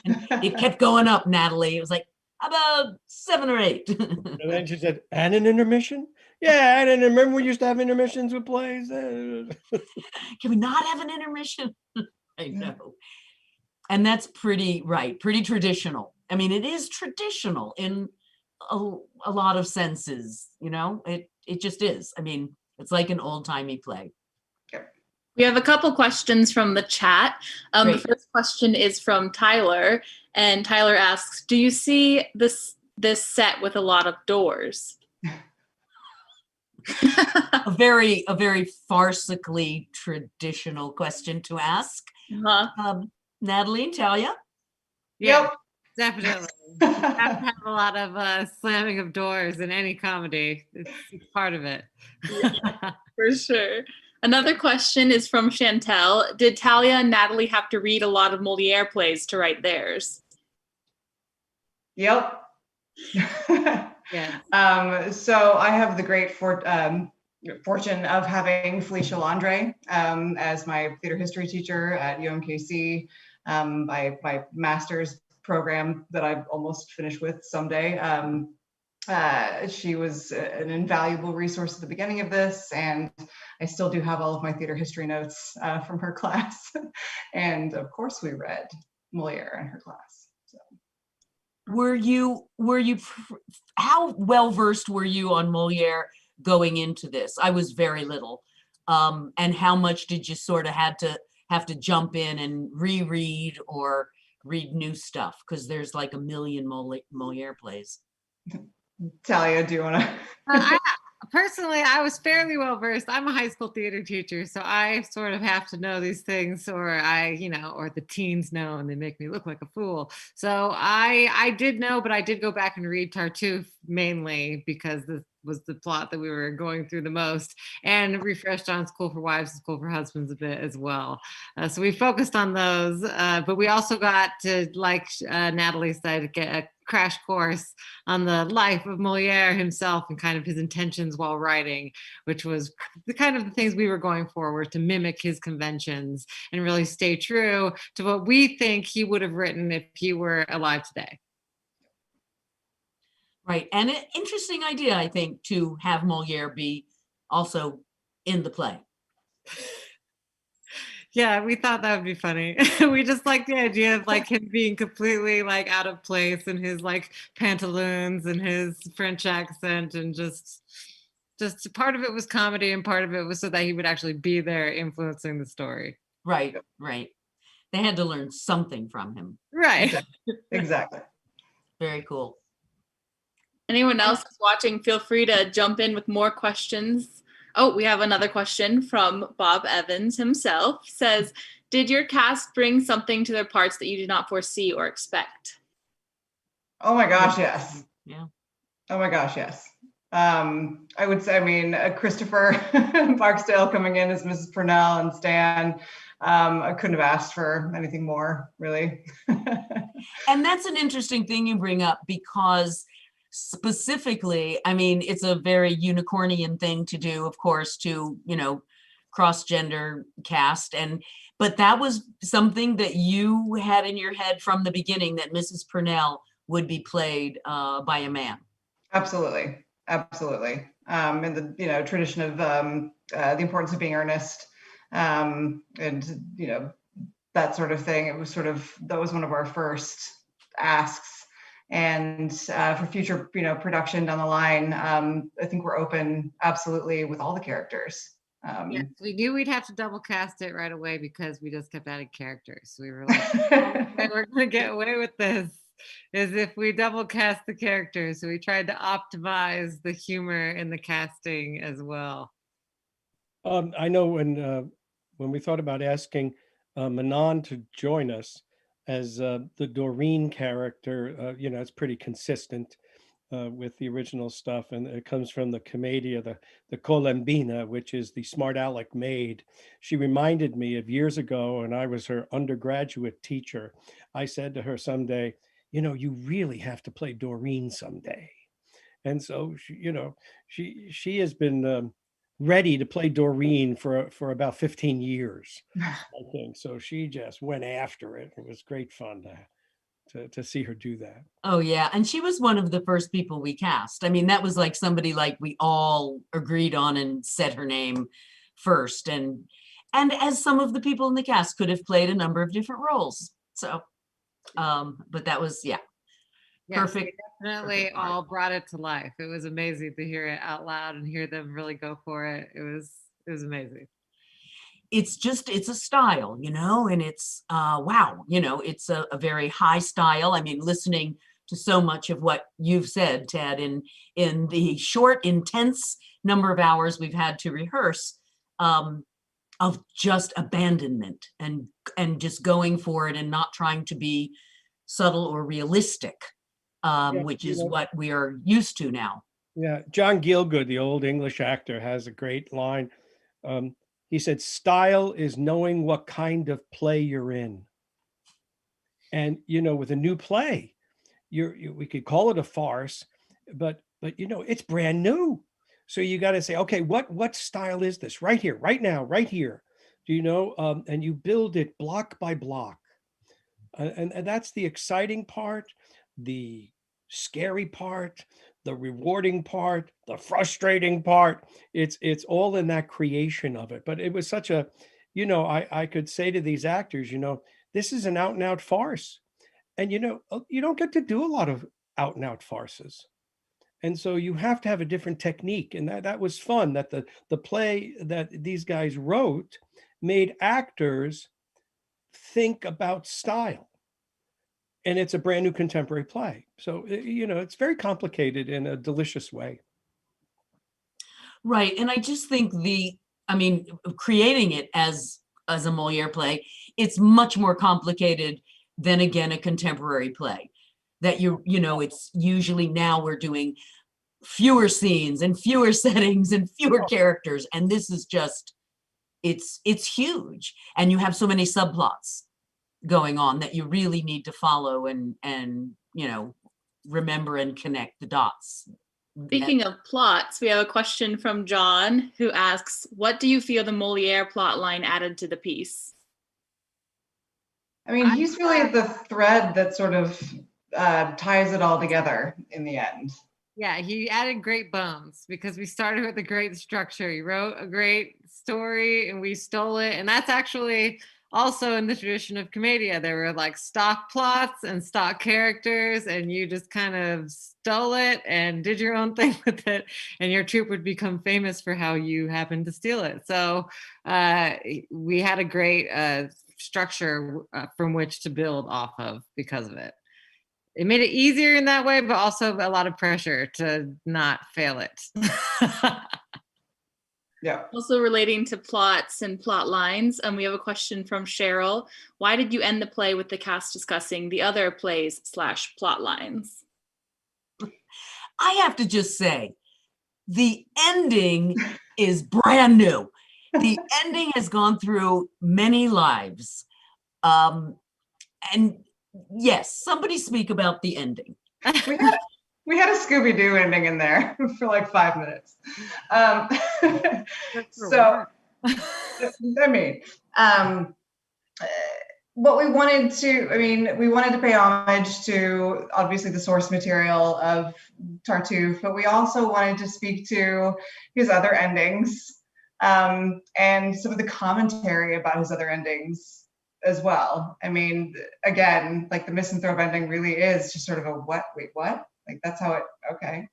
And it kept going up, Natalie. It was like, how about 7 or 8? And then she said, and an intermission? Yeah, and remember we used to have intermissions with plays? Can we not have an intermission? I know. And that's pretty traditional. I mean, it is traditional in a lot of senses, you know, it just is. I mean, it's like an old-timey play. We have a couple questions from the chat. The first question is from Tyler, and Tyler asks, do you see this set with a lot of doors? a very farcically traditional question to ask. Natalie and Talia? Yep, definitely. You have to have a lot of slamming of doors in any comedy. It's part of it. For sure. Another question is from Chantel. Did Talia and Natalie have to read a lot of Moliere plays to write theirs? Yep. Yeah. So I have the great fortune of having Felicia Landre as my theater history teacher at UMKC, my master's program that I almost finished with someday. She was an invaluable resource at the beginning of this, and I still do have all of my theater history notes from her class. And of course we read Moliere in her class. So. Were you how well versed were you on Moliere going into this? I was very little. And how much did you sort of have to jump in and reread or read new stuff? Because there's like a million Moliere plays. Talia, do you want to? Personally, I was fairly well versed. I'm a high school theater teacher, so I sort of have to know these things, or or the teens know and they make me look like a fool. So I did know, but I did go back and read Tartuffe mainly because this was the plot that we were going through the most, and refreshed on School for Wives and School for Husbands a bit as well. So we focused on those, but we also got to, like Natalie said, get a crash course on the life of Moliere himself and kind of his intentions while writing, which was the kind of the things we were going for, were to mimic his conventions and really stay true to what we think he would have written if he were alive today. Right, and an interesting idea, I think, to have Moliere be also in the play. Yeah, we thought that would be funny. We just like the idea of like him being completely like out of place in his like pantaloons and his French accent, and just part of it was comedy and part of it was so that he would actually be there influencing the story. Right. They had to learn something from him. Right. Exactly. Very cool. Anyone else who's watching, feel free to jump in with more questions. Oh, we have another question from Bob Evans himself. Says, did your cast bring something to their parts that you did not foresee or expect? Oh my gosh, yes. Yeah. Oh my gosh, yes. I would say, I mean, Christopher Barksdale coming in as Mrs. Purnell and Stan. I couldn't have asked for anything more, really. And that's an interesting thing you bring up, because specifically, I mean, it's a very unicornian thing to do, of course, to, you know, cross-gender cast. But that was something that you had in your head from the beginning, that Mrs. Purnell would be played by a man. Absolutely. Absolutely. In the, you know, tradition of the importance of being earnest, and, you know, that sort of thing. It was sort of, that was one of our first asks. And for future, you know, production down the line, I think we're open absolutely with all the characters. Yes, we knew we'd have to double cast it right away because we just kept adding characters. We were like, we're gonna get away with this is if we double cast the characters. So we tried to optimize the humor in the casting as well. I know when we thought about asking Manon to join us as the Doreen character, you know, it's pretty consistent with the original stuff, and it comes from the commedia, the Colombina, which is the smart aleck maid. She reminded me of years ago, and I was her undergraduate teacher. I said to her someday, you know, you really have to play Doreen someday. And so she, you know, she has been ready to play Doreen for about 15 years, I think. So she just went after it. It was great fun to see her do that. Oh yeah, and she was one of the first people we cast. I mean, that was like somebody like we all agreed on and said her name first. And as some of the people in the cast could have played a number of different roles. So, but that was, yeah, yes, perfect. Definitely all brought it to life. It was amazing to hear it out loud and hear them really go for it. It was amazing. It's just, it's a style, you know, and it's, wow, you know, it's a very high style. I mean, listening to so much of what you've said, Ted, in the short, intense number of hours we've had to rehearse, of just abandonment and just going for it and not trying to be subtle or realistic, which is what we are used to now. Yeah, John Gielgud, the old English actor, has a great line. He said, style is knowing what kind of play you're in. And, you know, with a new play, we could call it a farce, but you know, it's brand new. So you got to say, okay, what style is this right here, right now, right here? Do you know? And you build it block by block. And that's the exciting part, the scary part, the rewarding part, the frustrating part. It's all in that creation of it. But it was such a, you know, I could say to these actors, you know, this is an out and out farce. And, you know, you don't get to do a lot of out and out farces. And so you have to have a different technique. And that was fun, that the play that these guys wrote made actors think about style. And it's a brand new contemporary play. So, you know, it's very complicated in a delicious way. Right. And I just think I mean, creating it as a Moliere play, it's much more complicated than, again, a contemporary play. That you know, it's usually now we're doing fewer scenes and fewer settings and fewer characters. And this is just, it's huge. And you have so many subplots going on that you really need to follow and you know, remember and connect the dots. Speaking of plots, we have a question from John who asks, what do you feel the Moliere plot line added to the piece? I mean, he's really the thread that sort of ties it all together in the end. Yeah, he added great bones because we started with a great structure. He wrote a great story and we stole it. And that's actually also in the tradition of commedia. There were like stock plots and stock characters, and you just kind of stole it and did your own thing with it. And your troupe would become famous for how you happened to steal it. So we had a great structure from which to build off of because of it. it made it easier in that way, but also a lot of pressure to not fail it. Yeah. Also relating to plots and plot lines, we have a question from Cheryl. Why did you end the play with the cast discussing the other plays / plot lines? I have to just say, the ending is brand new. The ending has gone through many lives. And yes, somebody speak about the ending. We had a Scooby-Doo ending in there for like 5 minutes. So, I mean, what we wanted to, we wanted to pay homage to obviously the source material of Tartuffe, but we also wanted to speak to his other endings and some of the commentary about his other endings as well. I mean, again, like the misanthrope ending really is just sort of a what? Wait, what? Like that's how it, okay.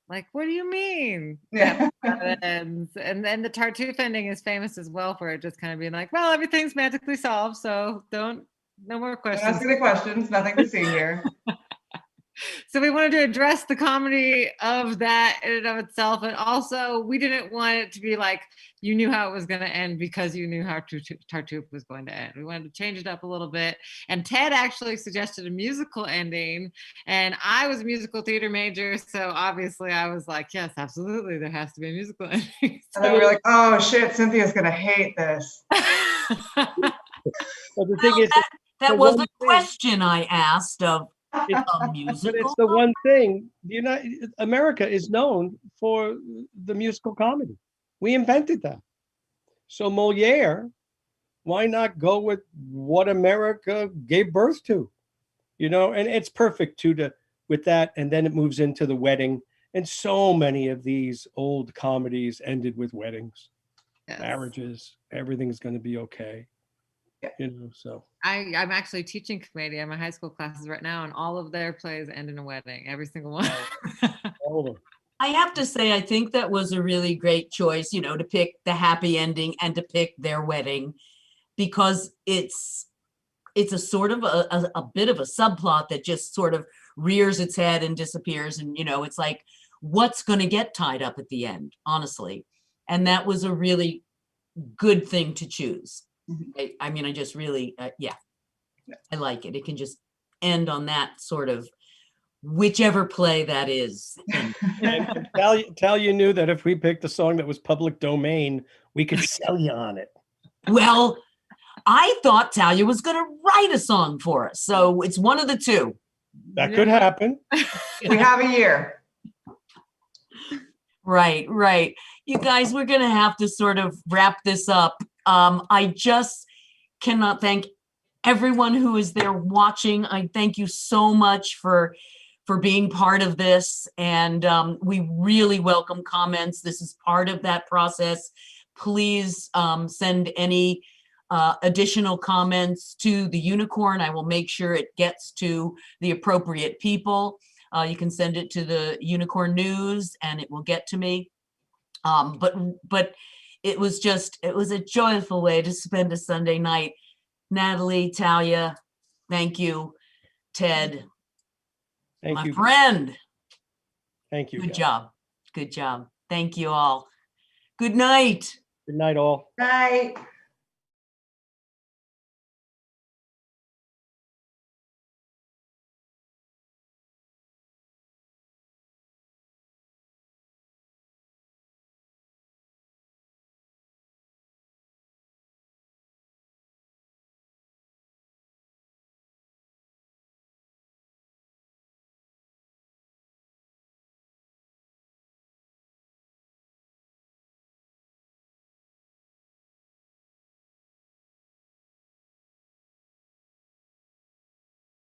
Like, what do you mean? Yeah. And then the Tartuffe ending is famous as well for it just kind of being like, well, everything's magically solved, so no more questions. Don't ask me the questions, nothing to see here. So we wanted to address the comedy of that in and of itself. And also we didn't want it to be like, you knew how it was going to end because you knew how Tartuffe was going to end. We wanted to change it up a little bit. And Ted actually suggested a musical ending. And I was a musical theater major. So obviously I was like, yes, absolutely. There has to be a musical ending. And then we were like, oh shit, Cynthia's going to hate this. But the thing is, that was a question I asked of a musical. But it's the one thing, America is known for the musical comedy. We invented that. So Moliere, why not go with what America gave birth to? And it's perfect with that. And then it moves into the wedding. And so many of these old comedies ended with weddings, marriages, everything's going to be okay. So I'm actually teaching comedy at my high school classes right now, and all of their plays end in a wedding, every single one. All of them. I have to say, I think that was a really great choice, to pick the happy ending and to pick their wedding, because it's a sort of a bit of a subplot that just sort of rears its head and disappears. And, it's like, what's going to get tied up at the end, honestly. And that was a really good thing to choose. I mean, I just really, I like it. It can just end on that sort of whichever play that is. And Talia knew that if we picked a song that was public domain, we could sell you on it. Well, I thought Talia was going to write a song for us. So it's one of the two. That could happen. We have a year. Right. You guys, we're going to have to sort of wrap this up. I just cannot thank everyone who is there watching. I thank you so much for being part of this. And we really welcome comments. This is part of that process. Please send any additional comments to the Unicorn. I will make sure it gets to the appropriate people. You can send it to the Unicorn News and it will get to me. But it was a joyful way to spend a Sunday night. Natalie, Talia, thank you. Ted, thank you, friend. Thank you. Good job. Thank you all. Good night. Good night, all. Night.